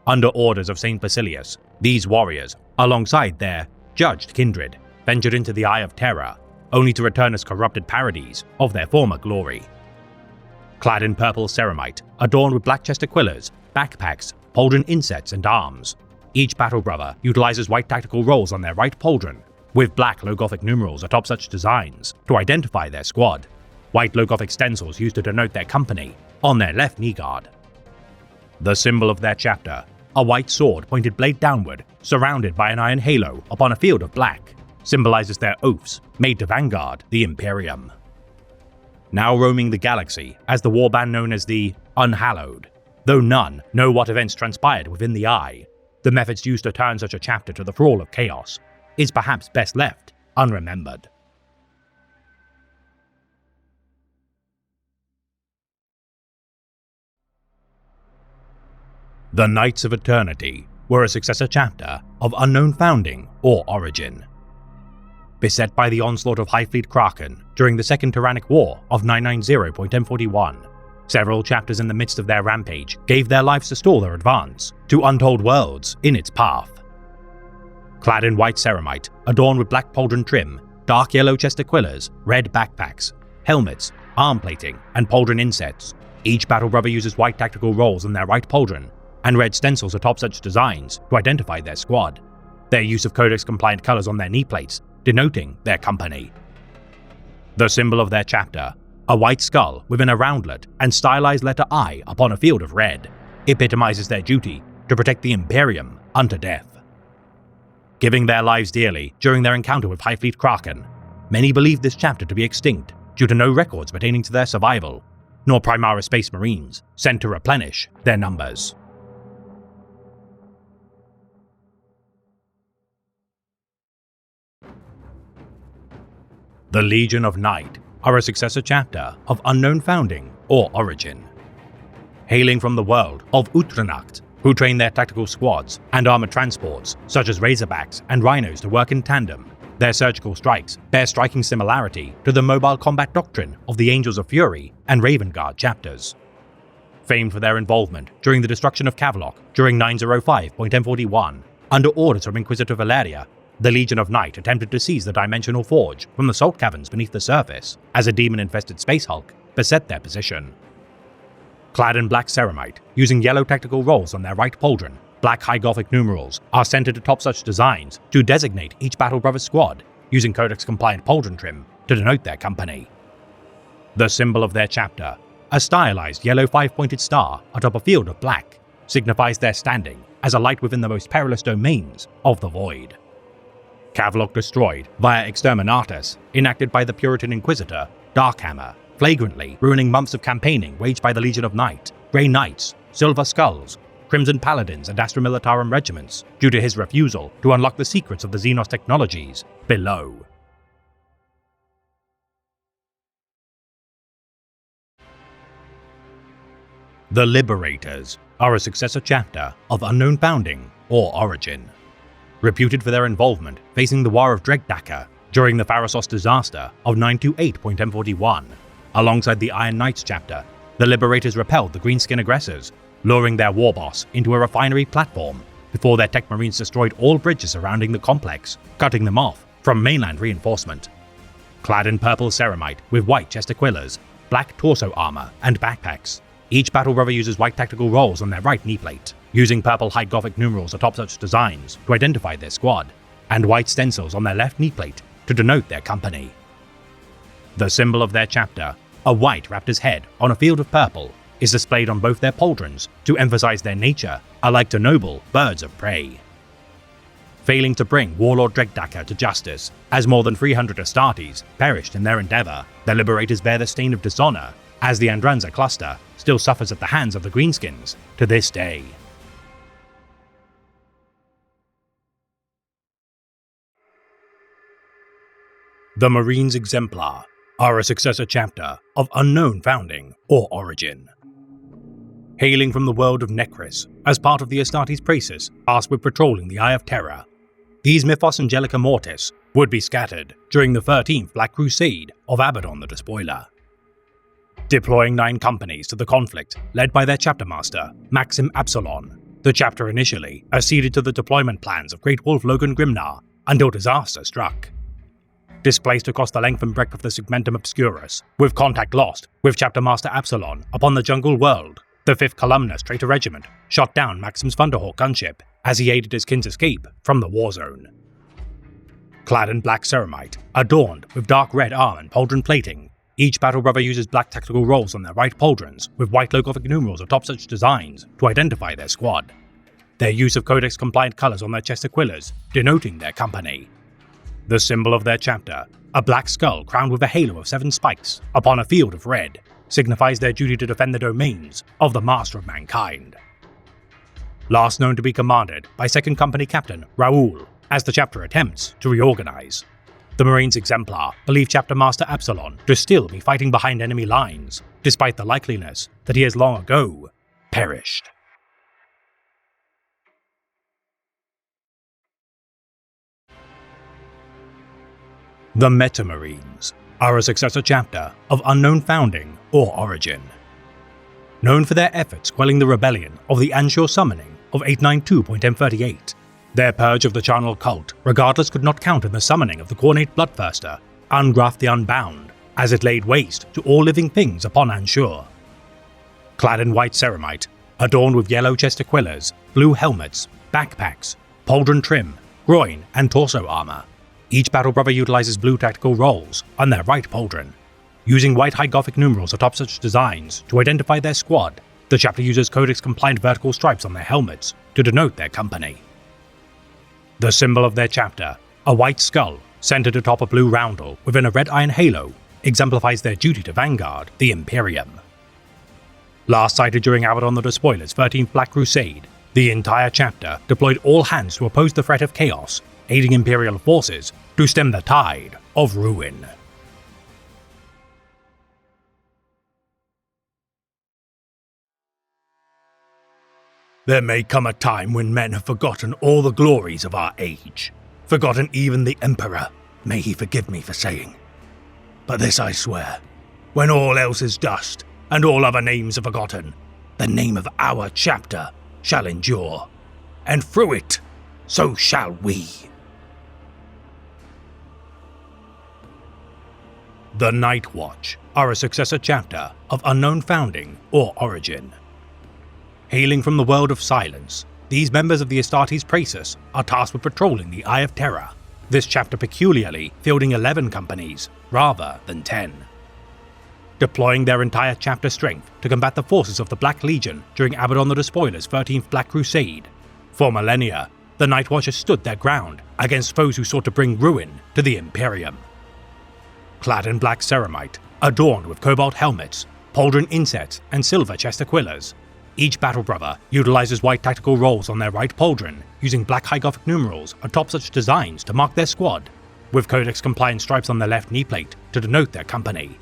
Under orders of Saint Basilius, these warriors, alongside their judged kindred, ventured into the Eye of Terror, only to return as corrupted parodies of their former glory. Clad in purple ceramite, adorned with black chest aquillas, backpacks, pauldron insets, and arms, each battle brother utilizes white tactical rolls on their right pauldron, with black low-Gothic numerals atop such designs to identify their squad, white low-Gothic stencils used to denote their company on their left knee guard. The symbol of their chapter, a white sword pointed blade downward, surrounded by an iron halo upon a field of black, symbolizes their oaths made to vanguard the Imperium. Now roaming the galaxy as the warband known as the Unhallowed, though none know what events transpired within the Eye, the methods used to turn such a chapter to the thrall of chaos is perhaps best left unremembered. The Knights of Eternity were a successor chapter of unknown founding or origin. Beset by the onslaught of Highfleet Kraken during the Second Tyrannic War of 990.1041, several chapters in the midst of their rampage gave their lives to stall their advance to untold worlds in its path. Clad in white ceramite, adorned with black pauldron trim, dark yellow chest aquillas, red backpacks, helmets, arm plating, and pauldron insets, each battle brother uses white tactical rolls on their right pauldron and red stencils atop such designs to identify their squad, their use of Codex-compliant colors on their knee plates denoting their company. The symbol of their chapter, a white skull within a roundlet and stylized letter I upon a field of red, epitomizes their duty to protect the Imperium unto death. Giving their lives dearly during their encounter with Highfleet Kraken, many believe this chapter to be extinct due to no records pertaining to their survival, nor Primaris Space Marines sent to replenish their numbers. The Legion of Night are a successor chapter of unknown founding or origin. Hailing from the world of Utranacht, who train their tactical squads and armored transports such as Razorbacks and Rhinos to work in tandem, their surgical strikes bear striking similarity to the mobile combat doctrine of the Angels of Fury and Raven Guard chapters. Famed for their involvement during the destruction of Kavlok during 905.1041, under orders from Inquisitor Valeria, the Legion of Night attempted to seize the Dimensional Forge from the salt caverns beneath the surface as a demon-infested space hulk beset their position. Clad in black ceramite, using yellow tactical rolls on their right pauldron, black high Gothic numerals are centered atop such designs to designate each Battle Brothers squad, using Codex-compliant pauldron trim to denote their company. The symbol of their chapter, a stylized yellow five-pointed star atop a field of black, signifies their standing as a light within the most perilous domains of the Void. Kavlok destroyed via Exterminatus, enacted by the Puritan Inquisitor, Darkhammer, flagrantly ruining months of campaigning waged by the Legion of Night, Grey Knights, Silver Skulls, Crimson Paladins and Astra Militarum regiments due to his refusal to unlock the secrets of the Xenos technologies below. The Liberators are a successor chapter of unknown founding or origin. Reputed for their involvement facing the War of Dregdaka during the Pharasos disaster of 928.1041, alongside the Iron Knights chapter, the Liberators repelled the Greenskin aggressors, luring their war boss into a refinery platform before their tech marines destroyed all bridges surrounding the complex, cutting them off from mainland reinforcement. Clad in purple ceramite with white chest aquillas, black torso armor, and backpacks, each battle brother uses white tactical rolls on their right knee plate, using purple high Gothic numerals atop such designs to identify their squad, and white stencils on their left knee plate to denote their company. The symbol of their chapter, a white raptor's head on a field of purple, is displayed on both their pauldrons to emphasize their nature alike to noble birds of prey. Failing to bring Warlord Dregdaka to justice, as more than 300 Astartes perished in their endeavor, the Liberators bear the stain of dishonor, as the Andranza cluster still suffers at the hands of the Greenskins to this day. The Marines Exemplar are a successor chapter of unknown founding or origin. Hailing from the world of Necris as part of the Astartes Praesus tasked with patrolling the Eye of Terror, these Mythos Angelica Mortis would be scattered during the 13th Black Crusade of Abaddon the Despoiler. Deploying 9 companies to the conflict led by their chapter master, Maxim Absalon, the chapter initially acceded to the deployment plans of Great Wolf Logan Grimnar until disaster struck. Displaced across the length and breadth of the Segmentum Obscurus, with contact lost with Chapter Master Absalon upon the Jungle World, the 5th Columnus Traitor Regiment shot down Maxim's Thunderhawk gunship as he aided his kin's escape from the war zone. Clad in black ceramite, adorned with dark red arm and pauldron plating, each battle brother uses black tactical rolls on their right pauldrons with white low-gothic numerals atop such designs to identify their squad. Their use of Codex-compliant colours on their chest aquillas, denoting their company. The symbol of their chapter, a black skull crowned with a halo of 7 spikes upon a field of red, signifies their duty to defend the domains of the Master of Mankind. Last known to be commanded by 2nd Company Captain Raoul, as the chapter attempts to reorganize. The Marines exemplar believe Chapter Master Absalon to still be fighting behind enemy lines, despite the likeliness that he has long ago perished. The Metamarines are a successor chapter of unknown founding or origin. Known for their efforts quelling the rebellion of the Anshur summoning of 892.M38, their purge of the charnel cult regardless could not count in the summoning of the Cornate Bloodthirster, Ungraft the Unbound, as it laid waste to all living things upon Anshur. Clad in white ceramite, adorned with yellow chest aquillas, blue helmets, backpacks, pauldron trim, groin and torso armor, each battle brother utilizes blue tactical rolls on their right pauldron. Using white high gothic numerals atop such designs to identify their squad, the chapter uses Codex-compliant vertical stripes on their helmets to denote their company. The symbol of their chapter, a white skull centered atop a blue roundel within a red iron halo, exemplifies their duty to vanguard the Imperium. Last sighted during Abaddon the Despoiler's 13th Black Crusade, the entire chapter deployed all hands to oppose the threat of chaos, aiding Imperial forces to stem the tide of ruin. There may come a time when men have forgotten all the glories of our age, forgotten even the Emperor, may he forgive me for saying. But this I swear, when all else is dust and all other names are forgotten, the name of our chapter shall endure, and through it, so shall we. The Night Watch are a successor chapter of unknown founding or origin. Hailing from the world of silence, these members of the Astartes Praesus are tasked with patrolling the Eye of Terror, this chapter peculiarly fielding 11 companies rather than 10. Deploying their entire chapter strength to combat the forces of the Black Legion during Abaddon the Despoiler's 13th Black Crusade, for millennia, the Night Watchers stood their ground against foes who sought to bring ruin to the Imperium. Clad in black ceramite, adorned with cobalt helmets, pauldron insets and silver chest aquillas, each battle brother utilizes white tactical rolls on their right pauldron, using black high gothic numerals atop such designs to mark their squad, with Codex-compliant stripes on their left knee plate to denote their company.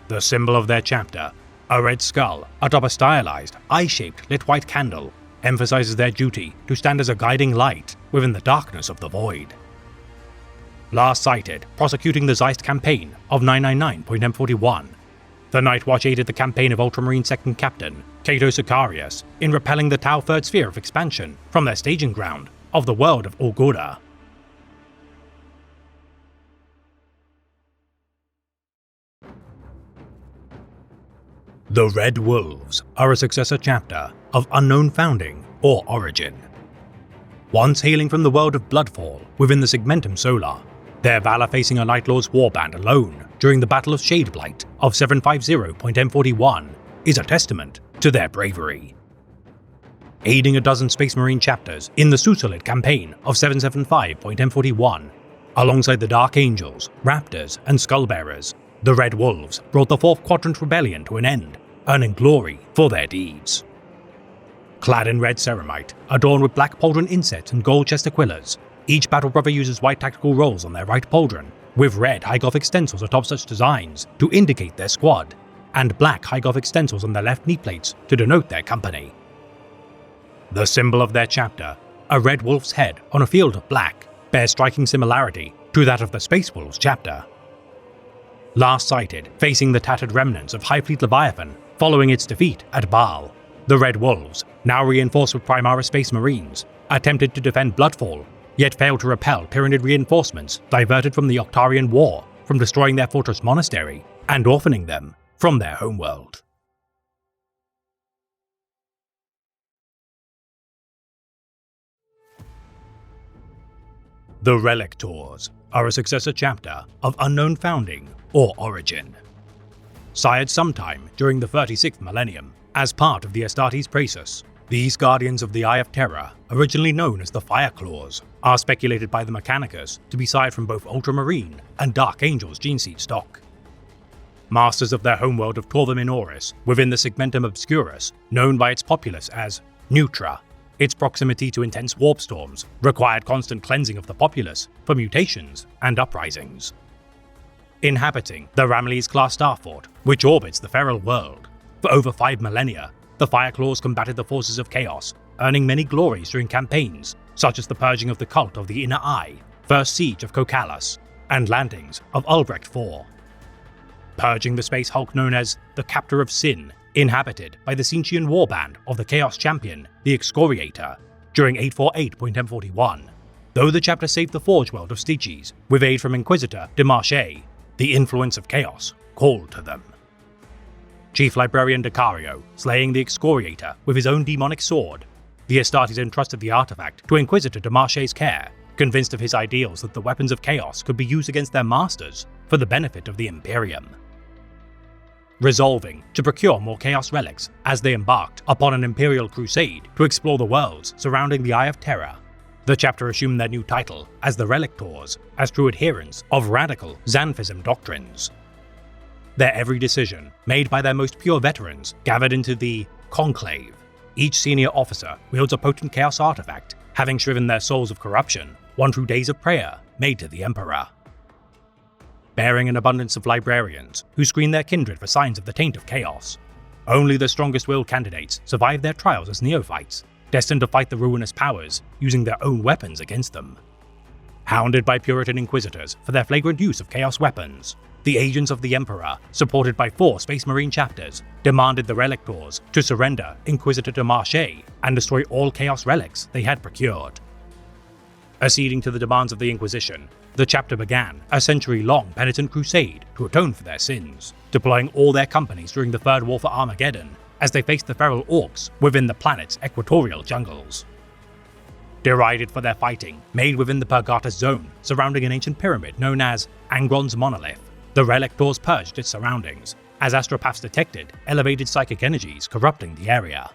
The symbol of their chapter, a red skull atop a stylized, eye-shaped lit white candle, emphasizes their duty to stand as a guiding light within the darkness of the void. Last sighted prosecuting the Zeist campaign of 999.M41, the Night Watch aided the campaign of Ultramarine 2nd Captain Cato Sicarius in repelling the Tau Third Sphere of Expansion from their staging ground of the world of Ulgura. The Red Wolves are a successor chapter of unknown founding or origin. Once hailing from the world of Bloodfall within the Segmentum Solar, their valor facing a Night Lord's warband alone during the Battle of Shadeblight of 750.M41 is a testament to their bravery. Aiding a dozen Space Marine chapters in the Susalid campaign of 775.M41, alongside the Dark Angels, Raptors, and Skullbearers, the Red Wolves brought the 4th Quadrant Rebellion to an end, earning glory for their deeds. Clad in red ceramite, adorned with black pauldron insets and gold chest aquillas, each battle brother uses white tactical rolls on their right pauldron, with red high gothic stencils atop such designs to indicate their squad, and black high gothic stencils on their left knee plates to denote their company. The symbol of their chapter, a red wolf's head on a field of black, bears striking similarity to that of the Space Wolves chapter. Last sighted facing the tattered remnants of High Fleet Leviathan following its defeat at Baal, the Red Wolves, now reinforced with Primaris Space Marines, attempted to defend Bloodfall, yet failed to repel Tyranid reinforcements diverted from the Octarian War from destroying their fortress monastery and orphaning them from their homeworld. The Relictors are a successor chapter of unknown founding or origin. Sired sometime during the 36th millennium as part of the Astartes Praesus, these guardians of the Eye of Terror, originally known as the Fireclaws, are speculated by the Mechanicus to be sired from both Ultramarine and Dark Angel's gene seed stock. Masters of their homeworld of Torva Minoris within the Segmentum Obscurus, known by its populace as Neutra, its proximity to intense warp storms required constant cleansing of the populace for mutations and uprisings. Inhabiting the Ramillies-class starfort, which orbits the feral world, for over 5 millennia, the Fireclaws combated the forces of chaos, earning many glories during campaigns such as the purging of the cult of the Inner Eye, first siege of Kokalas, and landings of Ulbrecht IV. Purging the space hulk known as the Captor of Sin, inhabited by the Sintian warband of the Chaos Champion, the Excoriator, during 848.M41, though the chapter saved the Forge world of Styges with aid from Inquisitor Demarche, the influence of chaos called to them. Chief Librarian Decario slaying the Excoriator with his own demonic sword, the Astartes entrusted the artifact to Inquisitor Demarche's care, convinced of his ideals that the weapons of chaos could be used against their masters for the benefit of the Imperium. Resolving to procure more Chaos relics as they embarked upon an Imperial crusade to explore the worlds surrounding the Eye of Terror, the chapter assumed their new title as the Relictors, as true adherents of radical Xanphism doctrines. Their every decision, made by their most pure veterans, gathered into the Conclave. Each senior officer wields a potent Chaos artifact, having shriven their souls of corruption, won through days of prayer made to the Emperor. Bearing an abundance of librarians who screen their kindred for signs of the taint of chaos, only the strongest-willed candidates survive their trials as neophytes, destined to fight the ruinous powers using their own weapons against them. Hounded by Puritan Inquisitors for their flagrant use of Chaos weapons, the agents of the Emperor, supported by 4 Space Marine chapters, demanded the Relictors to surrender Inquisitor Demarche and destroy all Chaos relics they had procured. Acceding to the demands of the Inquisition, the chapter began a century-long penitent crusade to atone for their sins, deploying all their companies during the Third War for Armageddon as they faced the feral orcs within the planet's equatorial jungles. Derided for their fighting made within the Purgatus Zone surrounding an ancient pyramid known as Angron's Monolith, the Relictors purged its surroundings as astropaths detected elevated psychic energies corrupting the area.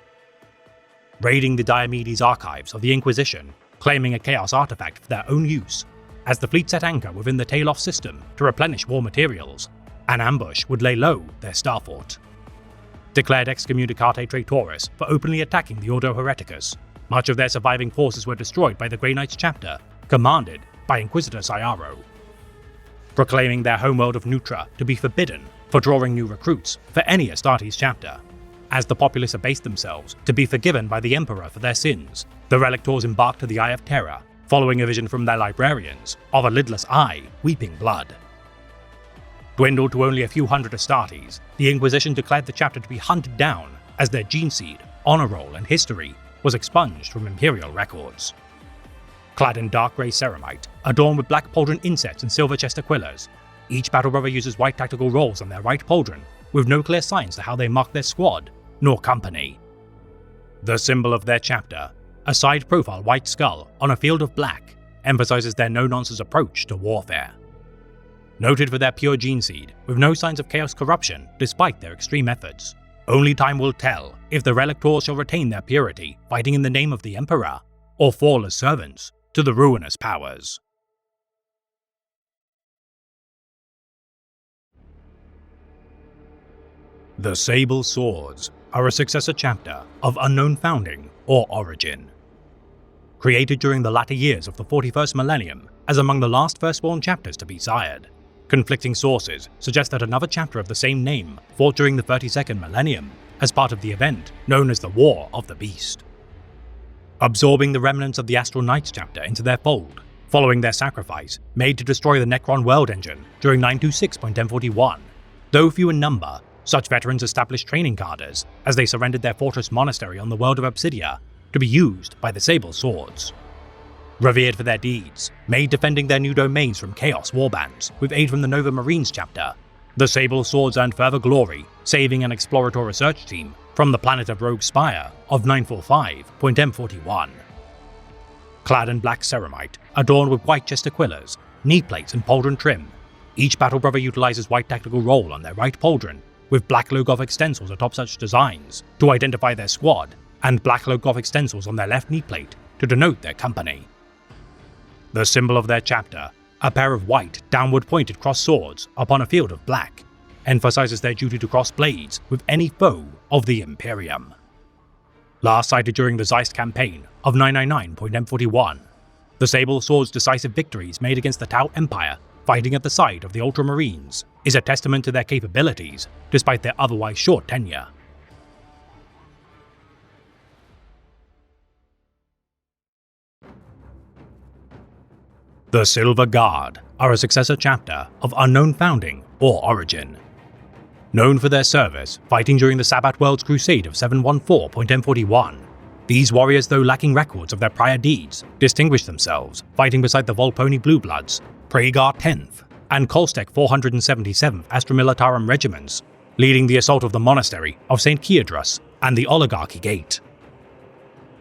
Raiding the Diomedes archives of the Inquisition, claiming a Chaos artifact for their own use, as the fleet set anchor within the Tail-Off system to replenish war materials, an ambush would lay low their starfort. Declared excommunicate traitoris for openly attacking the Ordo Hereticus, much of their surviving forces were destroyed by the Grey Knights chapter, commanded by Inquisitor Cyaro. Proclaiming their homeworld of Neutra to be forbidden for drawing new recruits for any Astartes chapter, as the populace abased themselves to be forgiven by the Emperor for their sins, the Relictors embarked to the Eye of Terror, following a vision from their librarians of a lidless eye weeping blood. Dwindled to only a few hundred Astartes, the Inquisition declared the chapter to be hunted down as their gene seed, honor roll, and history was expunged from Imperial records. Clad in dark grey ceramite, adorned with black pauldron insets and silver chest aquillas, each battle brother uses white tactical rolls on their right pauldron, with no clear signs to how they mark their squad nor company. The symbol of their chapter, a side-profile white skull on a field of black, emphasizes their no-nonsense approach to warfare. Noted for their pure gene seed, with no signs of Chaos corruption despite their extreme efforts, only time will tell if the Relictors shall retain their purity fighting in the name of the Emperor, or fall as servants to the ruinous powers. The Sable Swords are a successor chapter of unknown founding or origin. Created during the latter years of the 41st millennium as among the last Firstborn chapters to be sired, conflicting sources suggest that another chapter of the same name fought during the 32nd millennium as part of the event known as the War of the Beast. Absorbing the remnants of the Astral Knights chapter into their fold, following their sacrifice made to destroy the Necron world engine during 926.1041, though few in number, such veterans established training cadres as they surrendered their fortress monastery on the world of Obsidia to be used by the Sable Swords. Revered for their deeds, made defending their new domains from Chaos warbands with aid from the Nova Marines chapter, the Sable Swords earned further glory, saving an Explorator research team from the planet of Rogue Spire of 945.M41. clad in black ceramite, adorned with white chest aquillas, knee plates and pauldron trim. Each battle brother utilizes white tactical roll on their right pauldron, with black low-gothic stencils atop such designs to identify their squad, and black low-gothic stencils on their left knee plate to denote their company. The symbol of their chapter, a pair of white, downward-pointed cross swords upon a field of black, emphasizes their duty to cross blades with any foe of the Imperium. Last sighted during the Zeist campaign of 999.M41, the Sable Sword's decisive victories made against the Tau Empire fighting at the side of the Ultramarines is a testament to their capabilities despite their otherwise short tenure. The Silver Guard are a successor chapter of unknown founding or origin. Known for their service fighting during the Sabbat World's Crusade of 714.M41, these warriors, though lacking records of their prior deeds, distinguished themselves fighting beside the Volponi Blue Bloods, Praegar 10th, and Kolstek 477th Astromilitarum regiments, leading the assault of the monastery of St. Kiedrus and the Oligarchy Gate.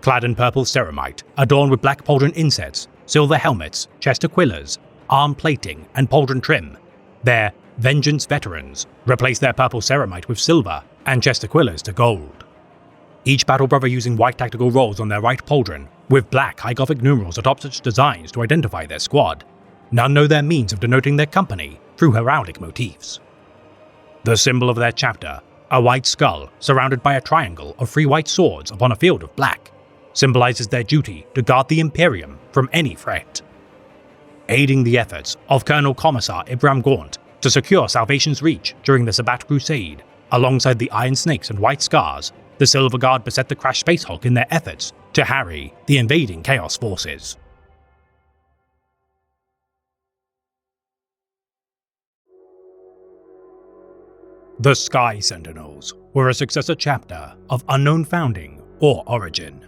Clad in purple ceramite, adorned with black pauldron insets, silver helmets, chest aquillas, arm plating, and pauldron trim, their Vengeance veterans replace their purple ceramite with silver and chest aquillas to gold. Each battle brother using white tactical rolls on their right pauldron, with black high Gothic numerals atop such designs to identify their squad. None know their means of denoting their company through heraldic motifs. The symbol of their chapter, a white skull surrounded by a triangle of 3 white swords upon a field of black, symbolizes their duty to guard the Imperium from any threat. Aiding the efforts of Colonel Commissar Ibram Gaunt to secure Salvation's Reach during the Sabbat Crusade, alongside the Iron Snakes and White Scars, the Silver Guard beset the Crash Space Hulk in their efforts to harry the invading Chaos forces. The Sky Sentinels were a successor chapter of unknown founding or origin.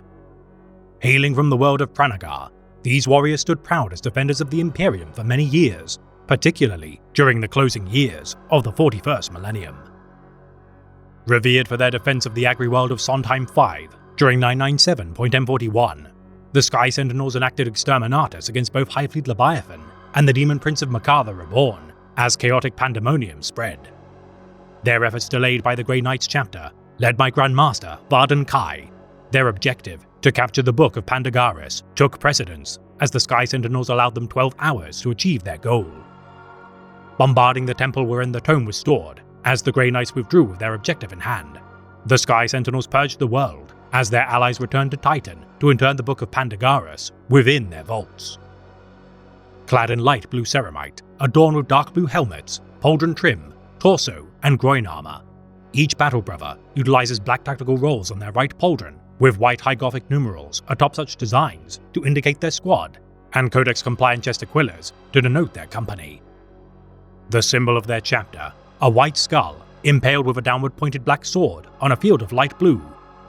Hailing from the world of Pranagar, these warriors stood proud as defenders of the Imperium for many years, particularly during the closing years of the 41st millennium. Revered for their defense of the agri-world of Sondheim V during 997.M41, the Sky Sentinels enacted exterminatus against both Hive Fleet Leviathan and the Demon Prince of Makar the Reborn as chaotic pandemonium spread. Their efforts delayed by the Grey Knights chapter, led by Grandmaster Varden Kai. Their objective, to capture the Book of Pandagaris, took precedence as the Sky Sentinels allowed them 12 hours to achieve their goal. Bombarding the temple wherein the tome was stored, as the Grey Knights withdrew with their objective in hand, the Sky Sentinels purged the world as their allies returned to Titan to intern the Book of Pandagaris within their vaults. Clad in light blue ceramite, adorned with dark blue helmets, pauldron trim, torso, and groin armor, each battle brother utilizes black tactical rolls on their right pauldron with white high Gothic numerals atop such designs to indicate their squad, and Codex-compliant chest aquillas to denote their company. The symbol of their chapter, a white skull impaled with a downward-pointed black sword on a field of light blue,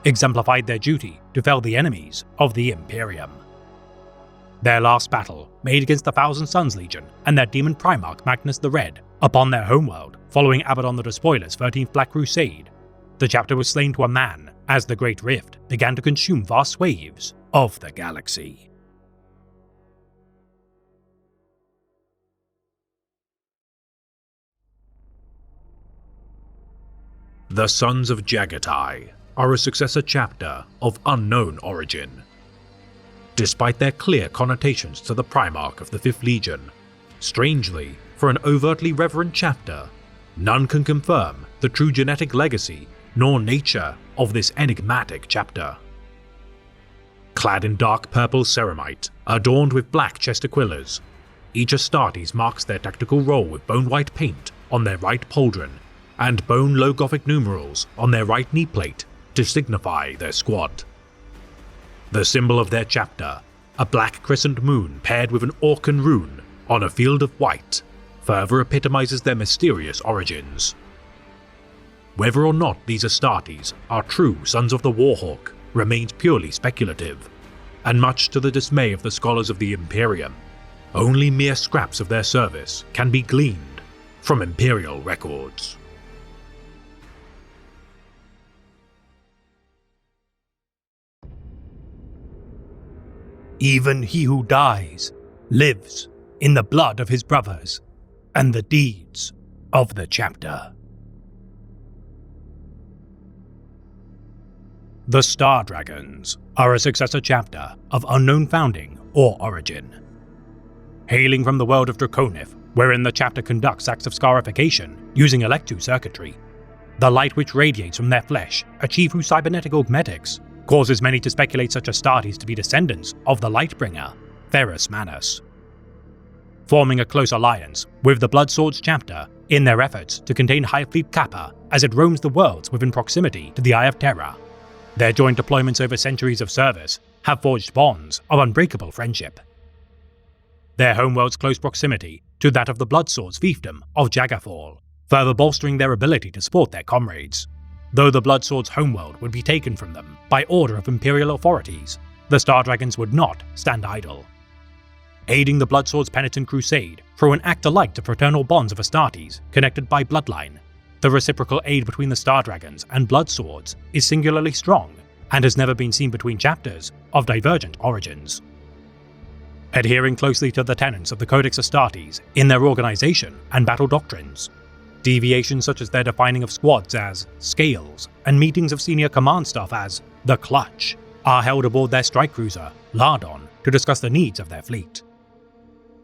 exemplified their duty to fell the enemies of the Imperium. Their last battle, made against the Thousand Suns Legion and their demon Primarch Magnus the Red, upon their homeworld following Abaddon the Despoiler's 13th Black Crusade, the chapter was slain to a man as the Great Rift began to consume vast swathes of the galaxy. The Sons of Jagatai are a successor chapter of unknown origin. Despite their clear connotations to the Primarch of the 5th Legion, strangely, for an overtly reverent chapter, none can confirm the true genetic legacy nor nature of this enigmatic chapter. Clad in dark purple ceramite, adorned with black chest aquillas, each Astartes marks their tactical role with bone white paint on their right pauldron and bone low Gothic numerals on their right knee plate to signify their squad. The symbol of their chapter, a black crescent moon paired with an Orcan rune on a field of white, further epitomizes their mysterious origins. Whether or not these Astartes are true Sons of the Warhawk remains purely speculative, and much to the dismay of the scholars of the Imperium, only mere scraps of their service can be gleaned from Imperial records. Even he who dies lives in the blood of his brothers and the deeds of the chapter. The Star Dragons are a successor chapter of unknown founding or origin. Hailing from the world of Draconif, wherein the chapter conducts acts of scarification using electro circuitry, the light which radiates from their flesh, a chief whose cybernetic augmetics causes many to speculate such Astartes to be descendants of the Lightbringer, Ferrus Manus. Forming a close alliance with the Bloodswords chapter in their efforts to contain Hive Fleet Kappa as it roams the worlds within proximity to the Eye of Terror. Their joint deployments over centuries of service have forged bonds of unbreakable friendship. Their homeworld's close proximity to that of the Bloodswords fiefdom of Jaggerfall, further bolstering their ability to support their comrades. Though the Bloodswords' homeworld would be taken from them by order of Imperial authorities, the Star Dragons would not stand idle. Aiding the Bloodswords' penitent crusade through an act alike to fraternal bonds of Astartes connected by bloodline, the reciprocal aid between the Star Dragons and Bloodswords is singularly strong and has never been seen between chapters of divergent origins. Adhering closely to the tenets of the Codex Astartes in their organization and battle doctrines, deviations such as their defining of squads as scales and meetings of senior command staff as the Clutch are held aboard their strike cruiser, Lardon, to discuss the needs of their fleet.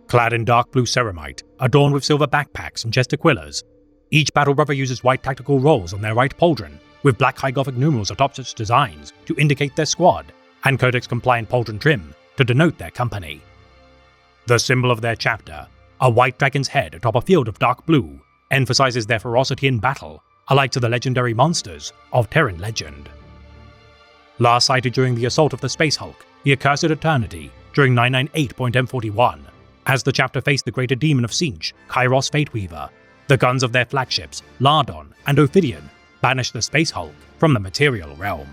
Clad in dark blue ceramite, adorned with silver backpacks and chestaquillas, each battle brother uses white tactical rolls on their right pauldron with black high Gothic numerals atop such designs to indicate their squad, and Codex-compliant pauldron trim to denote their company. The symbol of their chapter, a white dragon's head atop a field of dark blue, emphasizes their ferocity in battle, alike to the legendary monsters of Terran legend. Last sighted during the assault of the Space Hulk, the Accursed Eternity, during 998.M41, as the chapter faced the greater demon of Tzeentch, Kairos Fateweaver, the guns of their flagships, Lardon and Ophidian, banished the Space Hulk from the material realm.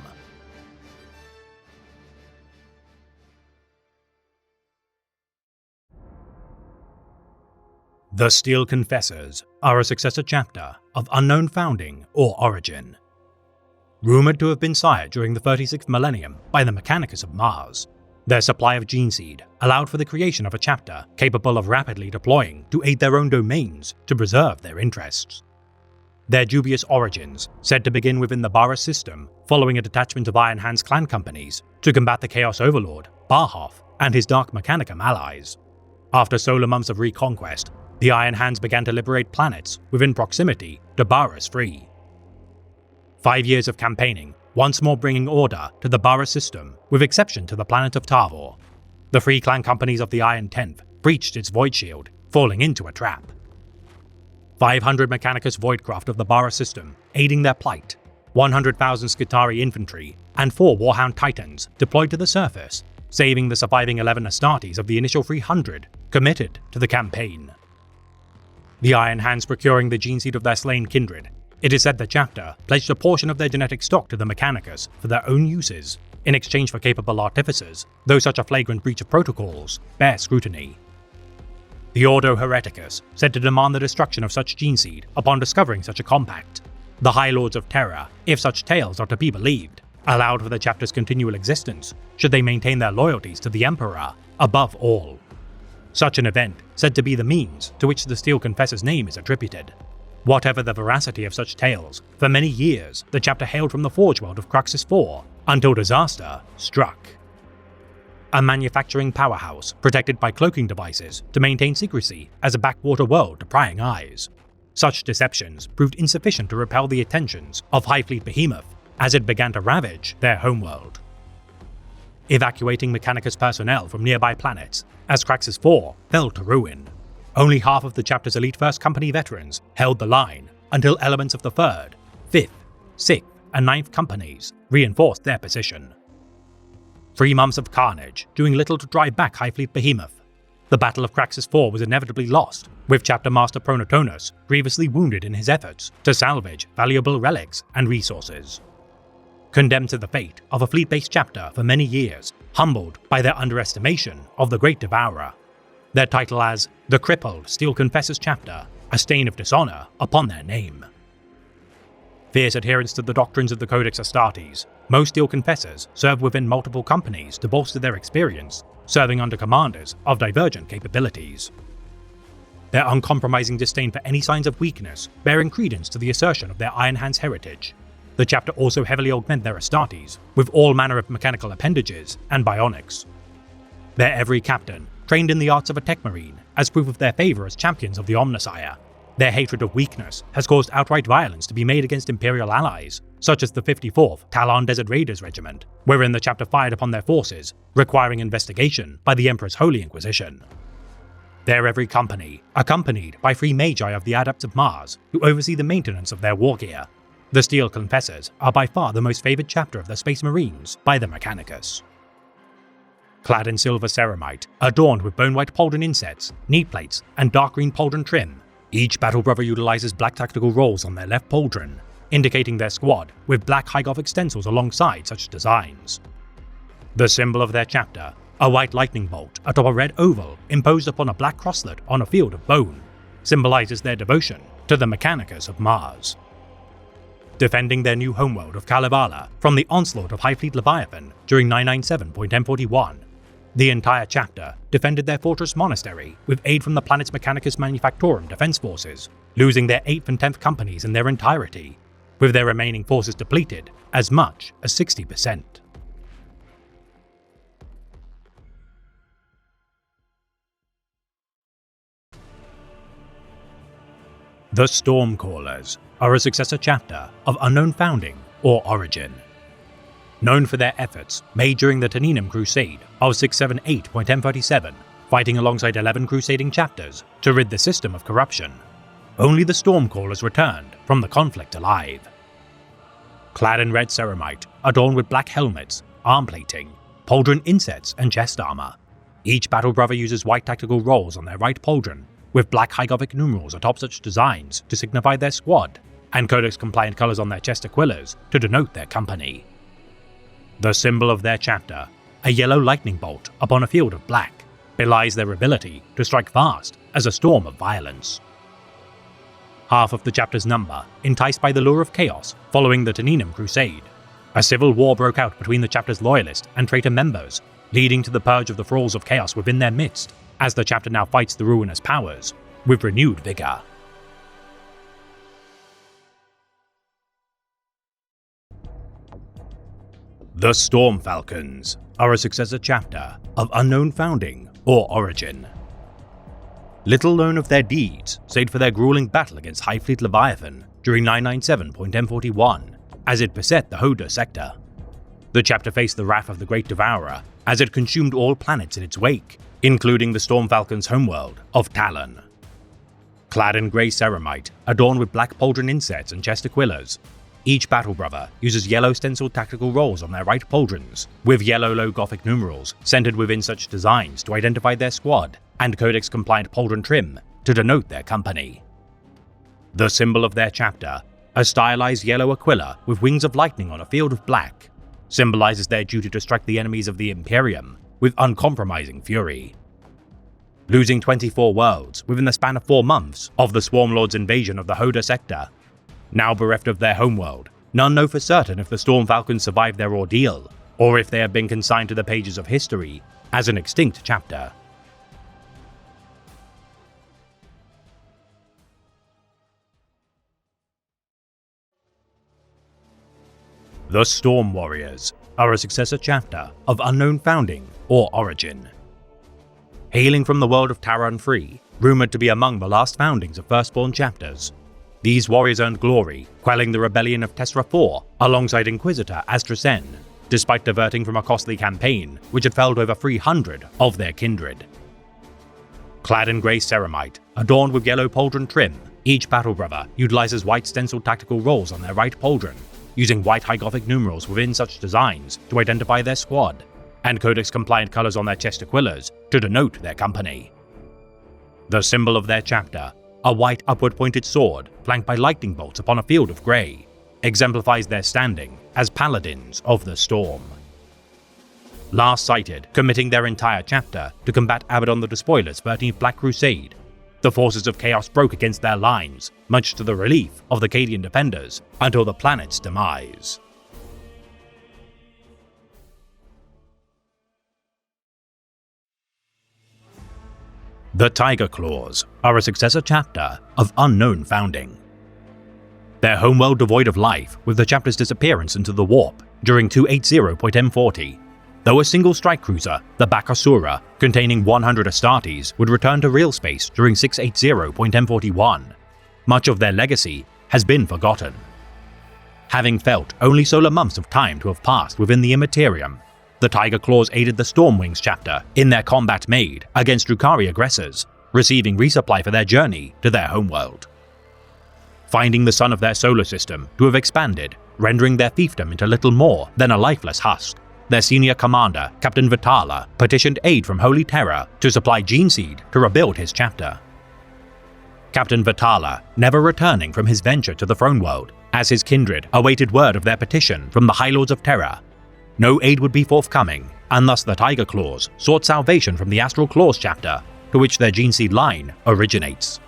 The Steel Confessors are a successor chapter of unknown founding or origin. Rumored to have been sired during the 36th millennium by the Mechanicus of Mars, their supply of gene seed allowed for the creation of a chapter capable of rapidly deploying to aid their own domains to preserve their interests. Their dubious origins, said to begin within the Barus system following a detachment of Iron Hands clan companies to combat the Chaos Overlord, Barhoth, and his Dark Mechanicum allies. After solar months of reconquest, the Iron Hands began to liberate planets within proximity to Barus Free. 5 years of campaigning, once more bringing order to the Barus system, with exception to the planet of Tavor. The Free Clan companies of the Iron Tenth breached its Void Shield, falling into a trap. 500 Mechanicus Voidcraft of the Barus system aiding their plight, 100,000 Skitarii infantry, and 4 Warhound Titans deployed to the surface, saving the surviving 11 Astartes of the initial 300 committed to the campaign. The Iron Hands procuring the gene seed of their slain kindred, it is said the chapter pledged a portion of their genetic stock to the Mechanicus for their own uses, in exchange for capable artificers, though such a flagrant breach of protocols bear scrutiny. The Ordo Hereticus, said to demand the destruction of such gene seed upon discovering such a compact. The High Lords of Terror, if such tales are to be believed, allowed for the chapter's continual existence, should they maintain their loyalties to the Emperor above all. Such an event said to be the means to which the Steel Confessor's name is attributed. Whatever the veracity of such tales, for many years the chapter hailed from the Forge World of Cruxis IV, until disaster struck. A manufacturing powerhouse protected by cloaking devices to maintain secrecy as a backwater world to prying eyes. Such deceptions proved insufficient to repel the attentions of Hive Fleet Behemoth as it began to ravage their homeworld. Evacuating Mechanicus personnel from nearby planets as Craxus IV fell to ruin. Only half of the chapter's elite First Company veterans held the line until elements of the 3rd, 5th, 6th, and 9th Companies reinforced their position. 3 months of carnage doing little to drive back Hive Fleet Behemoth. The Battle of Craxus IV was inevitably lost, with Chapter Master Pronotonus grievously wounded in his efforts to salvage valuable relics and resources. Condemned to the fate of a fleet-based chapter for many years, humbled by their underestimation of the Great Devourer. Their title as the Crippled Steel Confessors Chapter, a stain of dishonor upon their name. fierce adherents to the doctrines of the Codex Astartes, most steel confessors serve within multiple companies to bolster their experience, serving under commanders of divergent capabilities. Their uncompromising disdain for any signs of weakness bearing credence to the assertion of their Iron Hands heritage. The chapter also heavily augment their Astartes with all manner of mechanical appendages and bionics. Their every captain trained in the arts of a tech marine as proof of their favour as champions of the Omnissiah. Their hatred of weakness has caused outright violence to be made against Imperial allies, such as the 54th Talon Desert Raiders Regiment, wherein the chapter fired upon their forces, requiring investigation by the Emperor's Holy Inquisition. Their every company, accompanied by 3 Magi of the Adepts of Mars, who oversee the maintenance of their war gear. The Steel Confessors are by far the most favoured chapter of the Space Marines by the Mechanicus. Clad in silver ceramite, adorned with bone-white pauldron insets, knee plates, and dark green pauldron trim, each Battle Brother utilizes black tactical rolls on their left pauldron, indicating their squad with black high Gothic stencils alongside such designs. The symbol of their chapter, a white lightning bolt atop a red oval imposed upon a black crosslet on a field of bone, symbolizes their devotion to the Mechanicus of Mars. Defending their new homeworld of Kalevala from the onslaught of Hive Fleet Leviathan during 997.M41, the entire chapter defended their fortress monastery with aid from the planet's Mechanicus Manufactorum defense forces, losing their 8th and 10th companies in their entirety, with their remaining forces depleted as much as 60%. The Stormcallers are a successor chapter of unknown founding or origin. Known for their efforts made during the Taninum Crusade of 678.M37, fighting alongside 11 crusading chapters to rid the system of corruption, only the Stormcallers returned from the conflict alive. Clad in red ceramite, adorned with black helmets, arm plating, pauldron insets, and chest armor, each Battle Brother uses white tactical rolls on their right pauldron, with black High Gothic numerals atop such designs to signify their squad, and Codex-compliant colors on their chest aquillas to denote their company. The symbol of their chapter, a yellow lightning bolt upon a field of black, belies their ability to strike fast as a storm of violence. Half of the chapter's number enticed by the lure of chaos following the Taninum Crusade. A civil war broke out between the chapter's loyalist and traitor members, leading to the purge of the thralls of chaos within their midst, as the chapter now fights the ruinous powers with renewed vigor. The Storm Falcons are a successor chapter of unknown founding or origin. Little known of their deeds save for their grueling battle against Hive Fleet Leviathan during 997.M41 as it beset the Hoda sector. The chapter faced the wrath of the Great Devourer as it consumed all planets in its wake, including the Storm Falcon's homeworld of Talon. Clad in grey ceramite, adorned with black pauldron insets and chest aquillas, each Battle Brother uses yellow stenciled tactical rolls on their right pauldrons, with yellow low Gothic numerals centered within such designs to identify their squad, and Codex-compliant pauldron trim to denote their company. The symbol of their chapter, a stylized yellow aquila with wings of lightning on a field of black, symbolizes their duty to strike the enemies of the Imperium with uncompromising fury. Losing 24 worlds within the span of 4 months of the Swarmlord's invasion of the Hoda sector, now bereft of their homeworld, none know for certain if the Storm Falcons survived their ordeal, or if they have been consigned to the pages of history as an extinct chapter. The Storm Warriors are a successor chapter of unknown founding or origin. Hailing from the world of Taran Free, rumored to be among the last foundings of Firstborn chapters, these warriors earned glory, quelling the rebellion of Tesra IV alongside Inquisitor Astrasen, despite diverting from a costly campaign which had felled over 300 of their kindred. Clad in grey ceramite, adorned with yellow pauldron trim, each Battle Brother utilizes white stenciled tactical rolls on their right pauldron, using white High Gothic numerals within such designs to identify their squad, and Codex-compliant colors on their chest aquillas to denote their company. The symbol of their chapter, a white upward-pointed sword flanked by lightning bolts upon a field of grey, exemplifies their standing as Paladins of the Storm. Last sighted committing their entire chapter to combat Abaddon the Despoiler's 13th Black Crusade, The forces of Chaos broke against their lines, much to the relief of the Cadian defenders, until the planet's demise. The Tiger Claws are a successor chapter of Unknown Founding. Their homeworld devoid of life with the chapter's disappearance into the warp during 280.M40, though a single strike cruiser, the Bakasura, containing 100 Astartes, would return to real space during 680.M41, much of their legacy has been forgotten. Having felt only solar months of time to have passed within the Immaterium, the Tiger Claws aided the Stormwings chapter in their combat made against Drukhari aggressors, receiving resupply for their journey to their homeworld. Finding the sun of their solar system to have expanded, rendering their fiefdom into little more than a lifeless husk, their senior commander, Captain Vitala, petitioned aid from Holy Terror to supply Geneseed to rebuild his chapter. Captain Vitala never returning from his venture to the Throne World, as his kindred awaited word of their petition from the High Lords of Terra. No aid would be forthcoming, and thus the Tiger Claws sought salvation from the Astral Claws chapter, to which their Geneseed line originates.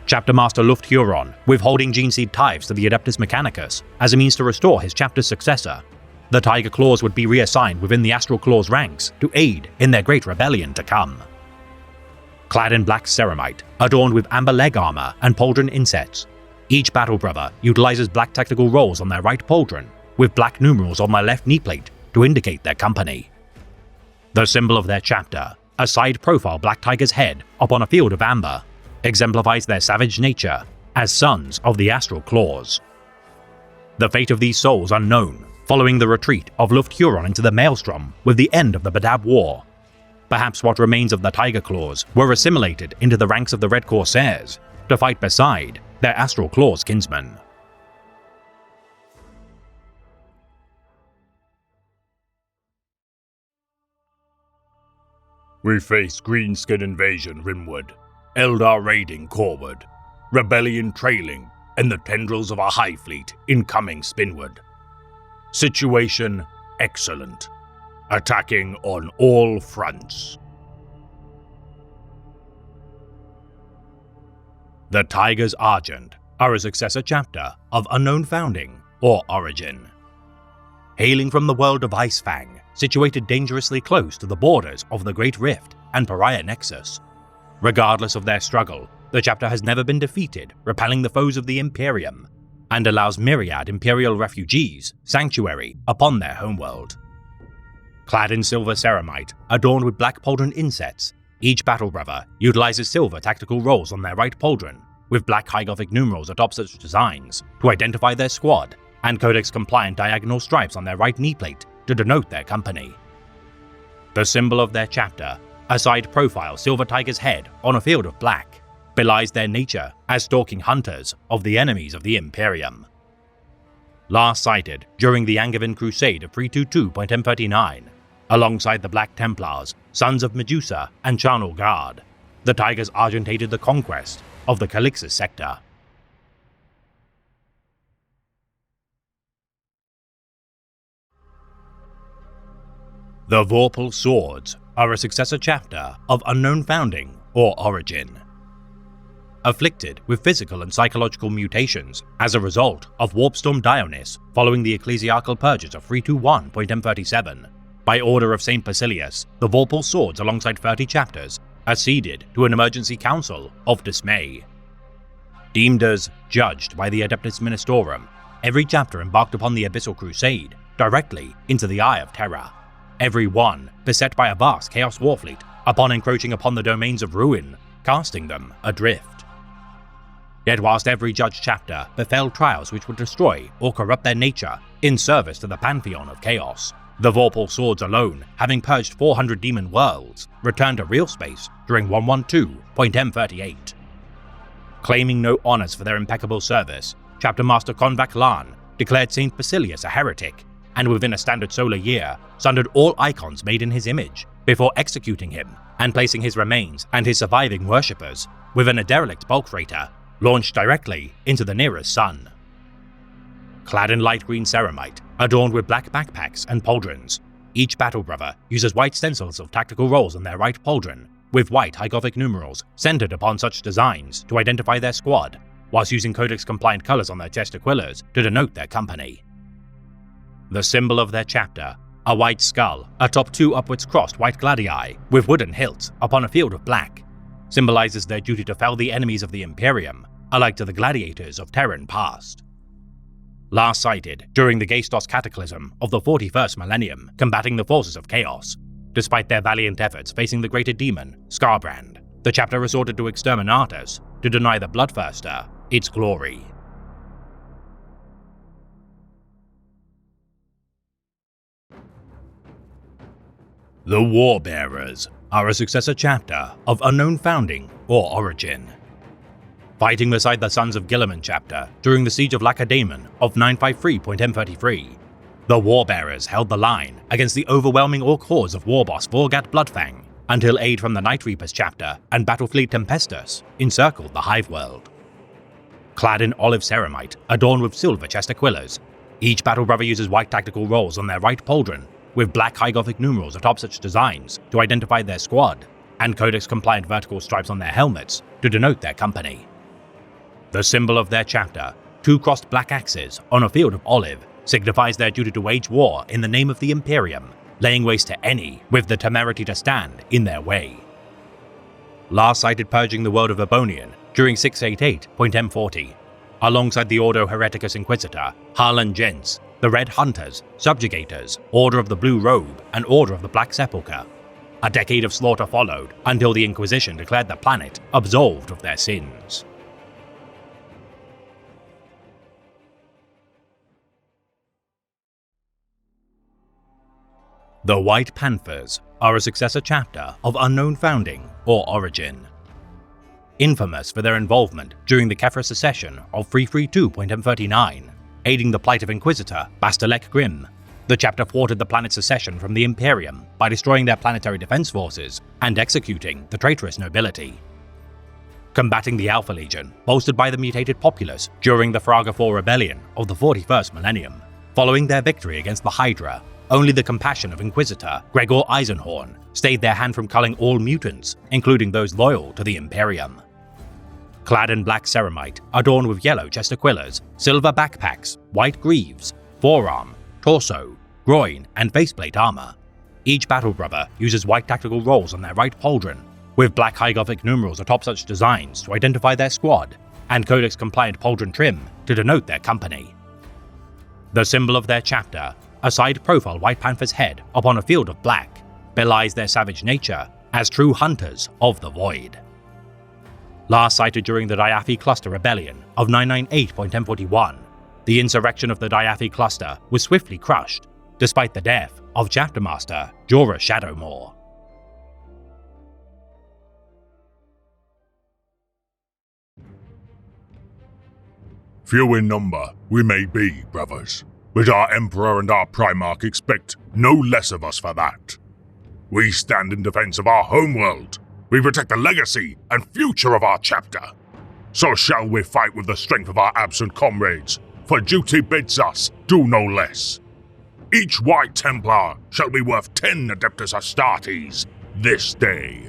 Chapter Master Luft Huron, withholding Geneseed tithes to the Adeptus Mechanicus as a means to restore his chapter's successor, the Tiger Claws would be reassigned within the Astral Claws ranks to aid in their great rebellion to come. Clad in black ceramite, adorned with amber leg armor and pauldron insets, each battle brother utilizes black tactical rolls on their right pauldron, with black numerals on their left knee plate to indicate their company. The symbol of their chapter, a side-profile black tiger's head upon a field of amber, exemplifies their savage nature as sons of the Astral Claws. The fate of these souls unknown, following the retreat of Luft Huron into the Maelstrom with the end of the Badab War. Perhaps what remains of the Tiger Claws were assimilated into the ranks of the Red Corsairs to fight beside their Astral Claws kinsmen. We face Greenskin invasion rimward, Eldar raiding coreward, rebellion trailing, and the tendrils of a Hive fleet incoming spinward. Situation excellent. Attacking on all fronts. The Tigers Argent are a successor chapter of Unknown Founding or Origin. Hailing from the world of Icefang, situated dangerously close to the borders of the Great Rift and Pariah Nexus. Regardless of their struggle, the chapter has never been defeated, repelling the foes of the Imperium, and allows myriad Imperial refugees sanctuary upon their homeworld. Clad in silver ceramite, adorned with black pauldron insets, each battle brother utilizes silver tactical rolls on their right pauldron, with black High Gothic numerals atop such designs to identify their squad, and Codex-compliant diagonal stripes on their right knee plate to denote their company. The symbol of their chapter, a side-profile silver tiger's head on a field of black, belies their nature as stalking hunters of the enemies of the Imperium. Last sighted during the Angevin Crusade of 322.M39, alongside the Black Templars, Sons of Medusa, and Charnel Guard, the Tigers argentated the conquest of the Calixis sector. The Vorpal Swords are a successor chapter of Unknown Founding or Origin. Afflicted with physical and psychological mutations as a result of Warpstorm Dionys following the ecclesiarchal purges of 321.M37, by order of St. Basilius, the Vorpal Swords alongside 30 chapters acceded to an emergency council of dismay. Deemed as judged by the Adeptus Ministorum, every chapter embarked upon the Abyssal Crusade directly into the Eye of Terror, every one beset by a vast Chaos Warfleet upon encroaching upon the domains of ruin, casting them adrift. Yet whilst every judged chapter befell trials which would destroy or corrupt their nature in service to the pantheon of chaos, the Vorpal Swords alone, having purged 400 demon worlds, returned to real space during 112.M38. Claiming no honors for their impeccable service, Chapter Master Konvak Lan declared St. Basilius a heretic, and within a standard solar year, sundered all icons made in his image, before executing him and placing his remains and his surviving worshippers within a derelict bulk freighter launched directly into the nearest sun. Clad in light green ceramite, adorned with black backpacks and pauldrons, each battle brother uses white stencils of tactical rolls on their right pauldron with white High Gothic numerals centered upon such designs to identify their squad, whilst using Codex-compliant colours on their chest aquillas to denote their company. The symbol of their chapter, a white skull atop two upwards crossed white gladii with wooden hilts upon a field of black, symbolizes their duty to fell the enemies of the Imperium, alike to the gladiators of Terran past. Last sighted during the Gestos Cataclysm of the 41st millennium combating the forces of Chaos, despite their valiant efforts facing the greater demon, Skarbrand, the chapter resorted to Exterminatus to deny the Bloodthirster its glory. The Warbearers are a successor chapter of unknown founding or origin. Fighting beside the Sons of Guilliman chapter during the Siege of Lacedaemon of 953.M33, the Warbearers held the line against the overwhelming orc hordes of Warboss Vorgat Bloodfang until aid from the Night Reapers chapter and Battlefleet Tempestus encircled the Hive World. Clad in olive ceramite adorned with silver chest aquillas, each battle brother uses white tactical rolls on their right pauldron with black High Gothic numerals atop such designs to identify their squad, and Codex-compliant vertical stripes on their helmets to denote their company. The symbol of their chapter, two crossed black axes on a field of olive, signifies their duty to wage war in the name of the Imperium, laying waste to any with the temerity to stand in their way. Last sighted purging the world of Ebonian during 688.M40, alongside the Ordo Hereticus Inquisitor, Harlan Gents, the Red Hunters, Subjugators, Order of the Blue Robe, and Order of the Black Sepulchre. A decade of slaughter followed until the Inquisition declared the planet absolved of their sins. The White Panthers are a successor chapter of unknown founding or origin. Infamous for their involvement during the Kefra secession of 332.M39, aiding the plight of Inquisitor Bastelek Grim, the chapter thwarted the planet's secession from the Imperium by destroying their planetary defense forces and executing the traitorous nobility. Combating the Alpha Legion, bolstered by the mutated populace during the Fraga IV rebellion of the 41st millennium, following their victory against the Hydra, only the compassion of Inquisitor Gregor Eisenhorn stayed their hand from culling all mutants, including those loyal to the Imperium. Clad in black ceramite, adorned with yellow chest aquillas, silver backpacks, white greaves, forearm, torso, groin, and faceplate armor, each battle brother uses white tactical rolls on their right pauldron, with black High Gothic numerals atop such designs to identify their squad, and Codex-compliant pauldron trim to denote their company. The symbol of their chapter, a side-profile White Panther's head upon a field of black, belies their savage nature as true hunters of the void. Last sighted during the Diathi Cluster Rebellion of 998.M41, the insurrection of the Diathi Cluster was swiftly crushed, despite the death of Chapter Master Jorah Shadowmoor. Few in number we may be, brothers, but our Emperor and our Primarch expect no less of us for that. We stand in defense of our homeworld. We protect the legacy and future of our chapter. So shall we fight with the strength of our absent comrades, for duty bids us do no less. Each White Templar shall be worth 10 Adeptus Astartes this day.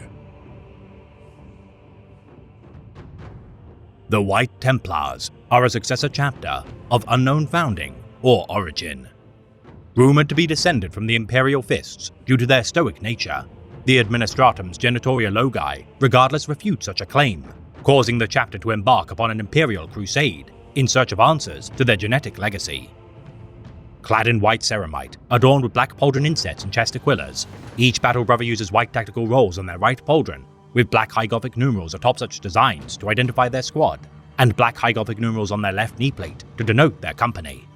The White Templars are a successor chapter of unknown founding or origin. Rumored to be descended from the Imperial Fists due to their stoic nature, the Administratum's Genitoria Logi regardless refute such a claim, causing the chapter to embark upon an Imperial crusade in search of answers to their genetic legacy. Clad in white ceramite, adorned with black pauldron insets and chest aquillas, each battle brother uses white tactical rolls on their right pauldron, with black High Gothic numerals atop such designs to identify their squad, and black High Gothic numerals on their left knee plate to denote their company.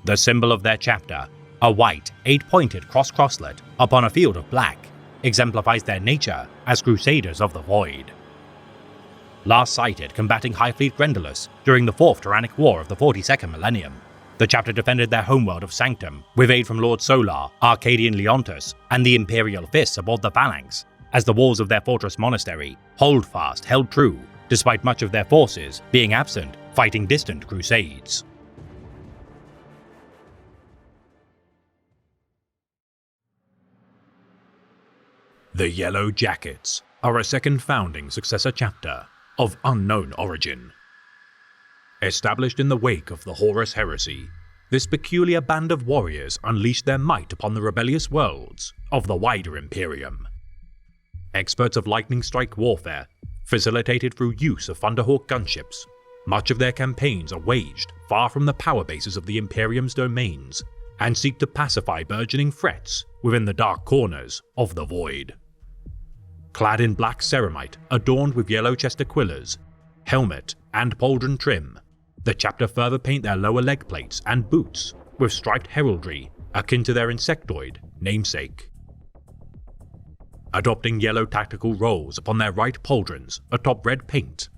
The symbol of their chapter, a white, 8-pointed cross-crosslet upon a field of black, exemplifies their nature as Crusaders of the Void. Last sighted combating High Fleet Grendulus during the 4th Tyrannic War of the 42nd millennium, the chapter defended their homeworld of Sanctum with aid from Lord Solar, Arcadian Leontus, and the Imperial Fists aboard the Phalanx, as the walls of their fortress monastery, Holdfast, held true, despite much of their forces being absent fighting distant crusades. The Yellow Jackets are a second founding successor chapter of unknown origin. Established in the wake of the Horus Heresy, this peculiar band of warriors unleashed their might upon the rebellious worlds of the wider Imperium. Experts of lightning strike warfare, facilitated through use of Thunderhawk gunships, much of their campaigns are waged far from the power bases of the Imperium's domains and seek to pacify burgeoning threats within the dark corners of the Void. Clad in black ceramite adorned with yellow chest aquillas, helmet and pauldron trim, the chapter further paint their lower leg plates and boots with striped heraldry akin to their insectoid namesake. Adopting yellow tactical rolls upon their right pauldrons atop red paint,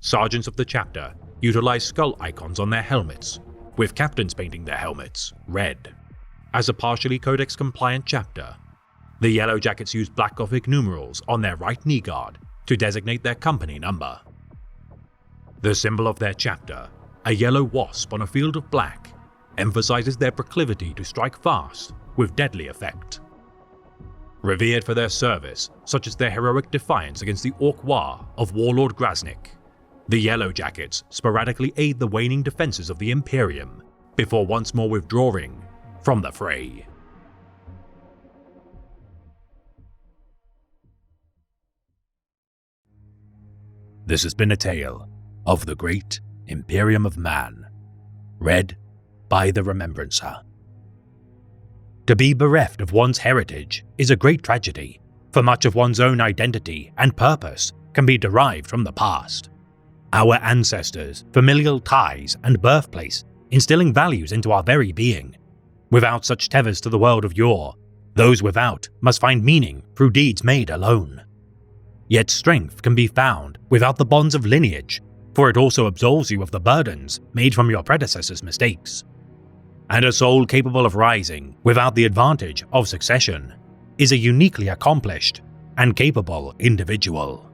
sergeants of the chapter utilize skull icons on their helmets, with captains painting their helmets red. As a partially Codex-compliant chapter, the Yellow Jackets use Black Gothic numerals on their right knee guard to designate their company number. The symbol of their chapter, a yellow wasp on a field of black, emphasizes their proclivity to strike fast with deadly effect. Revered for their service, such as their heroic defiance against the Orc War of Warlord Grasnik, the Yellow Jackets sporadically aid the waning defenses of the Imperium before once more withdrawing from the fray. This has been a tale of the Great Imperium of Man, read by the Remembrancer. To be bereft of one's heritage is a great tragedy, for much of one's own identity and purpose can be derived from the past. Our ancestors, familial ties, and birthplace instilling values into our very being. Without such tethers to the world of yore, those without must find meaning through deeds made alone. Yet strength can be found without the bonds of lineage, for it also absolves you of the burdens made from your predecessors' mistakes. And a soul capable of rising without the advantage of succession is a uniquely accomplished and capable individual.